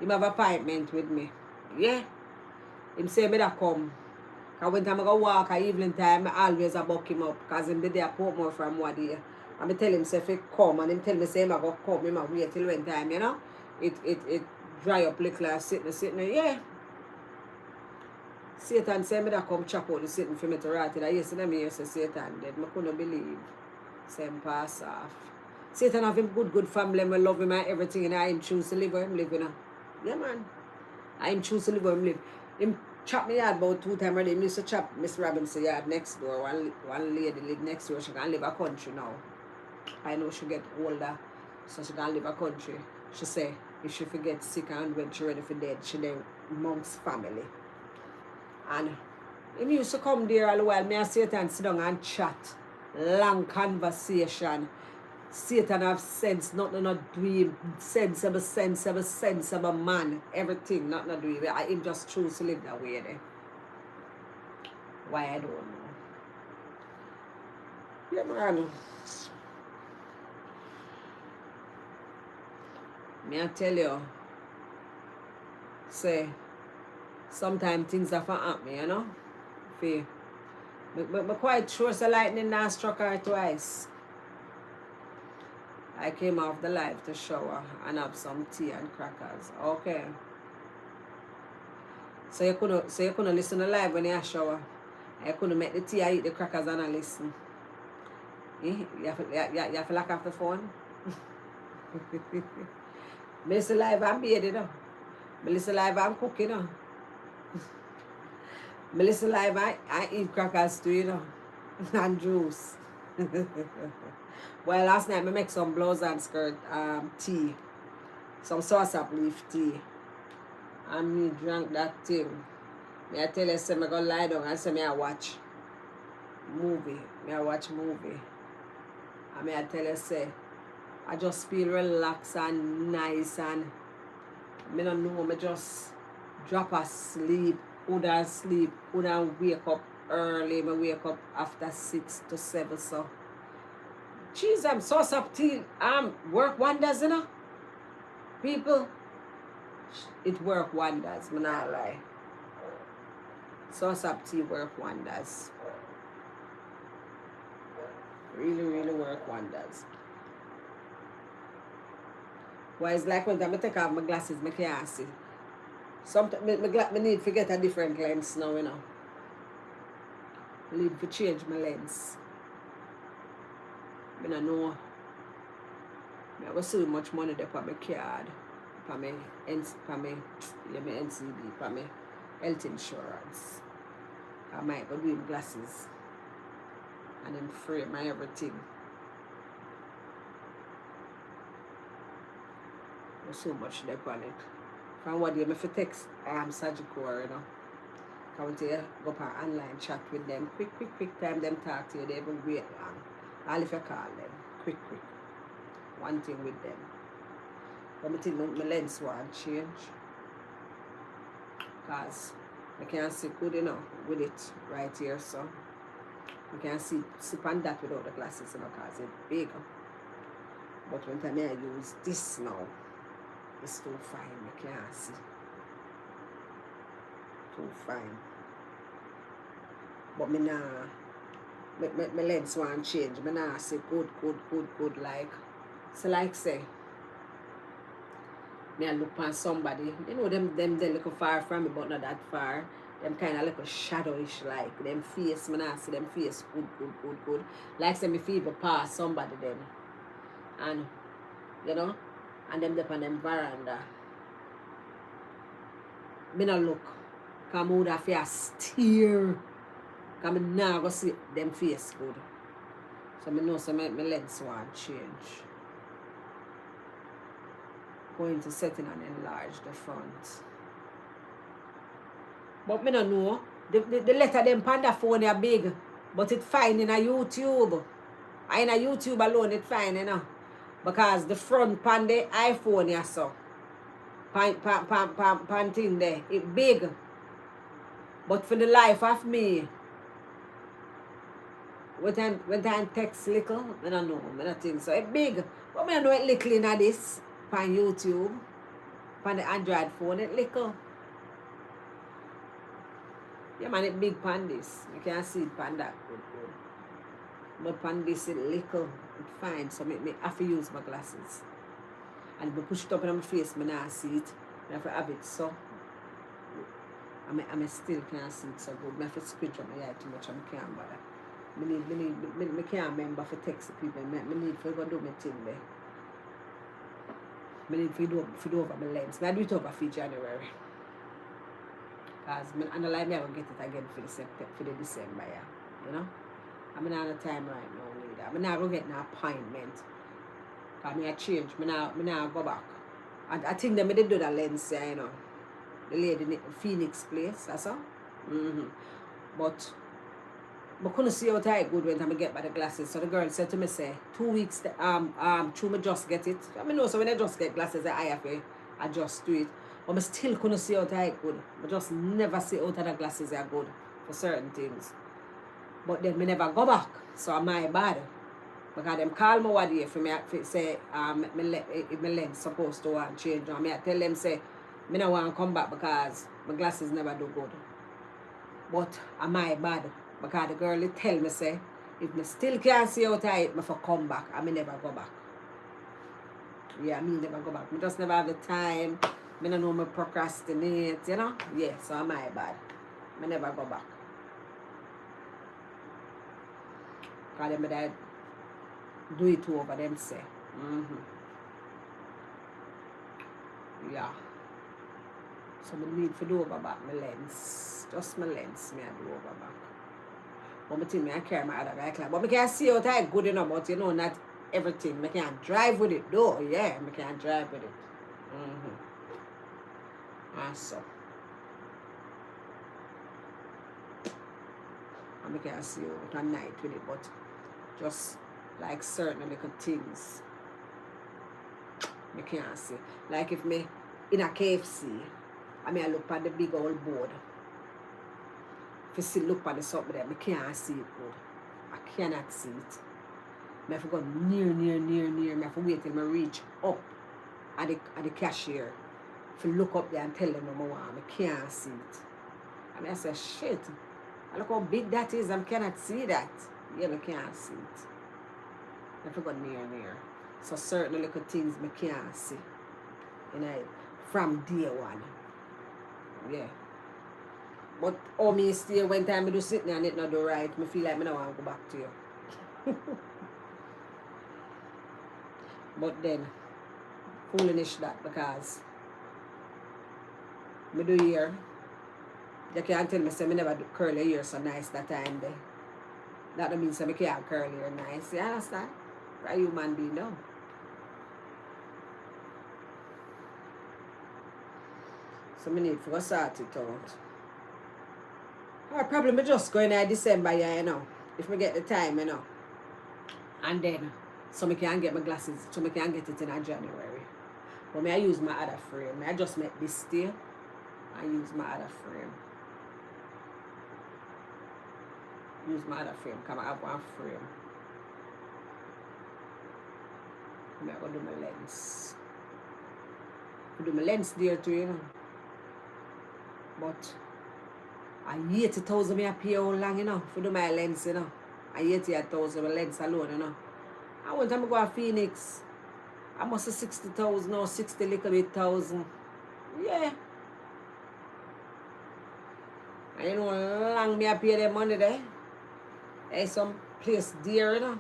Him have appointment with me. Yeah. Him say me that come. Cause when time I go walk at evening time, I always a buck him up. Cause him did there Portmore from what day. And I tell him say if he come and him tell me say him I go come, him a wait till when time, you know. It dry up little and sitting, yeah. Satan say me that come chop out the sitting for me to rot it. Yesterday me hear say Satan dead. I couldn't believe. Say him pass off. Satan have him good family, me love him and everything, and I him choose to live where him live, you know. Yeah man. I him choose to live where him live. Him chop me yard about 2 times already. Him used to chop Miss Robinson yard next door. One lady live next door. She can live a country now. I know she get older, so she can live a country. She say if she forget sick and when she ready for dead, she then amongst family. And him used to come there all the while. Me and Satan sit down and chat. Long conversation. Satan have sense, nothing not do him. Sense of a man. Everything, not do him. I him just choose to live that way there. Why I don't know. Yeah, man. Me I tell you, say, sometimes things have to happen, you know? Me quite sure the lightning now struck her twice. I came off the live to shower and have some tea and crackers. Okay. So you couldn't listen to live when you shower. I couldn't make the tea, I eat the crackers and I listen. You have to lock off the phone. Me listen live and bathing, you know. Me listen live and cooking, you know. Me listen live I eat crackers too, you know. And juice. Well, last night I make some blouse and skirt tea. Some sauce-up leaf tea. And me drank that thing. Me I tell you, say me go lie down and say me I watch movie. Me I watch movie. And me I tell you, say I just feel relaxed and nice and me don't know, me just drop asleep, would wake up early, me wake up after 6 to 7, so jeez, I'm sauce up tea, work wonders, you know. People, it work wonders, me not lie. Sauce up tea work wonders. Really work wonders. Why it's like when I take off my glasses, I can't see. Sometimes I need to get a different lens now, you know. I need to change my lens. I don't know. I have so much money there for my card, for my NCD, for my health insurance. I might go do glasses. And then frame my everything. There's so much there on it. From what day I have text Sagicor, you know. Come to you, go up an online chat with them. Quick time them talk to you, they even wait long. All if you call them. Quick. One thing with them. But I think my lens won't change. Because I can't see good enough with it right here, so I can't see on that without the glasses, you know, because it's bigger. But when time I use this now, it's too fine, I can't see. Too fine. But my lens won't change. I nah see good like. So like say, me I look on somebody, you know them they look far from me but not that far. Them kind of little shadowish like. Them face, man, I see them face good. Like say me fever pass somebody then. And, you know, and them up on them veranda. Me no look. Cause me would have to steer. Cause me now go see them face good. So me know so my lens want change. Going to setting and enlarge the front. But me no know. The letter them panda phone are big. But it fine in a YouTube. In a YouTube alone it fine, you know. Because the front pan the iPhone ya so. Pan thing there. It big. But for the life of me, when time text little, I don't know, I don't think so. It big. But I know it little in this. Pan YouTube. Pan the Android phone, it little. Yeah man, it big pan this. You can see it pan that good. But pan this it little. It fine. So me have to use my glasses. And if I push it up in my face, I not see it. I have to have it so. I still can't see it so good. I have to squint up my eye too much and I can't bother. I can't remember for text people. I need to go do my thing there. I need to do over my lens. I do it over for January. Because I don't like me I will get it again for the December, yeah. You know? I'm not on the time right now neither. I'm not going to get an appointment. Because I change. I now go back. And I think they did do that lens, you know. The lady in Phoenix place, that's all. But I couldn't see how tight good when I get by the glasses. So the girl said to me, say, 2 weeks, through me just get it. I mean, no, so when I just get glasses, I have to adjust to it. But I still couldn't see how tight good. I just never see out of the glasses are good for certain things. But then I never go back. So I'm my bad. Because them call me one day for me to say my lens supposed to change. And I tell them say I don't want to come back because my glasses never do good. But am I bad? Because the girl tell me say if I still can't see how tight I come back, I may never go back. Yeah, I mean never go back. I just never have the time. I don't know me procrastinate, you know? Yeah, so am I bad? I never go back. Because them dad do it over them say. Yeah. So I need to do over back my lens. Just my lens I do over back. But I think I carry my other bike. But I can see how tight good enough, but you know not everything. I can't drive with it though. Yeah, I can't drive with it. So. And I can see out at night with it, but just like certain little things I can't see. Like if me in a KFC, I mean I look at the big old board. If you see look at the something there, I can't see it good. I cannot see it. I have to go near. I have to wait till I reach up at the cashier. If you look up there and tell them what I want, I can't see it. And I say, shit. I look how big that is, I cannot see that. Yeah, I can't see it. I have to go near. So certain little things I can't see. You know, from day one. Yeah. But oh me still when time I do sitting and it not do right, I feel like I don't want to go back to you. But then foolish that because I do here. You can't tell me say I never do curl your hair so nice that time there. That don't mean say I can't curl your hair nice. You understand? A human being now. So I need to go sort it out. Or probably I just go in December, yeah, you know. If I get the time, you know. And then, so I can get my glasses, so I can get it in January. But I use my other frame. I just make this still. I use my other frame. Because I have one frame. I'm going to do my lens. I do my lens there too, you know. But I 80,000 I pay how long, you know, for do my lens, you know. I 80,000 my lens alone, you know. I went to go to Phoenix. I must have 60,000 or 60 little bit thousand. Yeah. And you know how long me I pay them money there? There's some place dear, you know.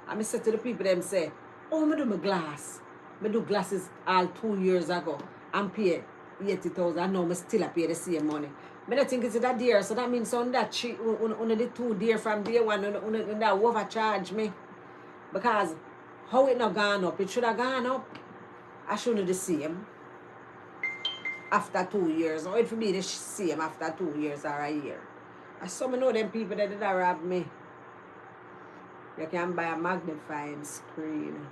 And I said to the people, them say, oh, I do my glass. I do glasses all 2 years ago. I'm paid 80,000. I know I still pay the same money. I don't think it's that dear. So that means on that cheap, on the 2 dear from day one, on that overcharge me. Because how it not gone up? It should have gone up. I shouldn't the same after 2 years. Or it should be the same after 2 years or a year. I some know them people that did rob me. You can buy a magnifying screen.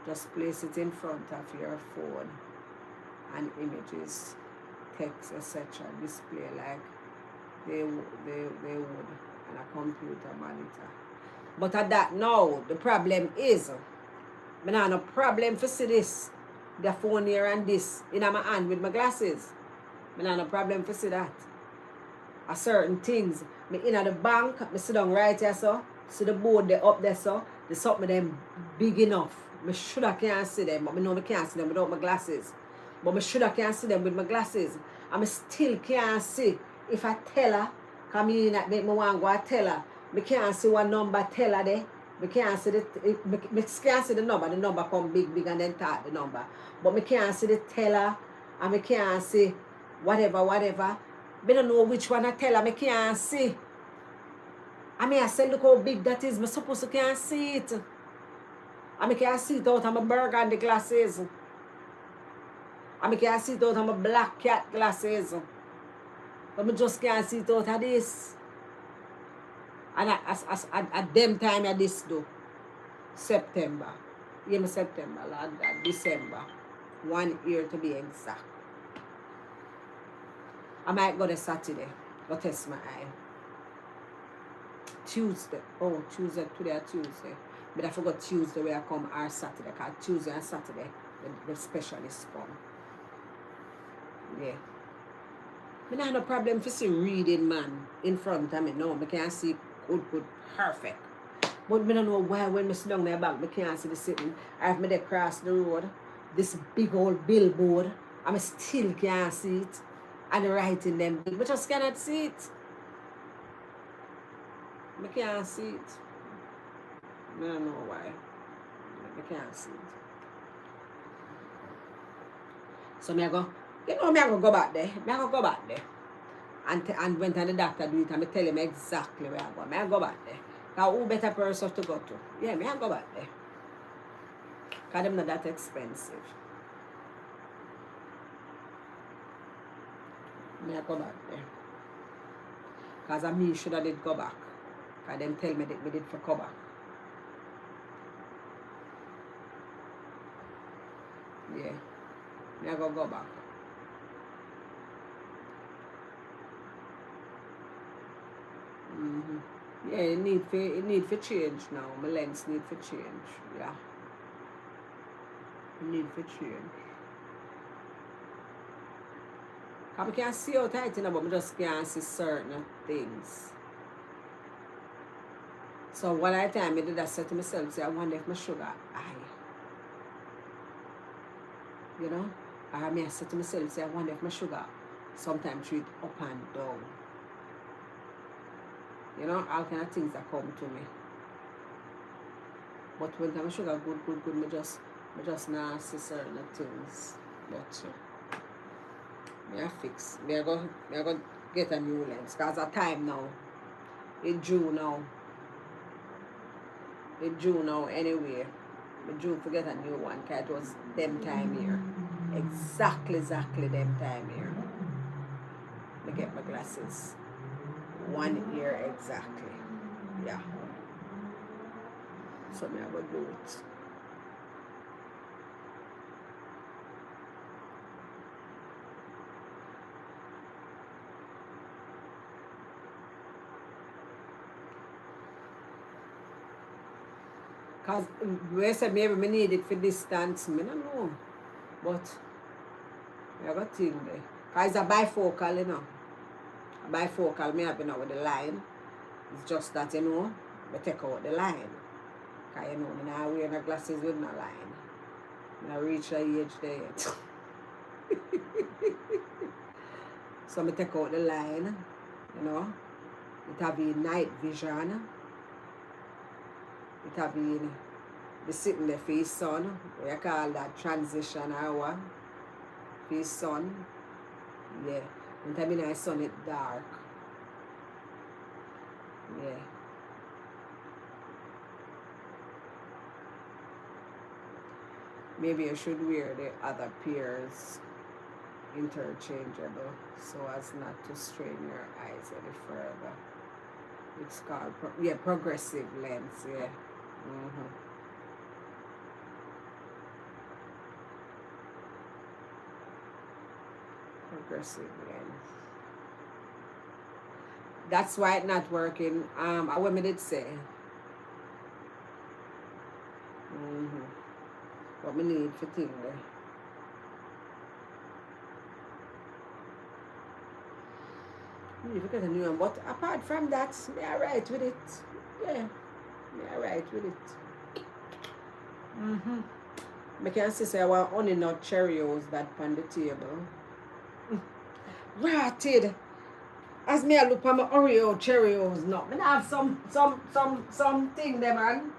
Just place it in front of your phone and images, text, etc. display like they would on a computer monitor. But at that now, the problem is, I have no problem for see this, the phone here and this in my hand with my glasses. I have no problem for see that. A certain things, me in the bank, I sit down right here so, see the board they up there so, the something them big enough. I should have can't see them, but I know I can't see them without my glasses. But I should have can't see them with my glasses. And I still can't see if I tell her, come in that make me want to go tell her. I can't see what number tell her there. I can't see the number. The number come big and then talk the number. But I can't see the teller and I can't see whatever. I don't know which one I tell her I can't see. I mean I say look how big that is. I'm supposed to can't see it. I can't see it out of my burgundy glasses. I can't see it out of my black cat glasses. But I just can't see it out of this. And at them time at this though. September. Yeah, September, December. 1 year to be exact. I might go to Saturday. Go test my eye. Tuesday. Oh, Tuesday. Today or Tuesday. But I forgot Tuesday where I come or Saturday. Because Tuesday and Saturday, the specialists come. Yeah. I don't have no problem for see reading man in front of me. No, I can't see good, perfect. But I don't know why when I sit down there back, I can't see the sitting. I have me there cross the road, this big old billboard, and I still can't see it. And the writing them, but I just cannot see it. I can't see it. I don't know why. I can't see it. So I go, I go back there. I go back there. And went to the doctor do it and I tell him exactly where I go. I go back there. Because who better person to go to? Yeah, I go back there. Because they're not that expensive. I go back there. Because I me should have did go back. Because them tell me that we did for go back. Yeah. I go back. Mm-hmm. Yeah, it need for change now. My lens need for change. Yeah. It need for change. I can't see how tight, but I just can't see certain things. So one at a time I did I say to myself, say, I wonder if my sugar high. You know? Or I say to myself, say, I wonder if my sugar sometimes treat up and down. You know, all kind of things that come to me. But when my sugar good, I just not see certain things. But I fix. I go get a new lens. Because at time now. It's June now. Anyway. I June to get a new one because it was them time here. Exactly them time here. I get my glasses. 1 year exactly. Yeah. So I will do it. Because we said maybe I need it for distance. I don't know. But I got a thing there. Because it's a bifocal, you know. A bifocal, me have with the line. It's just that, you know, I take out the line. Because, you know, I don't wear no glasses with no line. I don't reach the age there yet. So I take out the line, you know. It have been night vision. It have been the sitting there for his son. We call that transition hour for his son. Yeah. And time in his son it dark. Yeah. Maybe you should wear the other pairs interchangeable so as not to strain your eyes any further. It's called progressive lens. Yeah. Mm-hmm. Progressive lens. That's why it's not working. I what me did say. Mm-hmm. What me need for thing there. You look at a new one, but apart from that, me alright with it. Yeah, me alright with it. Mm-hmm. I can say I want only not Cheerios that on the table. Rotted. As me I look at my Oreo Cheerios now. I have some thing there, man.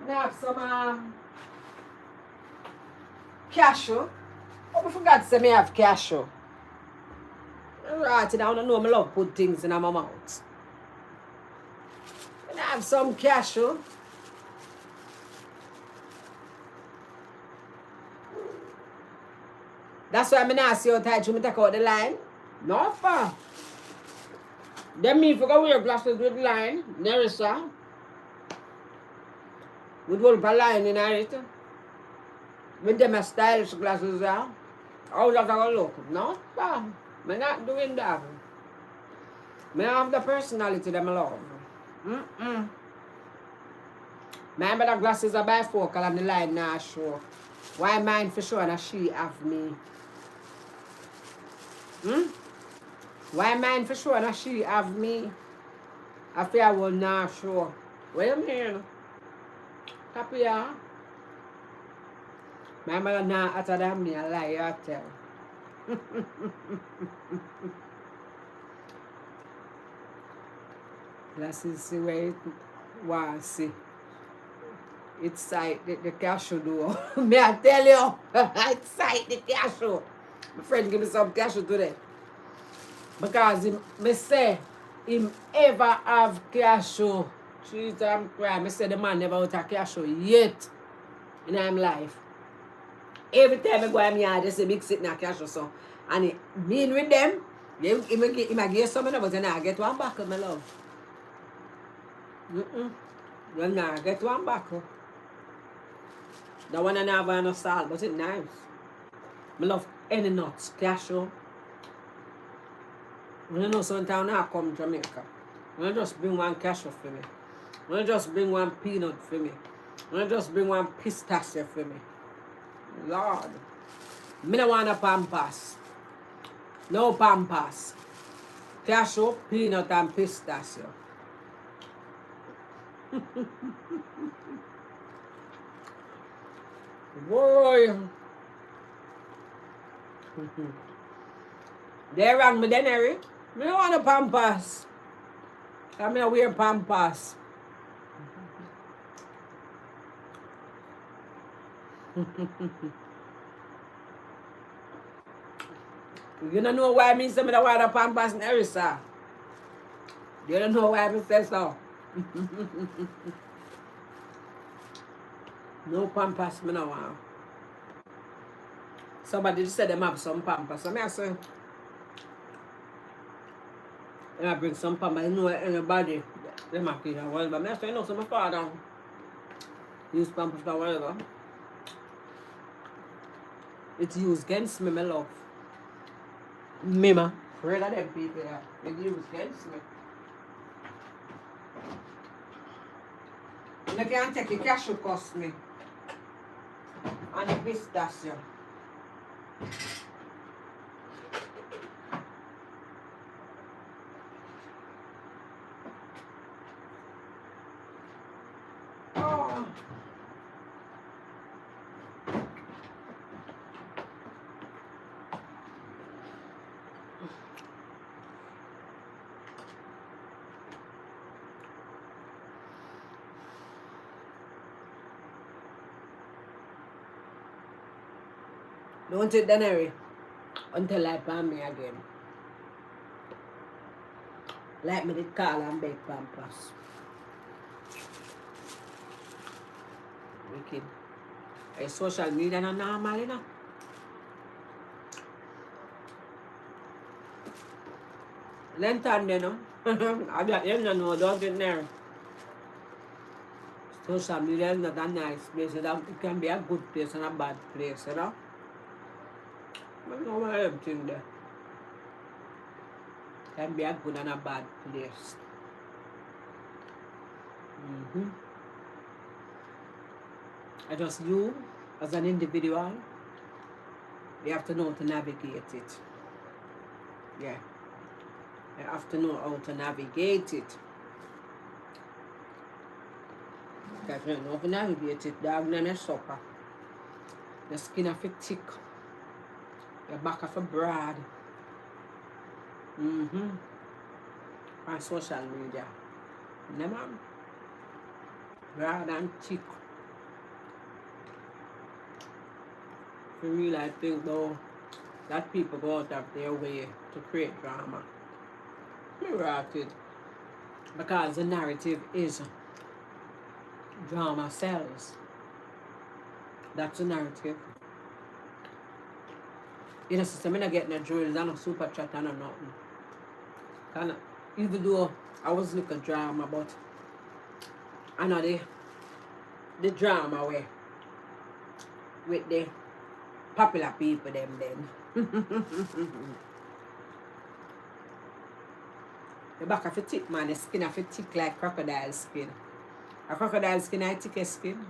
I have some cashew. Oh, I forgot to say me have cashew. Rotted. I don't know I love put things in my mouth. I have some cashew. That's why I'm not ask you how tight you take out the line. No far. Then me forgot wear glasses with line. Nerissa. With one line in it. With them stylish glasses there. How does that look? No far. I'm not doing that. I have the personality that I love. Remember the glasses are bifocal and the line now show. Why mine for sure and she have me? Why mine for sure and she have me? I feel I will not show. What you mean? Copy ya? My mother now utter than me a lie I tell. Glasses see where it was see. It's sight the cashew do. Me I tell you. It's sight the cashew. My friend give me some cashew today. Because me say him ever have cashew. She's crying. Me say the man never out a cashew yet in his life. Every time I go in my yard, they say mix it in a cashew so. And it mean with them, he might give some but then I get one back, my love. Then I get one back. The one I never have no salt, but it's nice. I love any nuts, cashew. When you know sometimes I come to Jamaica, when I just bring one cashew for me. When I just bring one peanut for me. When I just bring one pistachio for me. Lord. I don't want a pampas. No pampas. Cashew, peanut and pistachio. Boy. They rang me then, Eric. I don't want a pampas. I'm going to wear pampas. You don't know why I mean some of the water pampas in Erisa. You don't know why I say so. No pampas, I don't want. Somebody just said them have some pampas. So I say, I bring some pampas. I know anybody. They might be well, but I say, no, so my father use pampas for whatever. It's used against me, my love. Mima. Afraid of them people there. It's used against me. And I can't take the cashew cost me. And the pistachio. Oh. Don't it, Danary, until I pan me again. Like me did call and beg Pampers. Wicked. A social media not normal, you know. Length on there, no? I got you know, don't get there. Social media is not a nice place. It can be a good place and a bad place, you know. But no one everything there. Can be a good and a bad place. I just you, as an individual, you have to know to navigate it. Yeah. You have to know how to navigate it. If you don't know how to navigate it, dog then you suffer. The skin of it thick. Your back of it broad. On social media. Never broad and thick. For real, I think though that people go out of their way to create drama. Right it. Because the narrative is drama sells. That's the narrative. You know, sister, I'm not getting a drills, I'm not super chat and nothing. Kinda, even though I was looking drama, but I know the drama way with the popular people them then. The back of it thick, man, the skin of it thick like crocodile skin. A crocodile skin I thickest skin.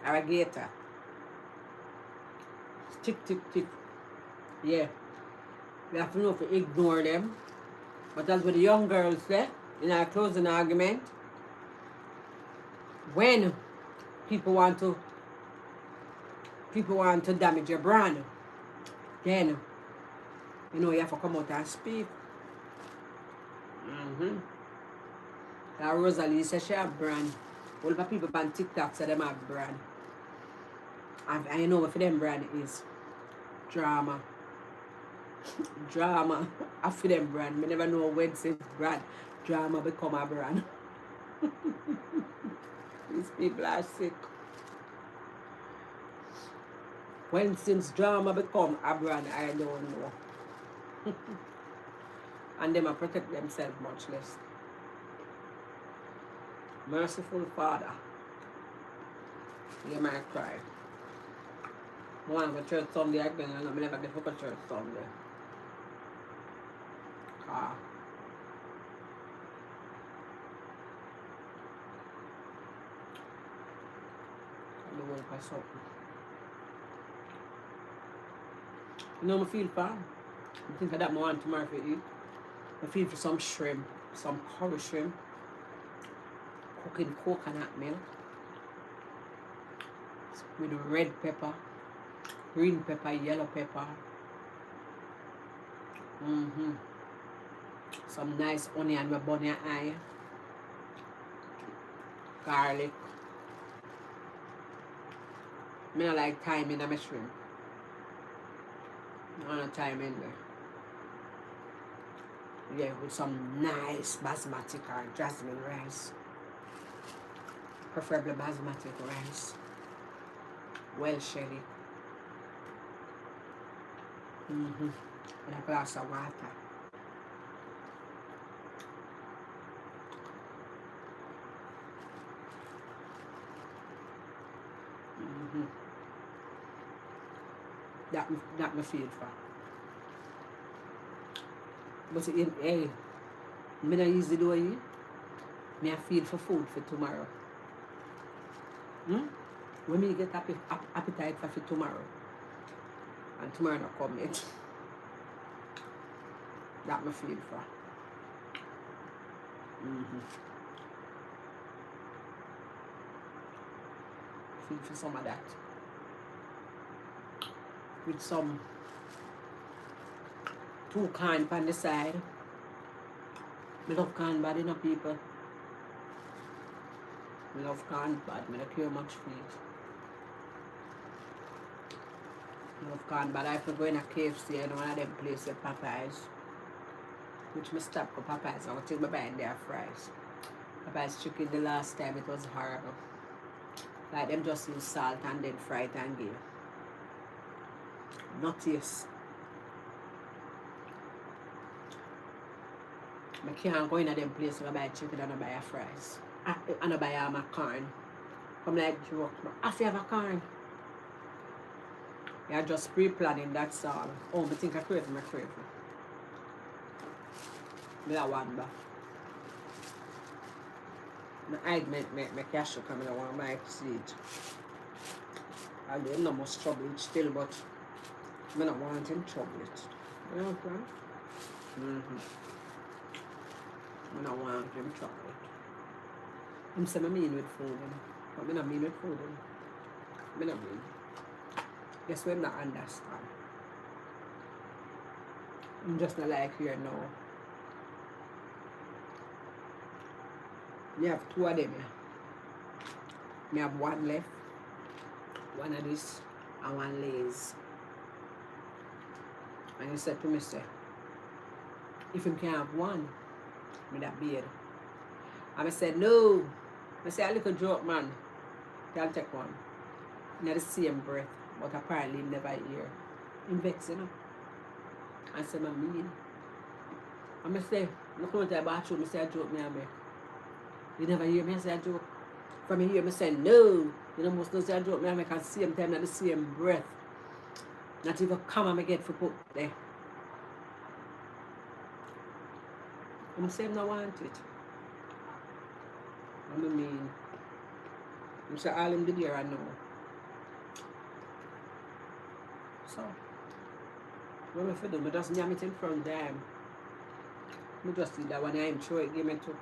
Or a gator. Thick. Yeah. We have to know if we ignore them. But that's what the young girls say in our closing argument. When people want to damage your brand, then you have to come out and speak. Like Rosalie says she have brand. All the people on TikTok say them have brand. And you know what for them brand is? Drama. Drama. After them brand. I never know when since brand. Drama become a brand. These people are sick. When since drama become a brand, I don't know. And them protect themselves much less. Merciful Father. You might cry. I want to go to church Sunday again, and I'm never get to go to church Sunday. Ah. I'm going to pass up. You know, I feel fine. I think of that I want tomorrow for eat. I feel for some shrimp, some curry shrimp, cooking coconut milk with red pepper, green pepper, yellow pepper. Some nice onion with bunny eye, garlic. I don't like thyme in my shrimp. I want thyme in there. Yeah, with some nice basmati or jasmine rice. Preferably basmati rice. Well shelly. And a glass of water. That me feel for. But hey, I don't easy do it. I feel for food for tomorrow. When me get appetite for tomorrow. And tomorrow not come yet. That me feel for. Feel for some of that. With some two can on the side. I love can bad, you know, people. I love can bad. I don't care much for it. Love corn, but if I go in a KFC and one of them places, Popeyes, which me stop for Popeyes, I will take my buy in their fries. Popeyes chicken the last time it was horrible. Like them just use salt and then fry it and give. No taste. I can't go in a them place and buy chicken and I buy a fries. And I buy a corn. Come like joke. I say have a corn. You're just pre-planning, that's all. Oh, I think I crave my crave. Me that one back. My eye my cash coming I want my seed. I don't know much trouble it still, but I don't want him trouble it. You know what I'm saying? I don't want him trouble it. I'm saying I mean with food, but I don't mean with food. I don't mean. Guess what? I not understand. I'm just not like here now. Me have two of them here. Me have one left. One of this and one Lay's. And he said to me, say, if you can have one, me that beard. And I said, no. I said, a little joke, man. I'll take one. Not the same breath, but apparently he never hear. He vex, you know. I said, I mean. And I say, look at the bathroom, I say, I joke me and me. You never hear me say a joke. From here, me say, no. You know, most don't say a joke, me and make at the same time, at the same breath. Not even come and me get for put there. I'm saying I want it. I mean, I'm saying all him did here I know. So, what am I do? I just jam it in front of them. I just see that one I'm throw it, give me to.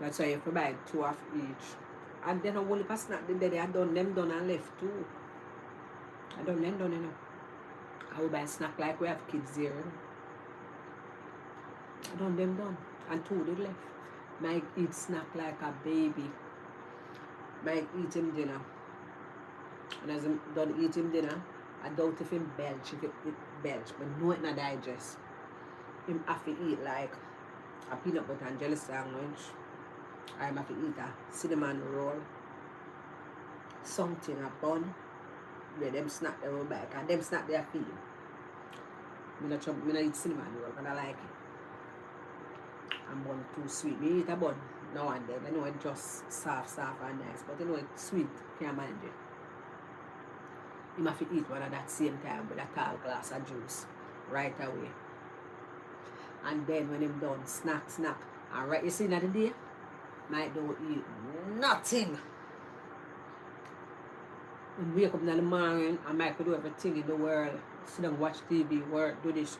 That's why you have to buy 2 of each. And then I only pass snack the day I done them done and left too. I done them done, you know. I will buy snack like we have kids here. You know. I done them done. And 2 did left. Mike eat snack like a baby. Mike eat him dinner. And as I'm done eat him dinner, I doubt if him belch, if it belch, but no it not digest. Him have to eat like a peanut butter and jelly sandwich. I have to eat a cinnamon roll, something, a bun, where them snack their own back, and them snack their feet. I don't eat cinnamon roll, but I like it. And bun too sweet. Me eat a bun now and then. I know it's just soft and nice, but you know it's sweet, can't manage it. You have to eat one at that same time with a tall glass of juice right away. And then when him done, snack, and right, you see that the day, Mike don't eat nothing. And wake up in the morning, and Mike could do everything in the world. Sit down, watch TV, work, do this,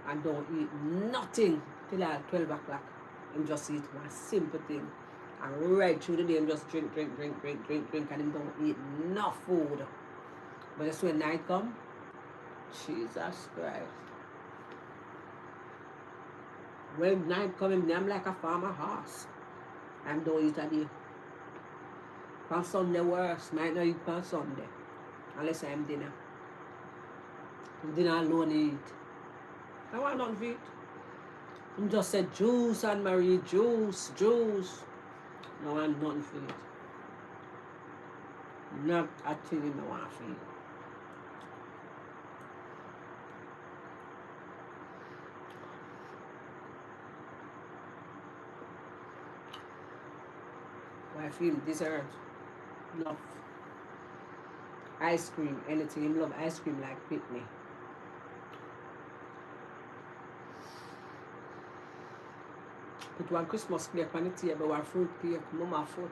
and don't eat nothing till like 12 o'clock. And just eat one simple thing. And right through the day, and just drink, and him don't eat no food. But that's when night come, Jesus Christ. When night come, I'm like a farmer horse. I don't eat a day. On Sunday worse, might not eat on Sunday. Unless I'm dinner. Dinner alone eat. I want nothing to eat. I just said juice and Marie, juice. No, I want nothing to eat. Not a thing I want to eat. I feel dessert. Love ice cream, anything. I love ice cream like Pitney. Put one Christmas cake on the table, one fruit cake, mama foot.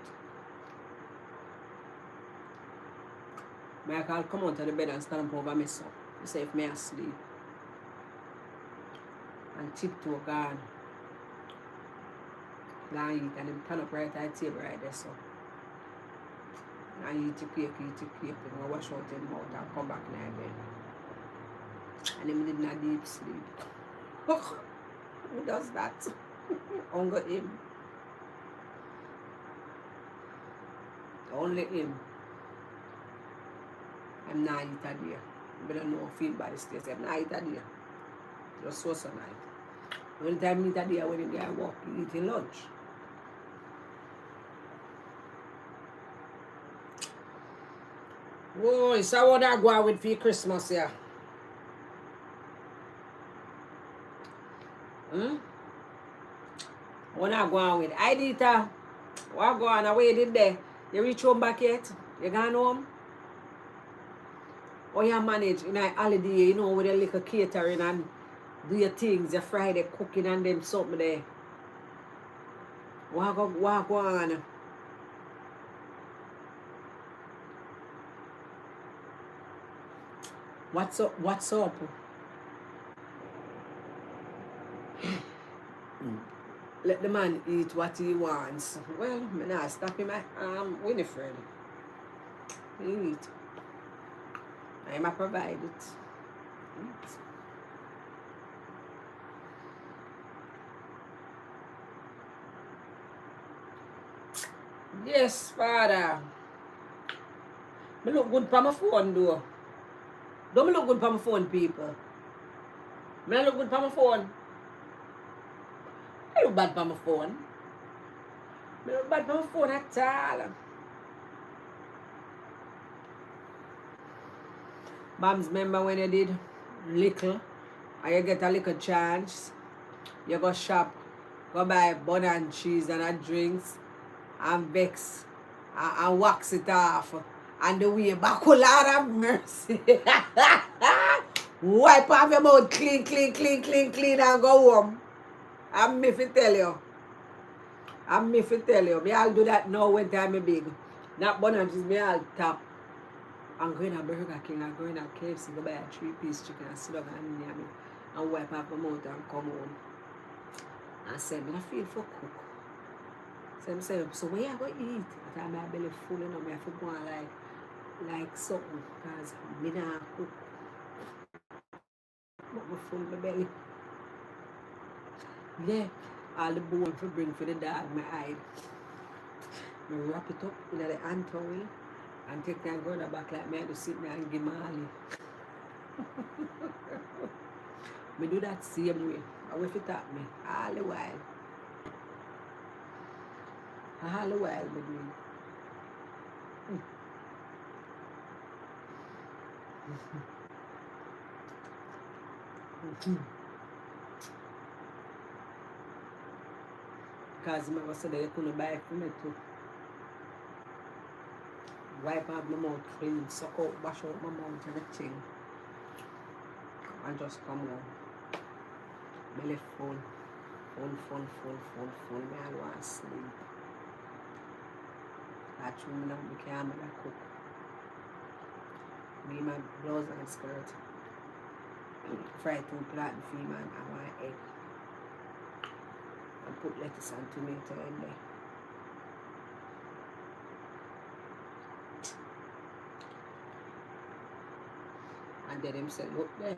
Michael come out of the bed and stand up over me so. He say if me asleep. And tiptoe gone. Now eat and him turn up right at the table right there so. And eat the cake, and wash out his mouth and come back in bed. And him did not deep sleep. Who does that? Hunger him. Only him. I'm not eat a day. I don't know feel bad states. I'm not eat a day. Just so night. The only time I eat a day when him there walk, he eating lunch. Whoa, it's a what I go out with for Christmas here. What I go on with? I did what go on away did there? You reach home back yet? You gone home? Or you manage in a holiday, you know, with a little catering and do your things, your Friday cooking and them something there. What go on? What's up? What's up? Let the man eat what he wants. Well, I'm not stop him. Winifred. He eat. I'm a provide it. Eat. Yes, Father. I look good for my phone, though. Don't I look good for my phone, people? I look good for my phone. I look bad for my phone. I look bad for my phone at all. Bams, remember when you did little, and you get a little chance, you go shop, go buy bun and cheese and a drinks, and vex, and wax it off, and the way back, oh Lord have mercy. Wipe off your mouth clean, and go home. I'm me fi tell you. Me I'll do that now when time is big. Not bun and cheese, me I'll tap. I'm going to Burger King, I'm going to KFC, go buy a 3-piece chicken and sit down and near me and wipe off my mouth and come home. And say, I feel for cook. So I say, so where you going to eat? I my belly full enough, I have to go and like something, because I don't cook. But I full my belly. Yeah, all the bone to bring for the dog, my eye. I wrap it up in the hand towel. And take time going back like me I do sit there and give Mali. Me do that same way. I will fit at me all the while. All the while me do it. Because I was saying you couldn't buy it for me too. Wipe out my mouth clean, suck out, wash out my mouth and everything. And just come home. Belly full. Me I want to sleep. That's when I can't cook. Me my blouse and skirt. Fry 2 plate for him and I want egg. And put lettuce and tomato in there. And then him said, look there.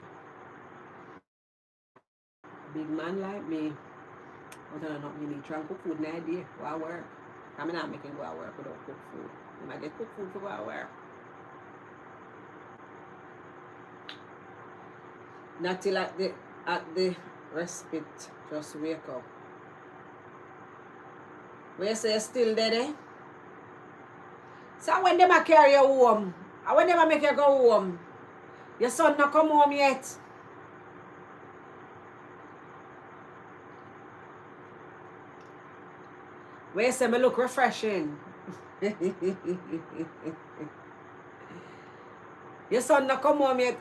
Big man like me. But I not really try and cook food in day. Go to work. I'm not making go to work without cook food. You might get cook food to go to work. Not till at the respite. Just wake up. Where you say you're still there, eh? So when they carry you home, and when they make you go home, your son not come home yet. Where you say me look refreshing. Your son not come home yet,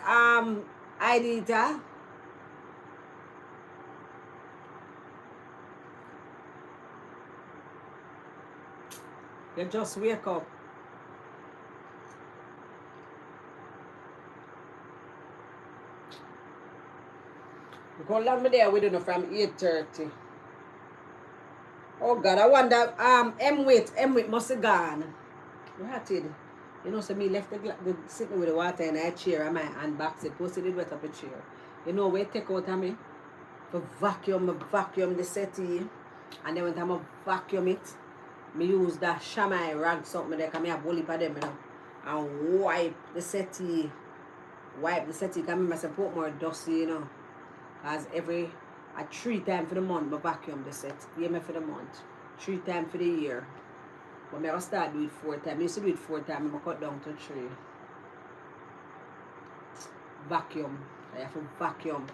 Idita. You just wake up. How long me there with you from 8:30? Oh God, I wonder, M-Wit must have gone. What did? You know, so me left the sitting with the water in a chair and my hand box it, posted it wet up a chair. You know where take out of me? For vacuum the settee. And then when I'm vacuum it, Me use that shamai rag something there, because I have bully for them, you know. And wipe the settee. Because I must put more dusty, you know. Because at 3 times for the month, I vacuum the set. Yeah, me for the month. 3 times for the year. But I start do it 4 times. I used to do it 4 times, I cut down to 3. Vacuum. I have to vacuum.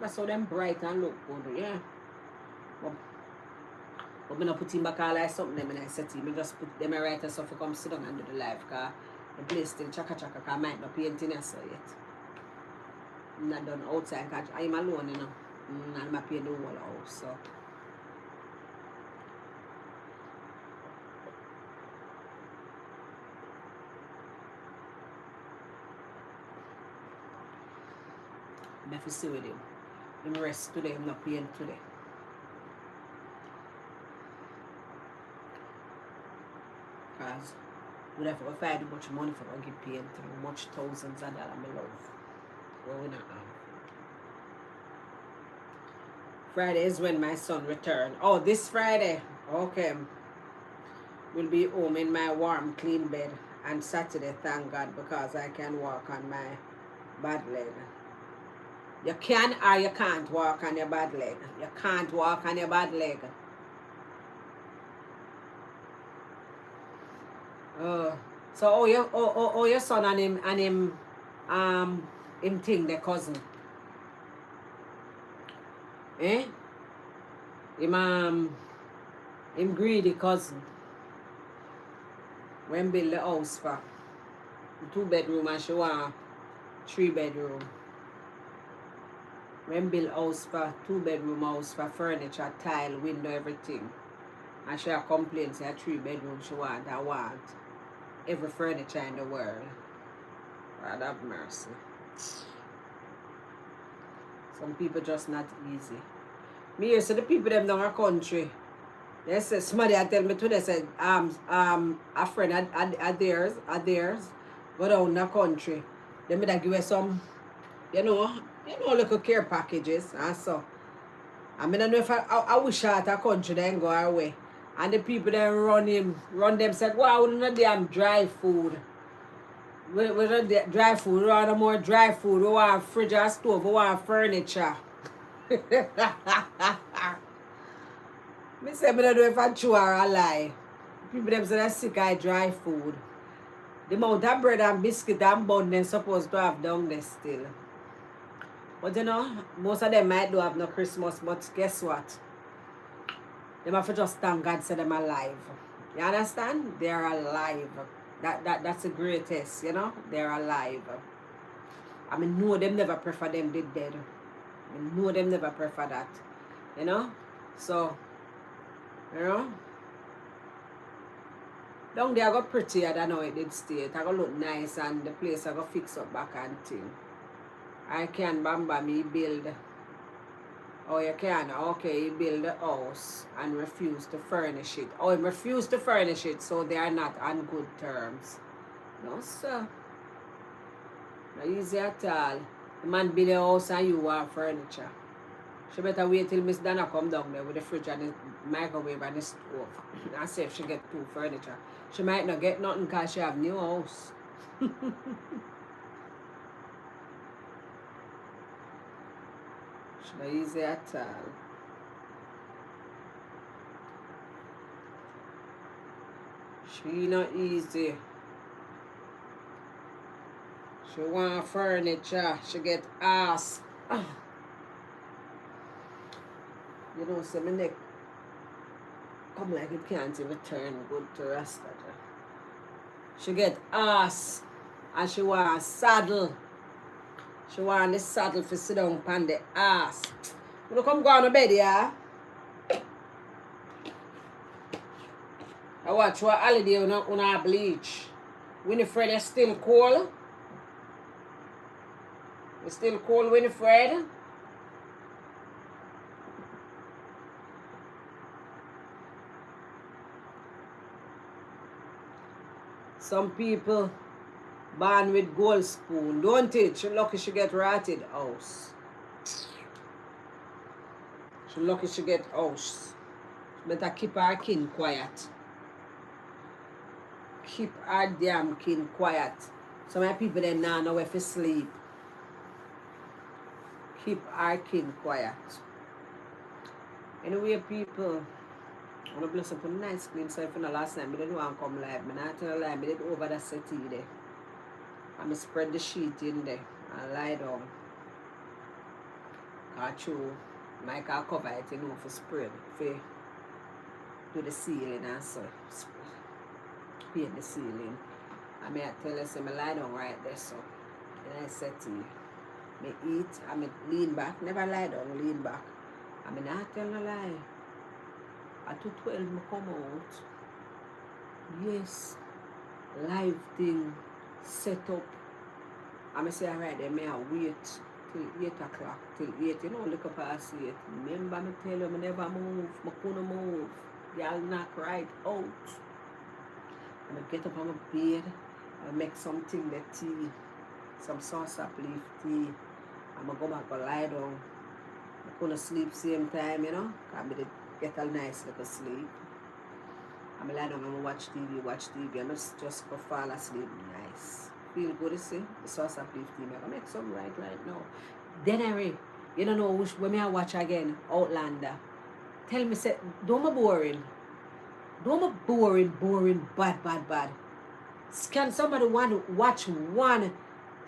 I saw them bright and look good, yeah. But I don't put him back all like something them and I set him. I just put them right and stuff to come sit down and do the live, because the place still chaka because I might not painting so yet. I'm not done outside because I'm alone, you know. And I'm paint the whole house, so. I have to see with him. Him rest today, I'm not paint today. Because we have to find much money for to give paint, much thousands of dollars I love. Well, we not have. Friday is when my son returns. Oh, this Friday. Okay. We'll be home in my warm, clean bed. And Saturday, thank God, because I can walk on my bad leg. You can or you can't walk on your bad leg. You can't walk on your bad leg. So your son and him thing the cousin. Eh? Him greedy cousin. When build the house for 2 bedroom and she want 3 bedroom. When build house for 2 bedroom house for furniture, tile, window, everything. And she complains say 3 bedroom she want. I want every furniture in the world. God have mercy. Some people just not easy. Me hear so the people them down a country. They say somebody I tell me today said a friend at theirs go down the country. They may give us some little care packages and so. I mean I know if I wish out a country then go away. And the people then run them said, wow, we don't damn dry food. We don't dry food, we want more dry food, we want fridge or stove, we want furniture. Me say, I don't know if I'm true or a lie. People them say they're sick of dry food. The amount of bread and biscuit and bun they're supposed to have down there still. But you know, most of them might do have no Christmas, but guess what? They have to just thank God say them alive. You understand? They're alive. That's the greatest, you know? They're alive. I mean, no, them never prefer them dead. I know them never prefer that. You know? So, you know? Down there I got prettier than how it did stay. I got look nice and the place I got fix up back and thing. I can bamba me build. Oh, you can? Okay, you build the house and refuse to furnish it. Oh, he refused to furnish it, so they are not on good terms. No, sir. Not easy at all. The man build a house and you want furniture. She better wait till Miss Dana come down there with the fridge and the microwave and the stove. And see if she get 2 furniture. She might not get nothing because she have new house. It's not easy at all. She not easy. She want furniture. She get asked. You know, so my neck come like it can't even turn good to rest. She get ass and she want a saddle. She want the saddle for sit down on the ass. You come go on the bed, yeah? I watch what holiday on our bleach. Winifred is still cold. It's still cold, Winifred. Some people born with gold spoon, don't it? She lucky she get rotted house. She lucky she get house. Better keep her kin quiet. keep our damn kin quiet. So my people then now know if to sleep. Keep our kin quiet. Anyway, people, I want to bless up a nice clean so if you know last night, I didn't want to come live. I not tell a lie, I did over the settee there. I spread the sheet in there and lie down. I chew, Mike I cover it, you know, for spread, for do the ceiling and so paint the ceiling. I may tell us I lie down right there so. And I said to you, I eat, I lean back, never lie down, lean back. I not tell no lie. At 2:12 I come out. Yes, live thing set up. I say alright then I wait till 8 o'clock, till 8, you know, look up past 8. Remember me tell you I never move, I couldn't move. Y'all knock right out. I get up on my bed, I make something the tea, some sauce up leaf tea. I'm going to go back and lie down. I couldn't sleep same time, you know. I get a nice little sleep. I'm lie down and watch TV. I'm just go fall asleep. Nice. Feel good, you see? The sauce up leaf tea. I'm going to make some right now. Then you don't know which when I watch again, Outlander. Tell me, say, don't be boring. Don't be boring, bad. Can somebody want to watch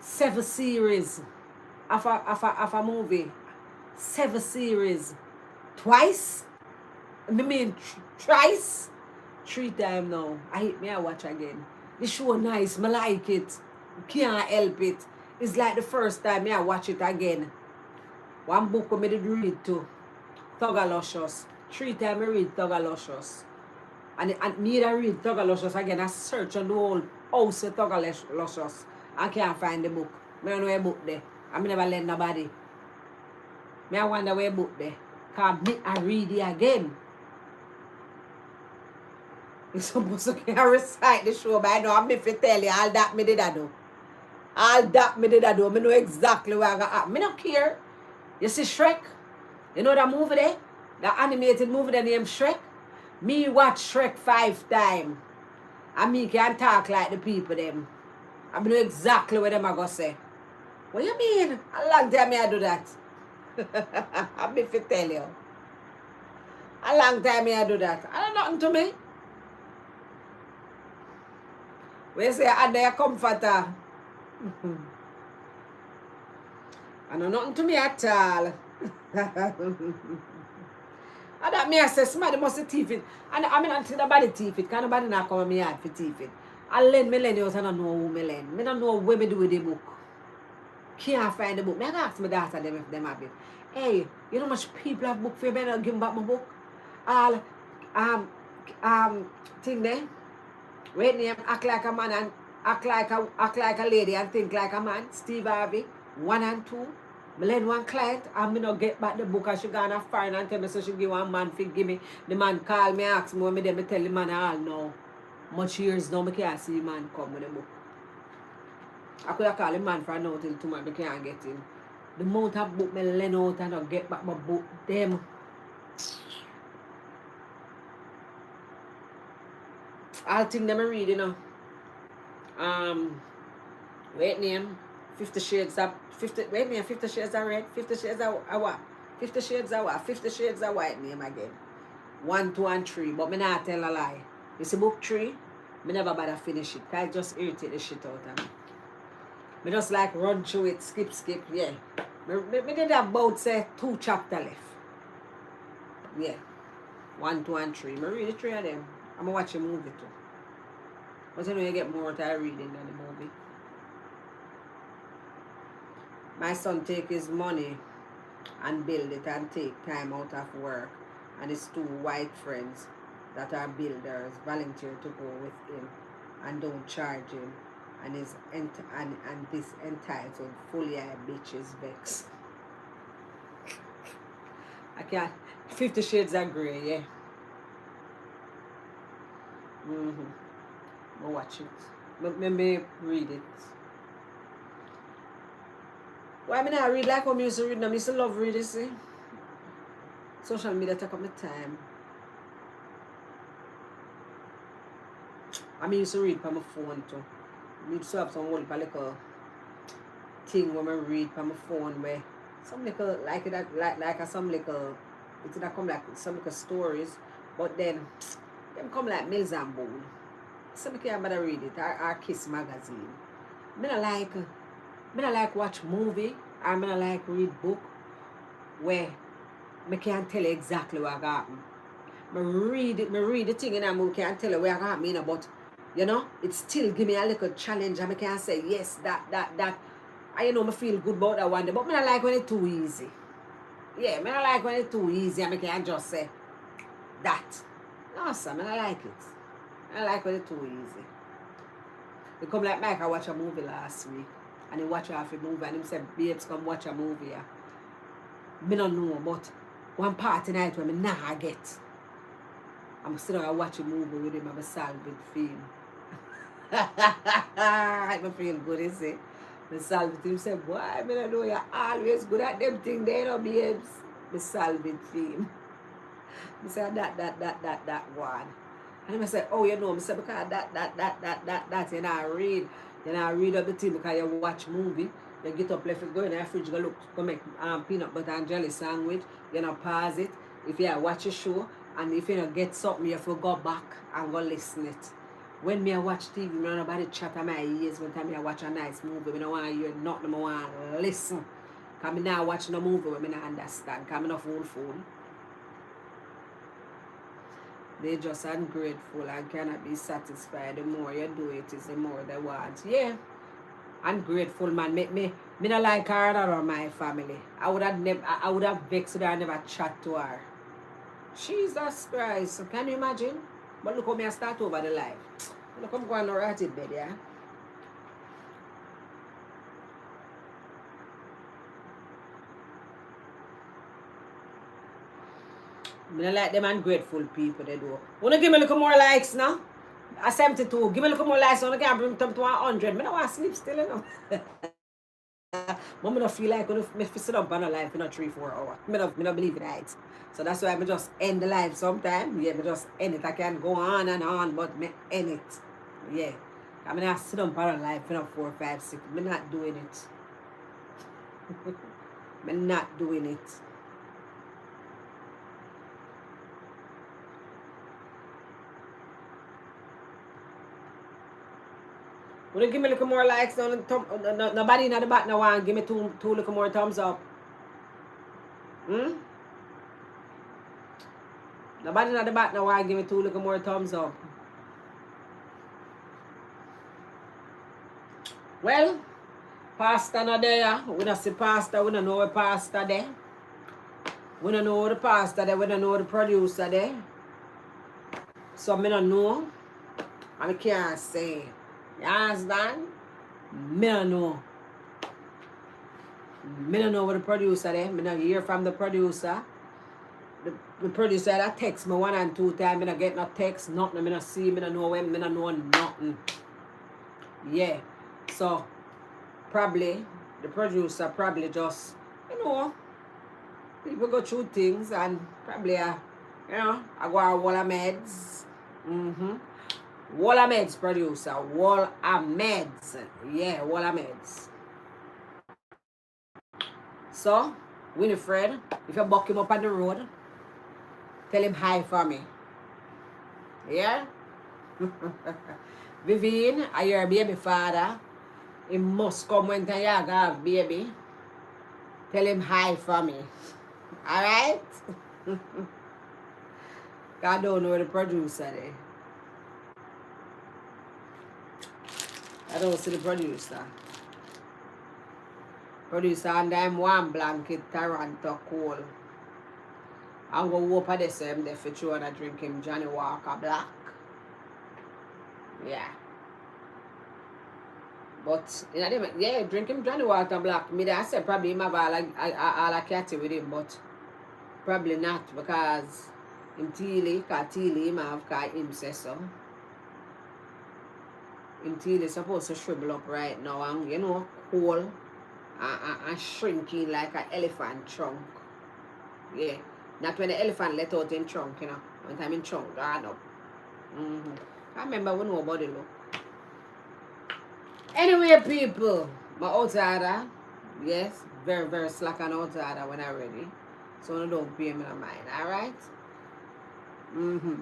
7 series of a movie? 7 series. Twice? I mean, thrice? 3 times now. I watch again. The show nice. I like it. Can't help it. It's like the first time I watch it again. One book I did read too. Thugalicious. 3 times I read Thugalicious. And me I read Thugalicious again. I search on the whole house of Thugalicious. I can't find the book. I don't know where book there. I never lend nobody. I wonder where book there. Because I read it again. You're supposed to recite the show, but I know I'm if you tell you all that me did I do. All that me did I do. I know exactly where I got at. I don't care. You see Shrek? You know that movie there? The animated movie that named Shrek? Me watch Shrek 5 times. And me can talk like the people them. I know exactly what them are going to say. What you mean? A long time I do that. I'm if you tell you. A long time I do that. I don't know nothing to me. We say I there comforter. I know nothing to me at all. And that me I say somebody must teeth it. And I mean until nobody teeth it. Can nobody not come on me hard for teeth it. I learn me out and I don't know who me learn. I don't know where me do with the book. Can't find the book. I ask my daughter them if them have it. Hey, you know how much people have book for you? Better give back my book. All thing there. Wait name act like a man and act like a lady and think like a man. Steve Harvey, 1 and 2. I lend one client and I not get back the book and she gonna find and tell me so she give one man for give me. The man call me ask me when me then tell the man all now. Much years now I can't see the man come with the book. I could have called the man for now till tomorrow I can't get him. The amount of book I lend out and I get back my book them. All things them I read, you know. Wait name. 50 Shades of 50. Wait name. 50 Shades of Red. 50 Shades of what? 50 Shades of what? 50 Shades of White name again. 1, 2, and 3. But me not tell a lie. You see book 3. Me never bother finish it. Cause I just irritate the shit out of me. Me just like run through it, skip. Yeah. Me did about say 2 chapters left. Yeah. 1, 2, and 3. Me read the 3 of them. I'm gonna watch a movie too. But you know you get more time reading than the movie. My son take his money and build it and take time out of work. And his 2 white friends that are builders volunteer to go with him and don't charge him. And this entitled fully I bitch is vexed. I can't. 50 Shades of Grey, yeah. I'll watch it. But maybe read it. Why I not read like how I used to read them? I used to love reading, see? Social media take up my time. I mean, used to read from my phone too. I used to have some old little thing when I read from my phone where some little like that like some little it's that come like some little stories, but then them come like Mills and Boone. So I can't bother read it or Kiss magazine. Me not like watch movie or me not like read book where me can't tell you exactly what happened. Me read the thing in a movie can't tell you where I mean, but you know, it still give me a little challenge and I can say yes, that. I you know me feel good about that one day, but me not like when it's too easy. Yeah, me not like when it's too easy and I can just say that. No, sir, me not like it. I like when it's too easy. It come like Mike, I watched a movie last week and he watch half a movie and he said, babes, come watch a movie. Yeah. Me don't know, but one part tonight when me nah get. I'm still gonna watch a movie with him, I'm a salvage film. I feel good, is it? The salvage film said, boy, I don't know you're always good at them things, they know babes. The salvage film. I said that one. And I said, oh, you know, I said, because that, you know, read up the thing because you watch movie, you get up, left it, go in the fridge, go look, go make peanut butter and jelly sandwich, you know, pause it. If you watch a show, and if you know, get something, you have to go back and go listen it. When me I watch TV, me don't nobody chat on my ears when time I watch a nice movie, me don't want to hear nothing, I want to listen. Because me now watching a movie where me not understand, because I'm not phone. They just ungrateful and cannot be satisfied. The more you do it, is the more they want. Yeah, ungrateful man. Me not like her or my family. I would have vexed her and never chat to her. Jesus Christ, can you imagine? But look how me I start over the life. Look how I'm going to write it bed, yeah. I don't like them ungrateful people, they do. Wanna give me a little more likes now? I 72. Give me a little more likes so I can bring them to 100. I don't want to sleep still, you know. But I don't feel like when I sit up on a life in 3-4 hours. I don't believe in that. So that's why I just end the life sometime. Yeah, I just end it. I can go on and on, but I end it. Yeah. I mean, I sit up on a life in 4, 5, 6. I'm not doing it. I'm not doing it. Would you give me a little more likes? Nobody in the back now want give me two little more thumbs up. Nobody in the back now want give me 2 little more thumbs up. Well, pastor not there. We don't see pastor. We don't know the pastor there. We don't know the pastor there. We don't know the producer there. So I don't know. I can't say. You understand? I don't know. I don't know what the producer there. I don't hear from the producer. The producer that text me 1 and 2 times. I don't get no text, nothing. I don't see, I don't know when, I don't know nothing. Yeah. So probably the producer probably just, you know, people go through things and probably you know, I go on Wall of Meds. Wall of Meds producer. Wall of Meds. Yeah, Wall of Meds. So, Winifred, if you buck him up on the road, tell him hi for me. Yeah? Vivian, are you a baby father? He must come when you have baby. Tell him hi for me. Alright? I don't know the producer there. I don't see the producer. Producer and them one blanket Toronto cool. I'm going to hope at this time they for sure and drink him Johnny Walker Black. Yeah. But, you know, yeah, drink him Johnny Walker Black. I said probably him have all a catty with him, but probably not because him Teely, because Teely him have, because him say so. Him Teely supposed to shrivel up right now and, you know, cool and shrinking like an elephant trunk. Yeah. Not when the elephant let out in trunk, you know. One time in trunk, gone up. I remember when nobody look. Anyway, people, my outsider, yes, very, very slack and outsider when I'm ready. So don't pay me no mind, alright?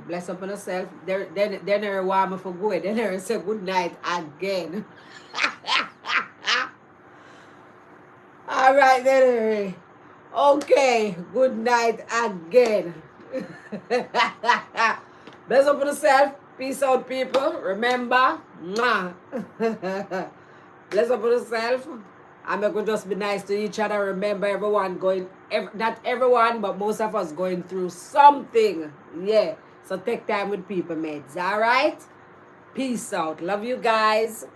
Bless up on yourself. Then they want me for good. Then they say good night again. Alright, then. Okay, good night again. Bless up on yourself. Peace out, people. Remember, mwah. Bless up on yourself. I'm going to just be nice to each other. Remember, everyone not everyone, but most of us going through something. Yeah. So take time with people, mates. All right? Peace out. Love you guys.